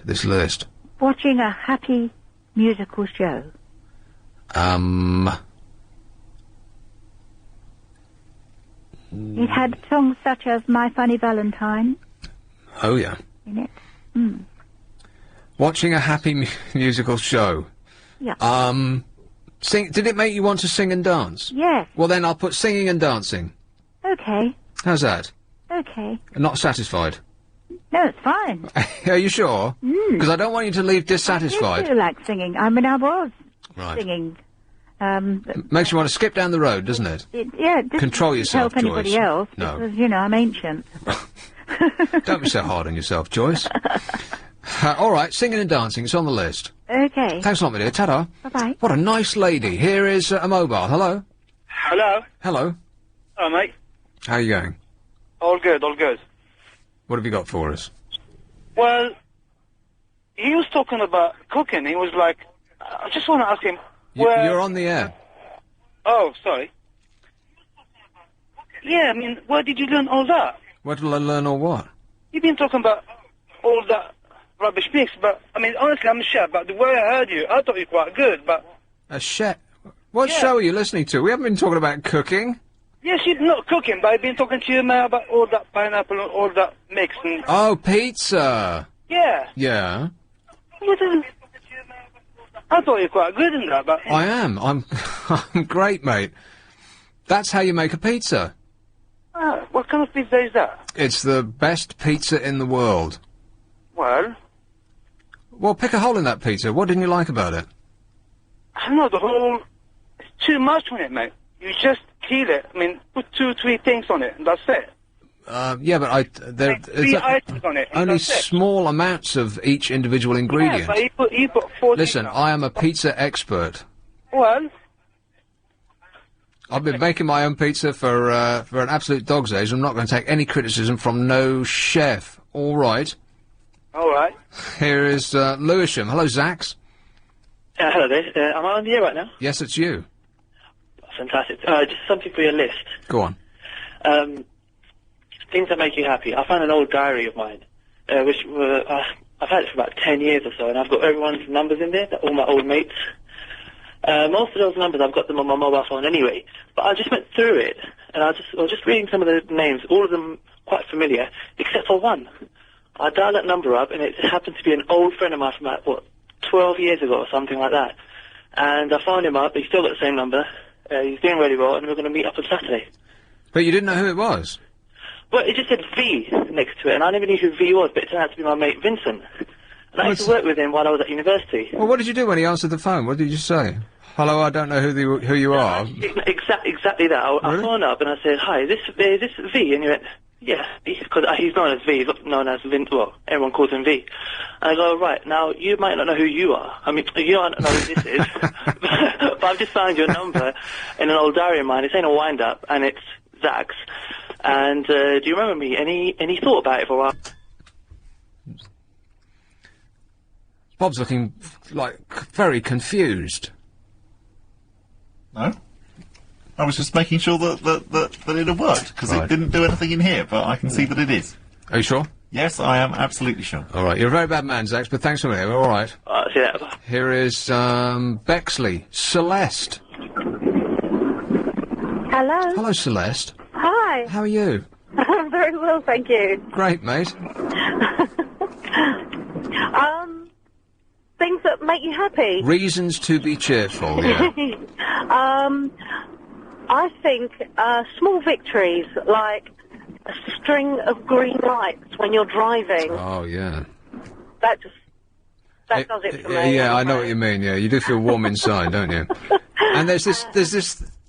this list? Watching a happy musical show. It had songs such as My Funny Valentine. Oh yeah. In it. Mm. Watching a happy musical show. Yeah. Did it make you want to sing and dance? Yes. Well, then I'll put singing and dancing. Okay. How's that? Okay. Not satisfied? No, it's fine. Are you sure? Because I don't want you to leave dissatisfied. I do like singing. I mean, I was Right. singing. Makes you want to skip down the road, doesn't it? It doesn't Control yourself, help anybody Joyce. else, No. because, you know, I'm ancient. Don't be so hard on yourself, Joyce. All right, singing and dancing, it's on the list. Okay. Thanks a lot, my dear. Ta-da. Bye-bye. What a nice lady. Here is a mobile. Hello. Hello. Hello. Hello, mate. How are you going? All good, all good. What have you got for us? Well, he was talking about cooking. He was like, I just want to ask him, You're on the air. Oh, sorry. Yeah, I mean, where did you learn all that? Where did I learn or what? You've been talking about all that rubbish mix, but, I mean, honestly, I'm a chef, but the way I heard you, I thought you were quite good, but... A chef? What show are you listening to? We haven't been talking about cooking. Yes, you're not cooking, but I've been talking to you, man, about all that pineapple and all that mix and... Oh, pizza. Yeah. Yeah. I thought you were quite good in that, but... I am. I'm great, mate. That's how you make a pizza. What kind of pizza is that? It's the best pizza in the world. Well, pick a hole in that pizza. What didn't you like about it? I don't know, the whole... It's too much on it, mate. You just kill it. I mean, put 2-3 things on it, and that's it. Yeah, but there Three items on it, and only that's it. small amounts of each individual ingredient. Yeah, but you put 40... Listen, I am a pizza expert. Well... I've been making my own pizza for an absolute dog's age. I'm not going to take any criticism from no chef. All right. All right. Here is Lewisham. Hello, Zax. Hello there. Am I on the air right now? Yes, it's you. Fantastic. Just something for your list. Go on. Things that make you happy. I found an old diary of mine, which I've had it for about 10 years or so, and I've got everyone's numbers in there, all my old mates. Most of those numbers, I've got them on my mobile phone anyway, but I just went through it, and I was just reading some of the names, all of them quite familiar, except for one. I dialed that number up, and it happened to be an old friend of mine from, 12 years ago or something like that. And I phoned him up, he's still got the same number, he's doing really well, and we're going to meet up on Saturday. But you didn't know who it was? Well, it just said V next to it, and I never knew who V was, but it turned out to be my mate Vincent. And I used to work with him while I was at university. Well, what did you do when he answered the phone? What did you say? Hello, I don't know who you are. Exactly that. I phoned up and I said, hi, is this V? And he went, yeah, because he's known as V, he's not known as Vin, well, everyone calls him V. And I go, right, now, you might not know who you are. I mean, you might not know who this is, but I've just found your number in an old diary of mine. It's in a wind-up, and it's Zach's. And, do you remember me? Any thought about it for a while? Bob's looking, like, very confused. No? I was just making sure that it had worked, because it didn't do anything in here, but I can see that it is. Are you sure? Yes, I am absolutely sure. All right, you're a very bad man, Zach, but thanks for me. All right. See you later. Here is, Bexley. Celeste. Hello. Hello, Celeste. Hi. How are you? I'm very well, thank you. Great, mate. Things that make you happy. Reasons to be cheerful, yeah. I think small victories, like a string of green lights when you're driving. Oh, yeah. That does it for me. Yeah, I know what you mean, yeah. You do feel warm inside, don't you? And there's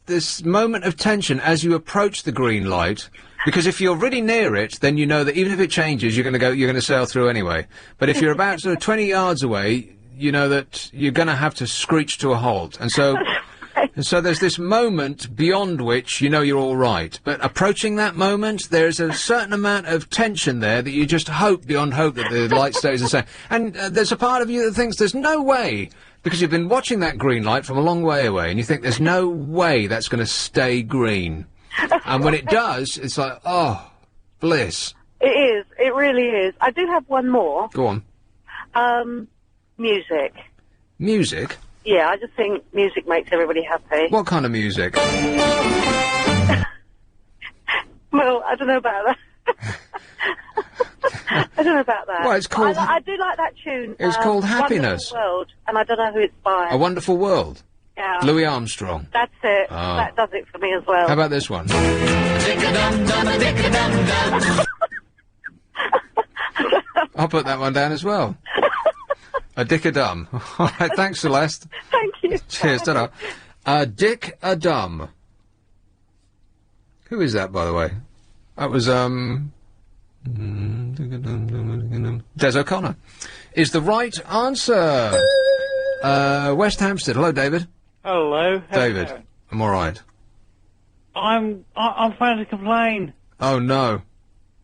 this moment of tension as you approach the green light, because if you're really near it, then you know that even if it changes, you're going to sail through anyway. But if you're about sort of 20 yards away, you know that you're going to have to screech to a halt. And so there's this moment beyond which you know you're all right. But approaching that moment, there's a certain amount of tension there that you just hope beyond hope that the light stays the same. And there's a part of you that thinks there's no way, because you've been watching that green light from a long way away, and you think there's no way that's going to stay green. And when it does, it's like, oh, bliss. It is. It really is. I do have one more. Go on. Music. Music? Yeah, I just think music makes everybody happy. What kind of music? Well, I don't know about that. I don't know about that. Well, it's called... I do like that tune. It's called Happiness. Wonderful World, and I don't know who it's by. A Wonderful World? Yeah. Louis Armstrong. That's it. Oh. That does it for me as well. How about this one? I'll put that one down as well. A dick-a-dum. All right, thanks, Celeste. Thank you. Cheers, ta-da. A dick-a-dum. Who is that, by the way? That was, Des O'Connor. Is the right answer. West Hampstead. Hello, David. Hello. David. I'm all right. I'm trying to complain. Oh, no.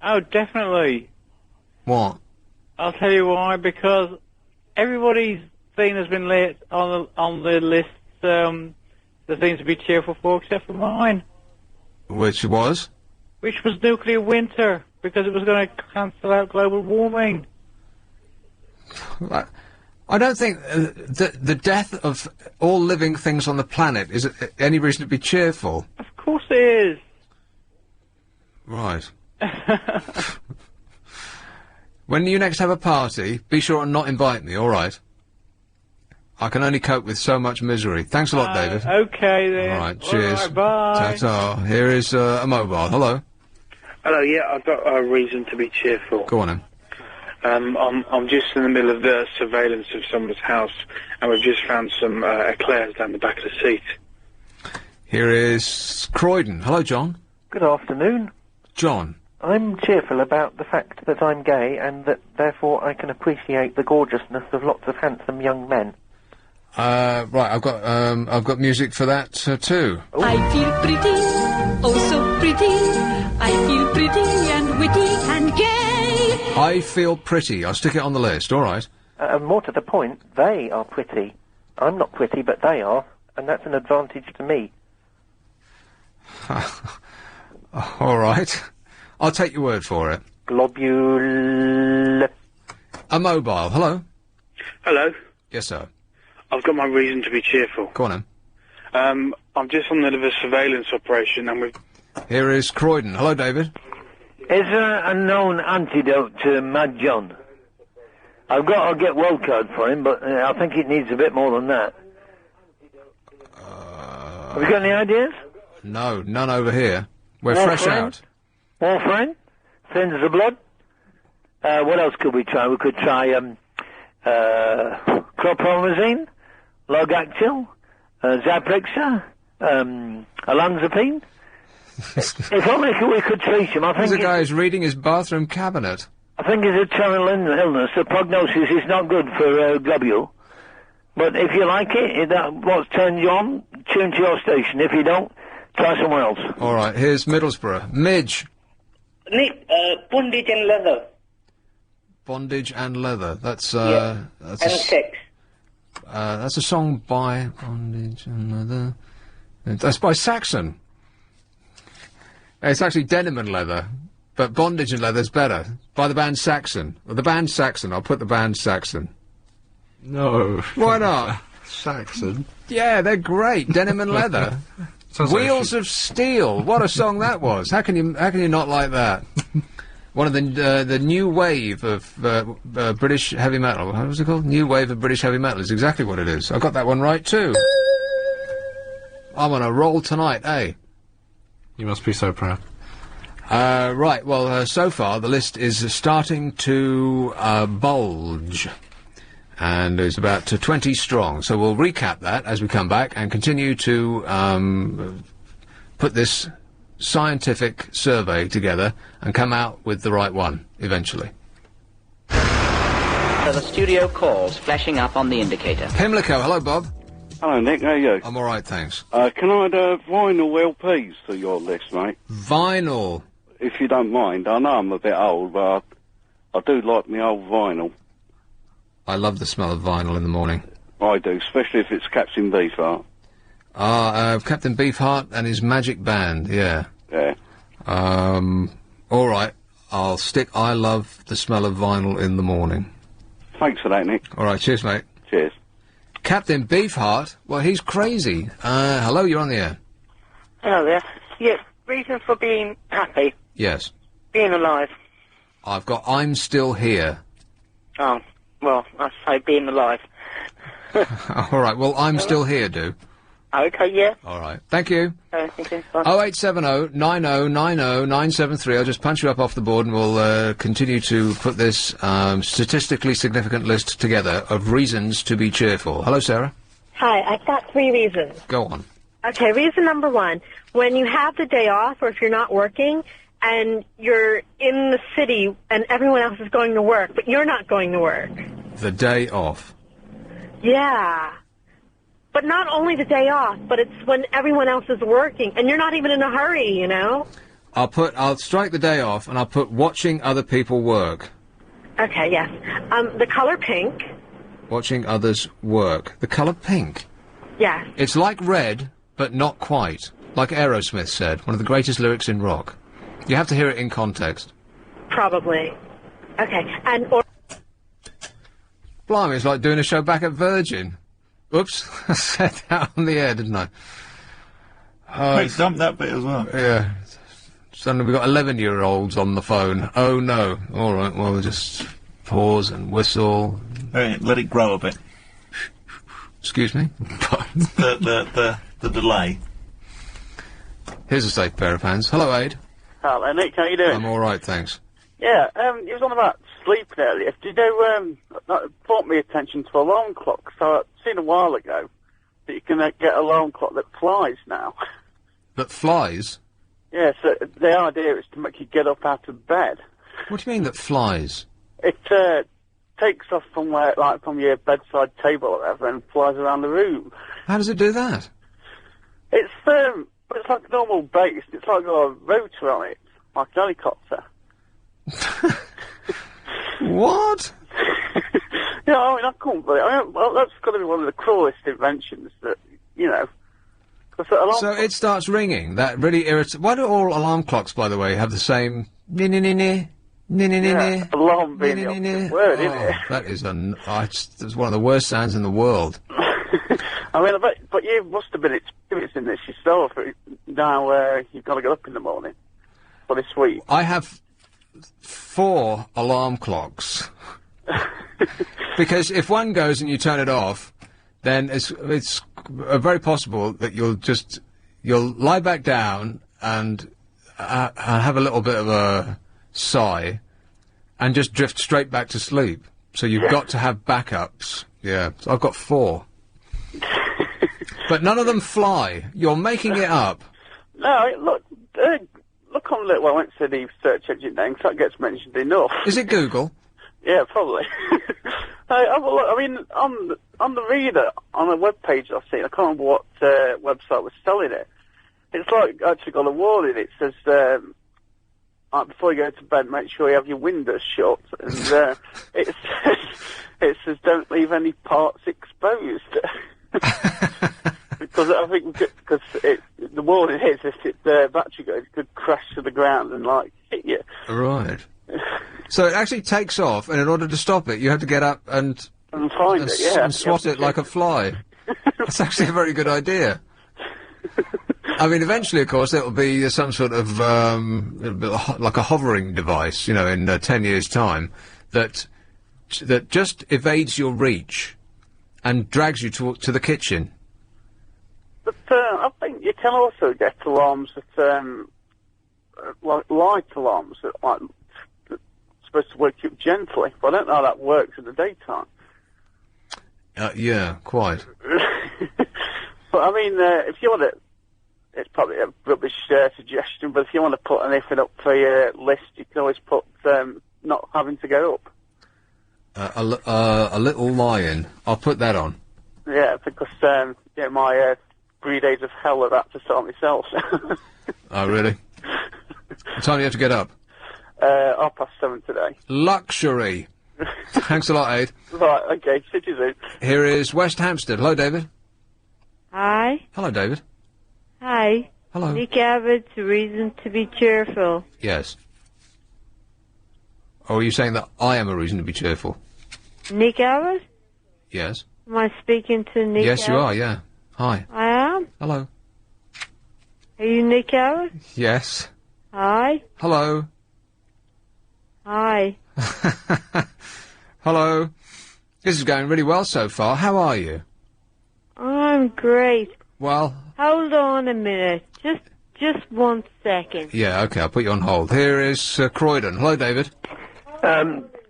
Oh, definitely. What? I'll tell you why, because everybody's thing has been lit on the list, the things to be cheerful for, except for mine. Which was? Which was nuclear winter, because it was going to cancel out global warming. I don't think the death of all living things on the planet is any reason to be cheerful. Of course it is. Right. When you next have a party, be sure and not invite me, all right? I can only cope with so much misery. Thanks a lot, David. Okay, then. All right, cheers. All right, bye. Ta-ta. Here is a mobile. Hello. Hello, yeah, I've got a reason to be cheerful. Go on, then. I'm just in the middle of the surveillance of somebody's house, and we've just found some eclairs down the back of the seat. Here is Croydon. Hello, John. Good afternoon. John. I'm cheerful about the fact that I'm gay, and that therefore I can appreciate the gorgeousness of lots of handsome young men. Right, I've got music for that too. I feel pretty, oh so pretty. I feel pretty and witty and gay. I feel pretty. I'll stick it on the list. All right. More to the point, they are pretty. I'm not pretty, but they are, and that's an advantage to me. All right. I'll take your word for it. Globule. A mobile. Hello. Hello. Yes, sir. I've got my reason to be cheerful. Go on, then. I'm just on the middle of a surveillance operation, and we've... Here is Croydon. Hello, David. Is there a known antidote to Mad John? I've got a get well card for him, but I think it needs a bit more than that. Have you got any ideas? No, none over here. We're fresh out. Warfarin? Thins the blood? What else could we try? We could try chlorpromazine, Logactil, Zyprexa, olanzapine. If only we could treat him. I think There's a guy who's reading his bathroom cabinet. I think it's a terminal illness. The prognosis is not good for globule. But if you like it, what turns you on, tune to your station. If you don't, try somewhere else. All right, here's Middlesbrough. Midge. Nick, bondage and leather. Bondage and leather. That's And sex. That's a song by Bondage and Leather. That's by Saxon. It's actually Denim and Leather, but Bondage and Leather's better. By the band Saxon. Well, the band Saxon. I'll put the band Saxon. No. Why not? Saxon. Yeah, they're great. Denim and Leather. Wheels of Steel. What a song that was. How can you not like that? One of the new wave of British heavy metal. What was it called? New wave of British heavy metal is exactly what it is. I got that one right too. I'm on a roll tonight, eh? You must be so proud. Right, well, so far the list is starting to bulge. And it's about 20 strong. So we'll recap that as we come back and continue to put this scientific survey together and come out with the right one, eventually. The studio calls flashing up on the indicator. Pimlico, hello, Bob. Hello, Nick. How are you? I'm all right, thanks. Can I add vinyl LPs to your list, mate? Vinyl? If you don't mind. I know I'm a bit old, but I do like my old vinyl. I love the smell of vinyl in the morning. I do, especially if it's Captain Beefheart. Captain Beefheart and his magic band, yeah. Yeah. All right. I'll stick I love the smell of vinyl in the morning. Thanks for that, Nick. All right, cheers, mate. Cheers. Captain Beefheart? Well, he's crazy. Hello, you're on the air. Hello there. Yes, reason for being happy. Yes. Being alive. I've got I'm still here. Oh, well, I say being alive. All right, well, I'm still here, do. Okay, yeah. All right. Thank you. Thank you. Bye. 0870 90 90 973. I'll just punch you up off the board and we'll continue to put this statistically significant list together of reasons to be cheerful. Hello, Sarah. Hi, I've got 3 reasons. Go on. Okay, reason number 1, when you have the day off or if you're not working and you're in the city and everyone else is going to work, but you're not going to work. The day off. Yeah. But not only the day off, but it's when everyone else is working and you're not even in a hurry, you know? I'll strike the day off and I'll put watching other people work. Okay, yes. The color pink. Watching others work. The colour pink. Yes. It's like red, but not quite. Like Aerosmith said, one of the greatest lyrics in rock. You have to hear it in context. Probably. Okay, and... Blimey, it's like doing a show back at Virgin. Oops, I said that on the air, didn't I? Mate, dump that bit as well. Yeah. Suddenly we've got 11-year-olds on the phone. Oh, no. All right, well, we'll just pause and whistle. Right, let it grow a bit. Excuse me? the delay. Here's a safe pair of hands. Hello, Aid. Hello, Nick. How you doing? I'm all right, thanks. Yeah, it was on about sleep earlier. Did you that brought me attention to alarm clocks. So I've seen a while ago that you can get an alarm clock that flies now. That flies? Yeah, so the idea is to make you get up out of bed. What do you mean that flies? It takes off from from your bedside table or whatever and flies around the room. How does it do that? It's like a normal base. It's like got a rotor on it, like a helicopter. What? Yeah, I mean, I can't believe it. Well, that's got to be one of the cruelest inventions that, you know... So it starts ringing. That really irritates... Why do all alarm clocks, by the way, have the same... Ni-ni-ni-ni, ni-ni-ni-ni... Yeah, alarm being the opposite word, isn't it? That is it's one of the worst sounds in the world. I mean, but you must have been experiencing this yourself. Now you've got to get up in the morning for this week. I have 4 alarm clocks. Because if one goes and you turn it off, then it's very possible that you'll lie back down and have a little bit of a sigh and just drift straight back to sleep. So you've got to have backups. Yeah, so I've got 4. But none of them fly. You're making it up. No, look on the... Well, I went to the search engine name, because that gets mentioned enough. Is it Google? Yeah, probably. I mean, on the reader, on a web page I've seen, I can't remember what website was selling it. It's like actually got a warning. It says, before you go to bed, make sure you have your windows shut. And it says, don't leave any parts exposed. Because I think the warning is if the battery goes, it could crash to the ground and hit you. Right. So it actually takes off, and in order to stop it, you have to get up and find it, yeah, and swat it like a fly. That's actually a very good idea. I mean, eventually, of course, it'll be some sort of like a hovering device, in 10 years' time, that just evades your reach and drags you to the kitchen. But I think you can also get alarms that, like light alarms that supposed to wake you up gently. But I don't know how that works in the daytime. Yeah, quite. But I mean, if you want to, it's probably a rubbish suggestion, but if you want to put anything up for your list, you can always put not having to go up. A little lion. I'll put that on. Yeah, because my 3 days of hell I've had to start myself. Oh, really? What time do you have to get up? 7:30 today. Luxury. Thanks a lot, Aid. Right, okay, sit you soon. Here is West Hampstead. Hello, David. Hi. Hello, David. Hi. Hello. Nick Abbott's reason to be cheerful. Yes. Or are you saying that I am a reason to be cheerful? Nick Abbott? Yes. Am I speaking to Nick Yes, Abbott? you are, yeah. Hi. I am? Hello. Are you Nick Abbott? Yes. Hi. Hello. Hi. Hello. This is going really well so far. How are you? I'm great. Well... Hold on a minute. Just 1 second. Yeah, okay, I'll put you on hold. Here is Croydon. Hello, David.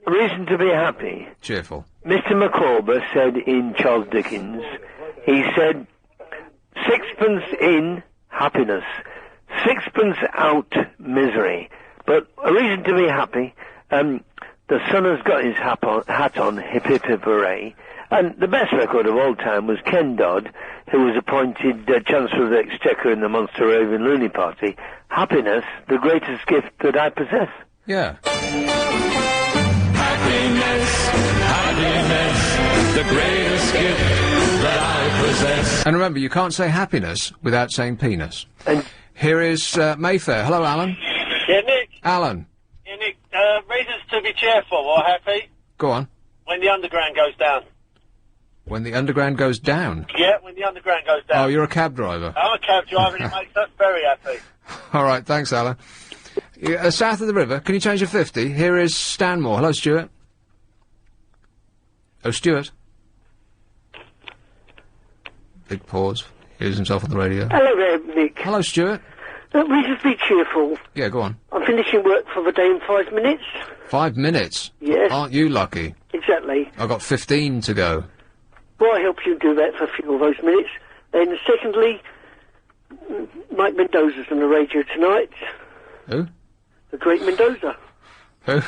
Reason to be happy. Cheerful. Mr. Micawber said in Charles Dickens, he said, 6pence in, happiness. 6pence out, misery. But a reason to be happy, the sun has got his hat on, hip hip hip hooray. And the best record of all time was Ken Dodd, who was appointed Chancellor of the Exchequer in the Monster Raving Looney Party. Happiness, the greatest gift that I possess. Yeah. Happiness, happiness, the greatest gift that I possess. And remember, you can't say happiness without saying penis. And here is Mayfair. Hello, Alan. Yeah, Nick. Alan. Yeah, Nick. Reasons to be cheerful or happy? Go on. When the underground goes down. When the underground goes down? Yeah, when the underground goes down. Oh, you're a cab driver. I'm a cab driver and it makes us very happy. All right, thanks, Alan. South of the river, can you change your 50? Here is Stanmore. Hello, Stuart. Oh, Stuart. Big pause. Hears himself on the radio. Hello there, Nick. Hello, Stuart. Reason to be cheerful. Yeah, go on. I'm finishing work for the day in 5 minutes. 5 minutes? Yes. Aren't you lucky? Exactly. I've got 15 to go. Well, I help you do that for a few of those minutes. And secondly, Mike Mendoza's on the radio tonight. Who? The great Mendoza. Who?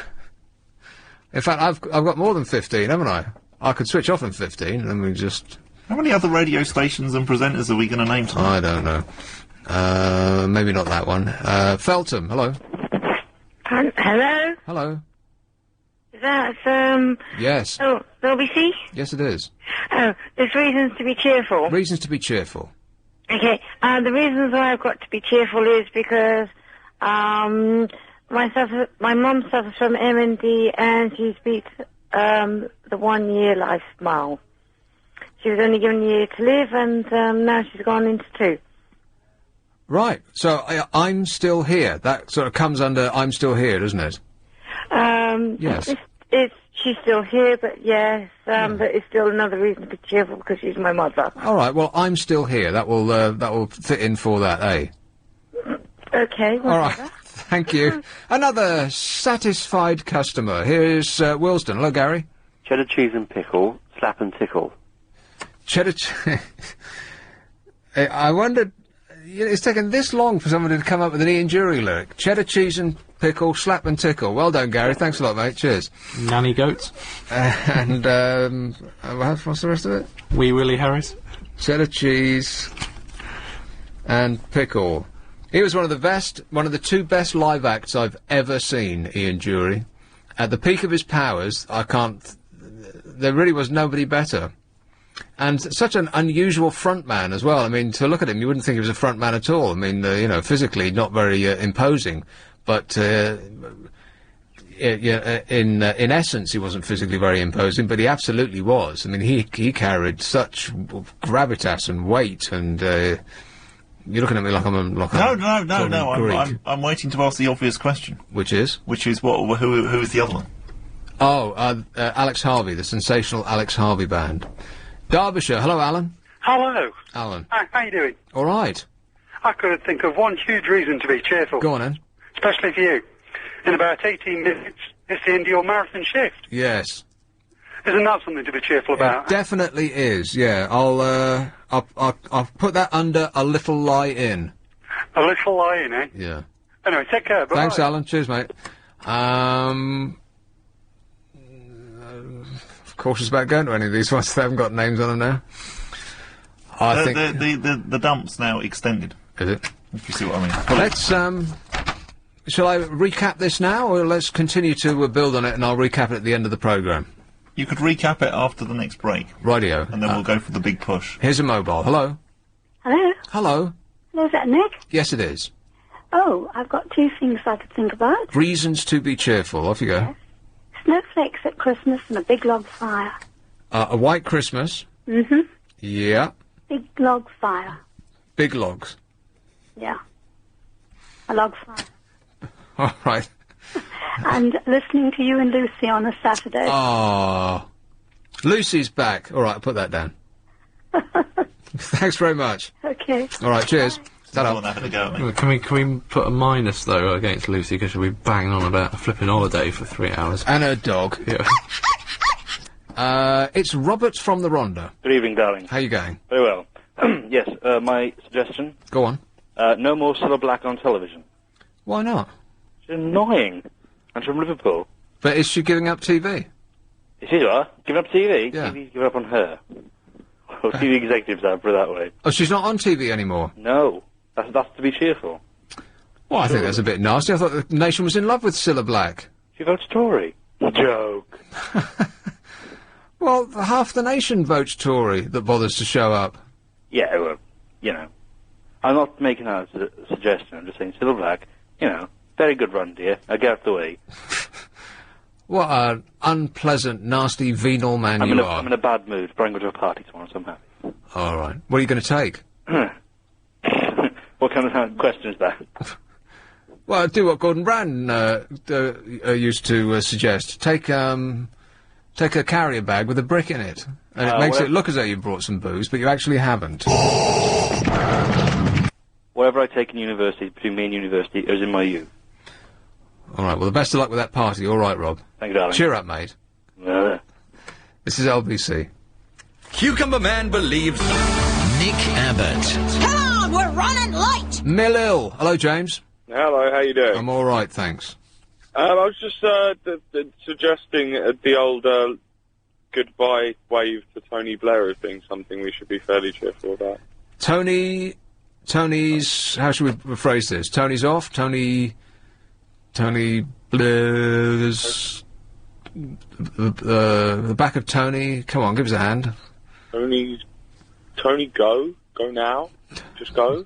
In fact, I've got more than 15, haven't I? I could switch off in 15, and then we just... How many other radio stations and presenters are we going to name tonight? I don't know. Maybe not that one. Feltham, hello. Hello? Hello. Is that, Yes. Oh, LBC? Yes, it is. Oh, there's reasons to be cheerful. Reasons to be cheerful. Okay, the reasons why I've got to be cheerful is because, my mum suffers from MND and she's beat, the 1 year life mile. She was only given a year to live and, now she's gone into 2. Right, so I'm still here. That sort of comes under I'm still here, doesn't it? Yes. She's still here, but yes, but it's still another reason to be cheerful because she's my mother. All right. Well, I'm still here. That will fit in for that, eh? Okay. All right. Thank you. Another satisfied customer. Here's Wilston. Hello, Gary. Cheddar cheese and pickle, slap and tickle. Cheddar. I wondered. It's taken this long for somebody to come up with an Ian Dury lyric. Cheddar cheese and pickle, slap and tickle. Well done, Gary. Thanks a lot, mate. Cheers. Nanny goats. And what's the rest of it? Wee Willie Harris. Cheddar cheese and pickle. He was one of the two best live acts I've ever seen, Ian Dury. At the peak of his powers, there really was nobody better. And such an unusual frontman as well. I mean, to look at him, you wouldn't think he was a frontman at all. I mean, physically not very imposing, but in essence, he wasn't physically very imposing, but he absolutely was. I mean, he carried such gravitas and weight, and you're looking at me like I'm No. I'm waiting to ask the obvious question. Which is? Who is the other one? Oh, Alex Harvey, the sensational Alex Harvey Band. Derbyshire. Hello, Alan. Hello. Alan. Hi, how you doing? All right. I could think of one huge reason to be cheerful. Go on, then. Especially for you. In about 18 minutes, it's the end of your marathon shift. Yes. Isn't that something to be cheerful about? It definitely is, yeah. I'll put that under a little lie in. A little lie in, eh? Yeah. Anyway, take care. Bye. Thanks, Alan. Cheers, mate. Cautious about going to any of these ones. They haven't got names on them now. I think the dump's now extended. Is it? If you see what I mean. Well, let's shall I recap this now, or let's continue to build on it, and I'll recap it at the end of the programme? You could recap it after the next break. Rightio. And then we'll go for the big push. Here's a mobile. Hello. Hello. Hello. Hello, is that Nick? Yes, it is. Oh, I've got two things I could think about. Reasons to be cheerful. Off you go. Yes. Snowflakes at Christmas and a big log fire. A white Christmas. Mm-hmm. Yeah. Big log fire. Big logs. Yeah. A log fire. All right. And listening to you and Lucy on a Saturday. Oh. Lucy's back. All right, I'll put that down. Thanks very much. Okay. All right, cheers. Can we put a minus, though, against Lucy, because she'll be banging on about a flipping holiday for 3 hours. And her dog. Yeah. It's Robert from the Rhondda. Good evening, darling. How you going? Very well. Yes, my suggestion. Go on. No more Cilla Black on television. Why not? She's annoying. And she's from Liverpool. But is she giving up TV? Is she giving up TV? Yeah. TV's giving up on her. Well, TV executives are, put it that way. Oh, she's not on TV anymore? No. That's to be cheerful. Well, I think that's a bit nasty. I thought the nation was in love with Cilla Black. She votes Tory. Joke. Well, half the nation votes Tory that bothers to show up. Yeah, well, I'm not making that as a suggestion. I'm just saying Cilla Black, very good run, dear. Now get out the way. What an unpleasant, nasty, venal man you are. I'm in a bad mood, but I'm going to a party tomorrow, so I'm happy. All right. What are you going to take? What kind of question is that? Well, do what Gordon Brown used to suggest. Take a carrier bag with a brick in it. And it makes it look as though you brought some booze, but you actually haven't. Whatever I take in university, between me and university, is in my youth. All right, well, the best of luck with that party. All right, Rob. Thank you, darling. Cheer up, mate. This is LBC. Cucumber Man believes Nick Abbott. Come on, we're running late. Millil. Hello, James. Hello, how you doing? I'm all right, thanks. I was just suggesting the old goodbye wave to Tony Blair as being something we should be fairly cheerful about. Tony's... How should we rephrase this? Tony's off? Tony Blair's... the back of Tony... Come on, give us a hand. Tony, go. Go now. Just go.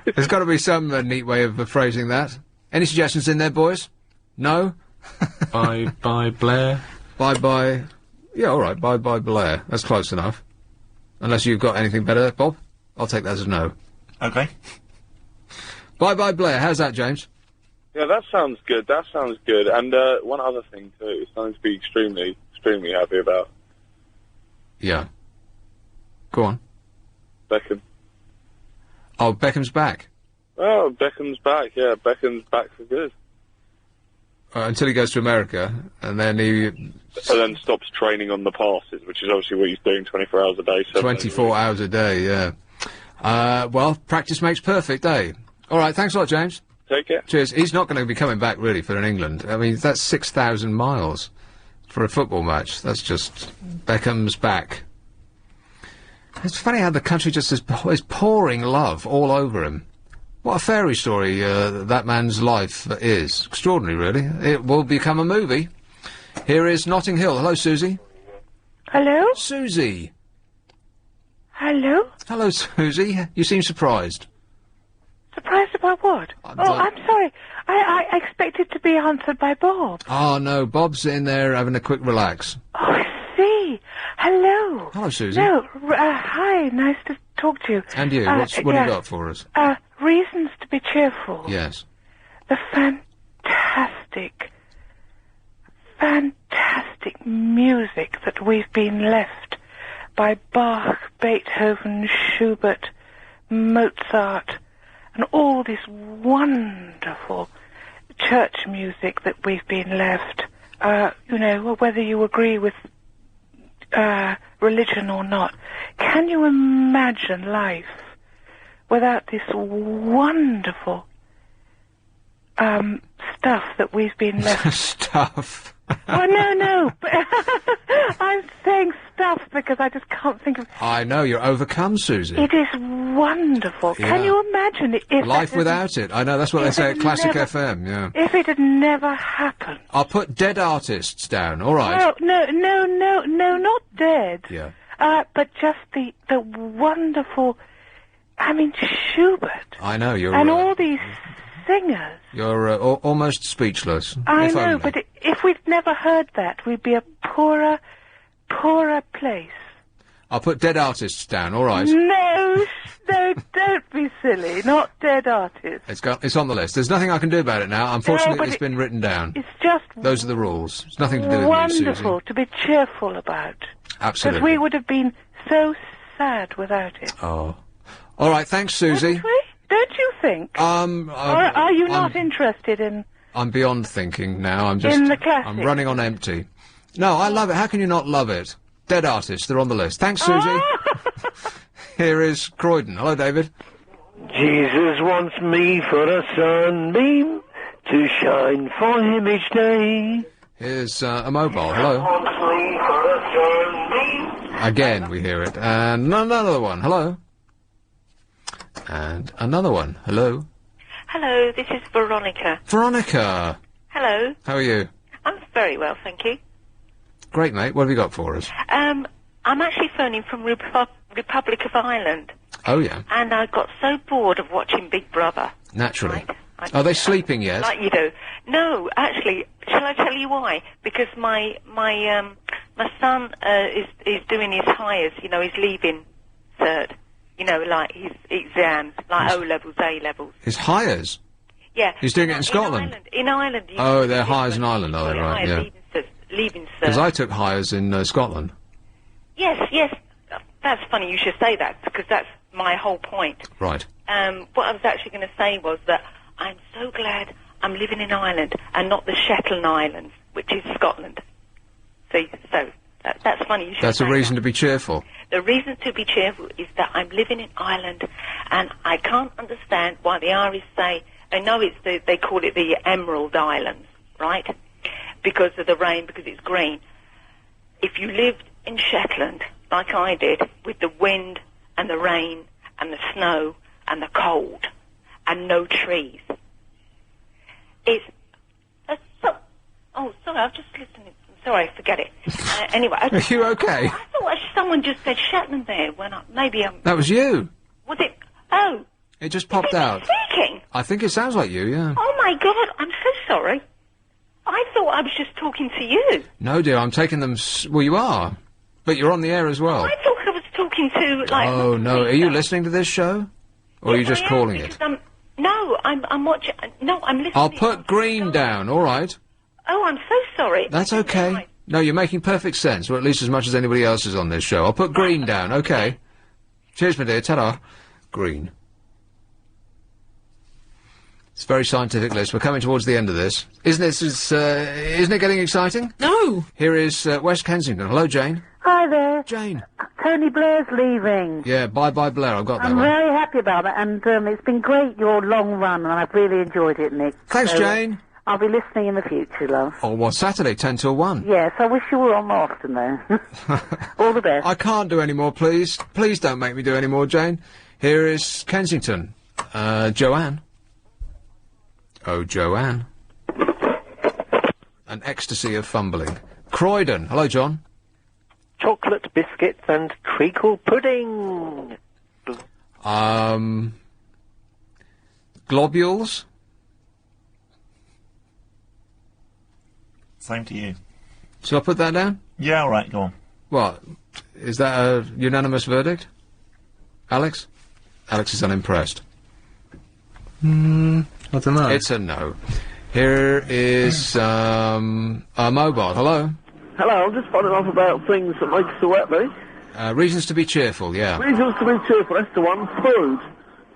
There's got to be some neat way of phrasing that. Any suggestions in there, boys? No? Bye Blair. Bye. Yeah, all right. Bye Blair. That's close enough. Unless you've got anything better, Bob. I'll take that as a no. Okay. Bye Blair. How's that, James? Yeah, that sounds good. That sounds good. And one other thing too, something to be extremely happy about. Yeah. Go on. Beckham. Oh, Beckham's back. Oh, Beckham's back. Yeah, Beckham's back for good. Until he goes to America, and then he... And then stops training on the passes, which is obviously what he's doing 24 hours a day. 24 hours a day, yeah. Well, practice makes perfect, eh? All right, thanks a lot, James. Take care. Cheers. He's not going to be coming back, really, for England. I mean, that's 6,000 miles for a football match. That's just... Beckham's back. It's funny how the country just is pouring love all over him. What a fairy story that man's life is. Extraordinary, really. It will become a movie. Here is Notting Hill. Hello, Susie. Hello? Susie. Hello? Hello, Susie. You seem surprised. Surprised about what? I'm sorry. I expected to be answered by Bob. Oh, no. Bob's in there having a quick relax. Oh, I see. Hello. Hello, Susie. No, hi. Nice to talk to you. And you. What have you got for us? Reasons to be cheerful. Yes. The fantastic music that we've been left by Bach, Beethoven, Schubert, Mozart, and all this wonderful church music that we've been left. Whether you agree with religion or not. Can you imagine life without this wonderful stuff that we've been left... Stuff? Well, no. I'm saying stuff because I just can't think of... I know, you're overcome, Susie. It is wonderful. Yeah. Can you imagine it? If life without it. I know, that's what they say at Classic FM, yeah. If it had never happened. I'll put dead artists down, all right. Oh, no, not dead. Yeah. But just the wonderful... I mean, Schubert. I know, you're... And all these singers. You're almost speechless. I if know, only. but if we'd never heard that, we'd be a poorer place. I'll put dead artists down, all right. No, don't be silly. Not dead artists. It's on the list. There's nothing I can do about it now. Unfortunately, but it's been written down. It's just... Those are the rules. It's nothing to do with you, wonderful Susie. to be cheerful about. Absolutely. Because we would have been so sad without it. Oh. All right, thanks, Susie. Wouldn't we? Don't you think? Or are you not interested in... I'm beyond thinking now. I'm just... In the classics? I'm running on empty. No, I love it. How can you not love it? Dead artists, they're on the list. Thanks, Susie. Here is Croydon. Hello, David. Jesus wants me for a sunbeam to shine for him each day. Here's a mobile. Hello. Again, we hear it. And another one. Hello. And another one. Hello. Hello, this is Veronica. Veronica. Hello. How are you? I'm very well, thank you. Great, mate. What have you got for us? I'm actually phoning from Republic of Ireland. Oh, yeah. And I got so bored of watching Big Brother. Naturally. Are they sleeping yet? Like you do. No, actually, shall I tell you why? Because my son is doing his hires, he's leaving third. Like his exams, like O-levels, A-levels. His hires? Yeah. He's doing it in Scotland? In Ireland. Oh, they're hires in Ireland, are they? Right, yeah. Leaving cert. Because I took hires in Scotland. Yes. That's funny you should say that, because that's my whole point. Right. What I was actually going to say was that I'm so glad I'm living in Ireland and not the Shetland Islands, which is Scotland. See, so that's funny you should That's say a reason that. to be cheerful. The reason to be cheerful is that I'm living in Ireland, and I can't understand why the Irish say, I know they call it the Emerald Islands, right? Because of the rain, because it's green. If you lived in Shetland, like I did, with the wind and the rain and the snow and the cold and no trees, it's... Oh, sorry, I've just listened. Sorry, forget it. Anyway... Are you okay? I thought someone just said Shetland there when maybe I'm... That was you. Was it? Oh. It just popped out. Speaking? I think it sounds like you, yeah. Oh, my God, I'm so sorry. I thought I was just talking to you. No, dear, I'm taking them... Well, you are. But you're on the air as well. I thought I was talking to, like... Oh, no. Are you listening to this show? Or are you just calling it? No, No, I'm watching. No, I'm listening. I'll put green down, all right. Oh, I'm so sorry. That's okay. No, you're making perfect sense, or at least as much as anybody else is on this show. I'll put green down, okay. Cheers, my dear. Ta-da. Green. It's a very scientific list. We're coming towards the end of this. Isn't it getting exciting? No. Here is West Kensington. Hello, Jane. Hi there. Jane. Tony Blair's leaving. Yeah, bye-bye, Blair. I've got that I'm one. very happy about it, and it's been great, your long run, and I've really enjoyed it, Nick. Thanks, So, Jane. I'll be listening in the future, love. Oh, well, Saturday, 10 till 1. Yes, I wish you were on more often, though. All the best. I can't do any more, please. Please don't make me do any more, Jane. Here is Kensington. Joanne. Oh, Joanne. An ecstasy of fumbling. Croydon. Hello, John. Chocolate biscuits and treacle pudding. Globules. Same to you. Shall I put that down? Yeah, all right, go on. What? Is that a unanimous verdict? Alex? Alex is unimpressed. I don't know. It's a no. Here is, Mobile. Hello? Hello, I'm just finding off about things that make us so happy. Reasons to be cheerful, yeah. Reasons to be cheerful, that's the one. Food.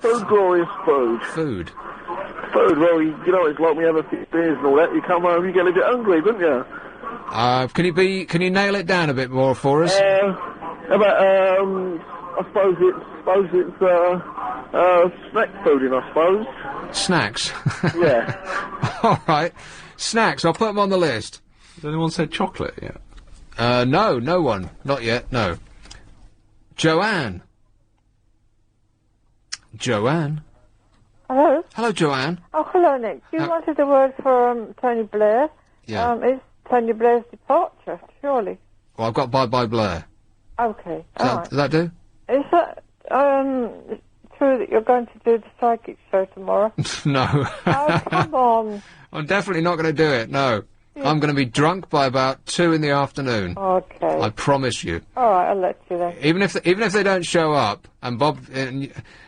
Food, glorious food. Food. Food, well, you know, it's like we have a few beers and all that. You come home, you get a bit hungry, don't you? Can you nail it down a bit more for us? I suppose it's snack fooding, I suppose. Snacks? Yeah. Alright. Snacks, I'll put them on the list. Has anyone said chocolate yet? No, no one. Not yet, no. Joanne. Joanne. Hello? Hello, Joanne. Oh, hello, Nick. You wanted a word for Tony Blair. Yeah. It's Tony Blair's departure, surely. Well, I've got Bye-Bye Blair. Okay, Does that do? Is that true that you're going to do the psychic show tomorrow? No. Oh, come on. I'm definitely not going to do it, no. I'm going to be drunk by about 2 in the afternoon. Okay. I promise you. All right, I'll let you then. Even if they don't show up, and Bob...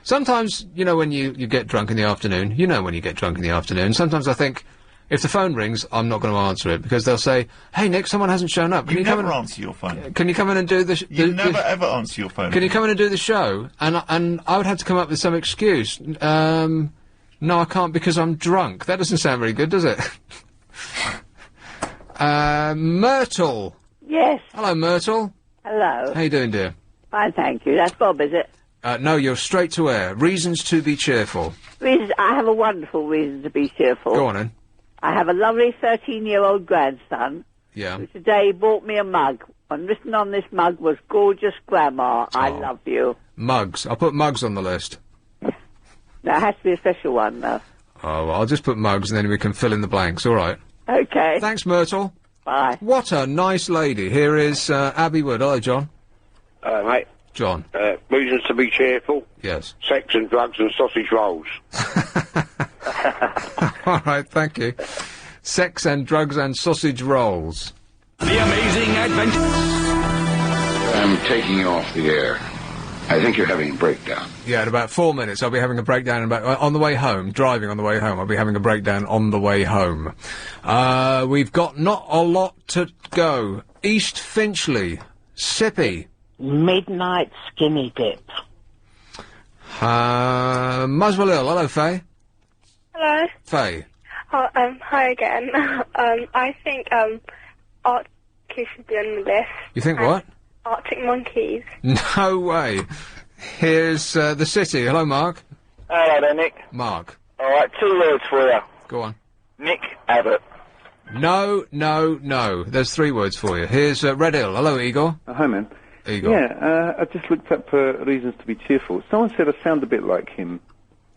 sometimes, you know, when you get drunk in the afternoon, you know when you get drunk in the afternoon, sometimes I think, if the phone rings, I'm not going to answer it, because they'll say, hey, Nick, someone hasn't shown up. Can you never come in answer your phone. Can you come in and do the... You never ever answer your phone. Can you come in and do the show? And I would have to come up with some excuse. No, I can't because I'm drunk. That doesn't sound very good, does it? Myrtle. Yes. Hello, Myrtle. Hello. How you doing, dear? Fine, thank you. That's Bob, is it? No, you're straight to air. Reasons to be cheerful. I have a wonderful reason to be cheerful. Go on, then. I have a lovely 13-year-old grandson Yeah. who today bought me a mug. And written on this mug was, gorgeous Grandma, I love you. Mugs. I'll put mugs on the list. That has to be a special one, though. Oh, well, I'll just put mugs and then we can fill in the blanks, all right. Okay. Thanks, Myrtle. Bye. What a nice lady. Here is Abbey Wood. Hello, John. Hello, mate. John. Reasons to be cheerful. Yes. Sex and drugs and sausage rolls. All right, thank you. Sex and drugs and sausage rolls. The amazing adventure. I'm taking you off the air. I think you're having a breakdown. Yeah, in about 4 minutes I'll be having a breakdown on the way home, driving on the way home. I'll be having a breakdown on the way home. We've got not a lot to go. East Finchley. Sippy. Midnight skinny dip. Muswell Hill. Hello, Faye. Hello. Faye. Oh, hi again. I think Arctic should be on the list. You think what? Arctic monkeys. No way. Here's the city. Hello, Mark. Hello there, Nick. Mark. All right, 2 words for you. Go on. Nick Abbott. No, no, no. There's 3 words for you. Here's Red Hill. Hello, Igor. Hi, man. Igor. Yeah, I just looked up reasons to be cheerful. Someone said I sound a bit like him,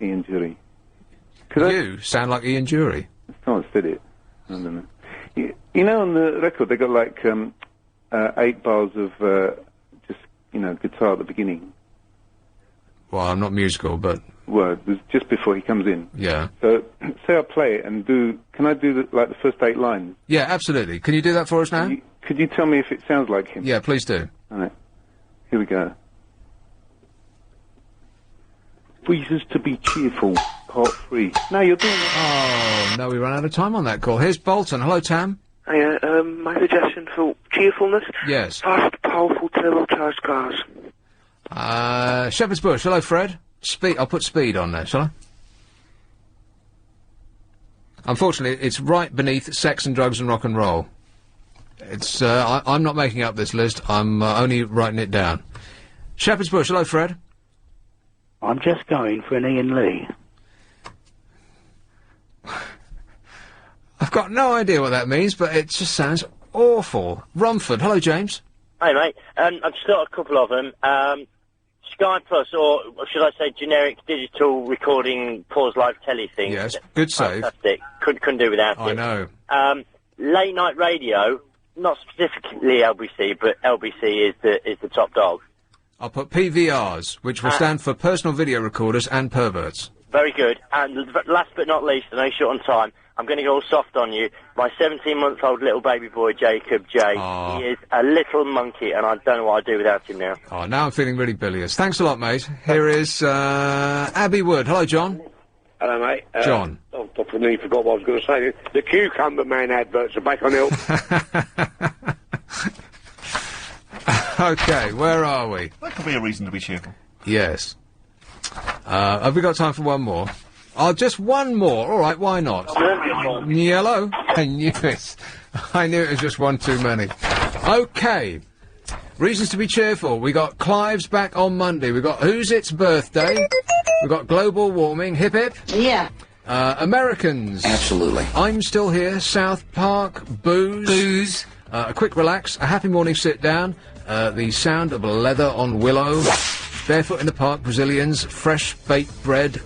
Ian Jury. You sound like Ian Jury. Someone said it. I don't know. You know, on the record, they got like 8 bars of just, guitar at the beginning. Well, I'm not musical, but... Well, it was just before he comes in. Yeah. So, say I play it and can I do the first 8 lines? Yeah, absolutely. Can you do that for us now? Could you tell me if it sounds like him? Yeah, please do. All right. Here we go. Reasons to be cheerful, part 3. No, you're doing it. Oh, no, we ran out of time on that call. Here's Bolton. Hello, Tam. Hey, my suggestion for cheerfulness? Yes. Fast, powerful, turbocharged cars. Shepherd's Bush. Hello, Fred. Speed. I'll put speed on there, shall I? Unfortunately, it's right beneath sex and drugs and rock and roll. It's, I'm not making up this list. I'm only writing it down. Shepherd's Bush. Hello, Fred. I'm just going for an Ian Lee. I've got no idea what that means, but it just sounds awful. Romford. Hello, James. Hey, mate. I've just got a couple of them. Sky Plus, or should I say generic digital recording pause live telly thing. Yes, good save. Fantastic. Couldn't do without it. I know. Late night radio, not specifically LBC, but LBC is the top dog. I'll put PVRs, which will stand for personal video recorders and perverts. Very good. And last but not least, I know you're short on time, I'm going to go all soft on you. My 17-month-old little baby boy, Jacob J. Aww. He is a little monkey, and I don't know what I'd do without him now. Oh, now I'm feeling really bilious. Thanks a lot, mate. Here is Abbey Wood. Hello, John. Hello, mate. John. I nearly forgot what I was going to say. The Cucumber Man adverts are back on help. Okay, where are we? That could be a reason to be cheerful. Yes. Have we got time for one more? Oh, just one more. All right, why not? Yellow? I knew it. I knew it was just one too many. Okay. Reasons to be cheerful. We got Clive's back on Monday. We got Who's It's Birthday. We got global warming. Hip hip. Yeah. Americans. Absolutely. I'm Still Here. South Park. Booze. A quick relax. A happy morning sit down. The sound of leather on willow. Barefoot in the Park, Brazilians, fresh baked bread,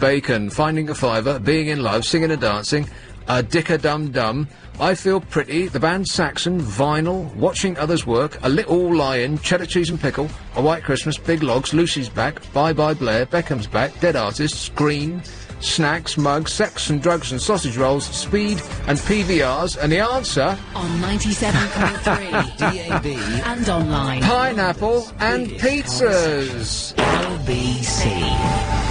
bacon, finding a fiver, being in love, singing and dancing, a dick-a-dum-dum, I Feel Pretty, the band Saxon, vinyl, watching others work, a little lion, cheddar cheese and pickle, a white Christmas, big logs, Lucy's back, bye-bye Blair, Beckham's back, dead artists, green, snacks, mugs, sex and drugs and sausage rolls, speed and PVRs, and the answer... On 97.3 DAB and online. Pineapple and pizzas. LBC.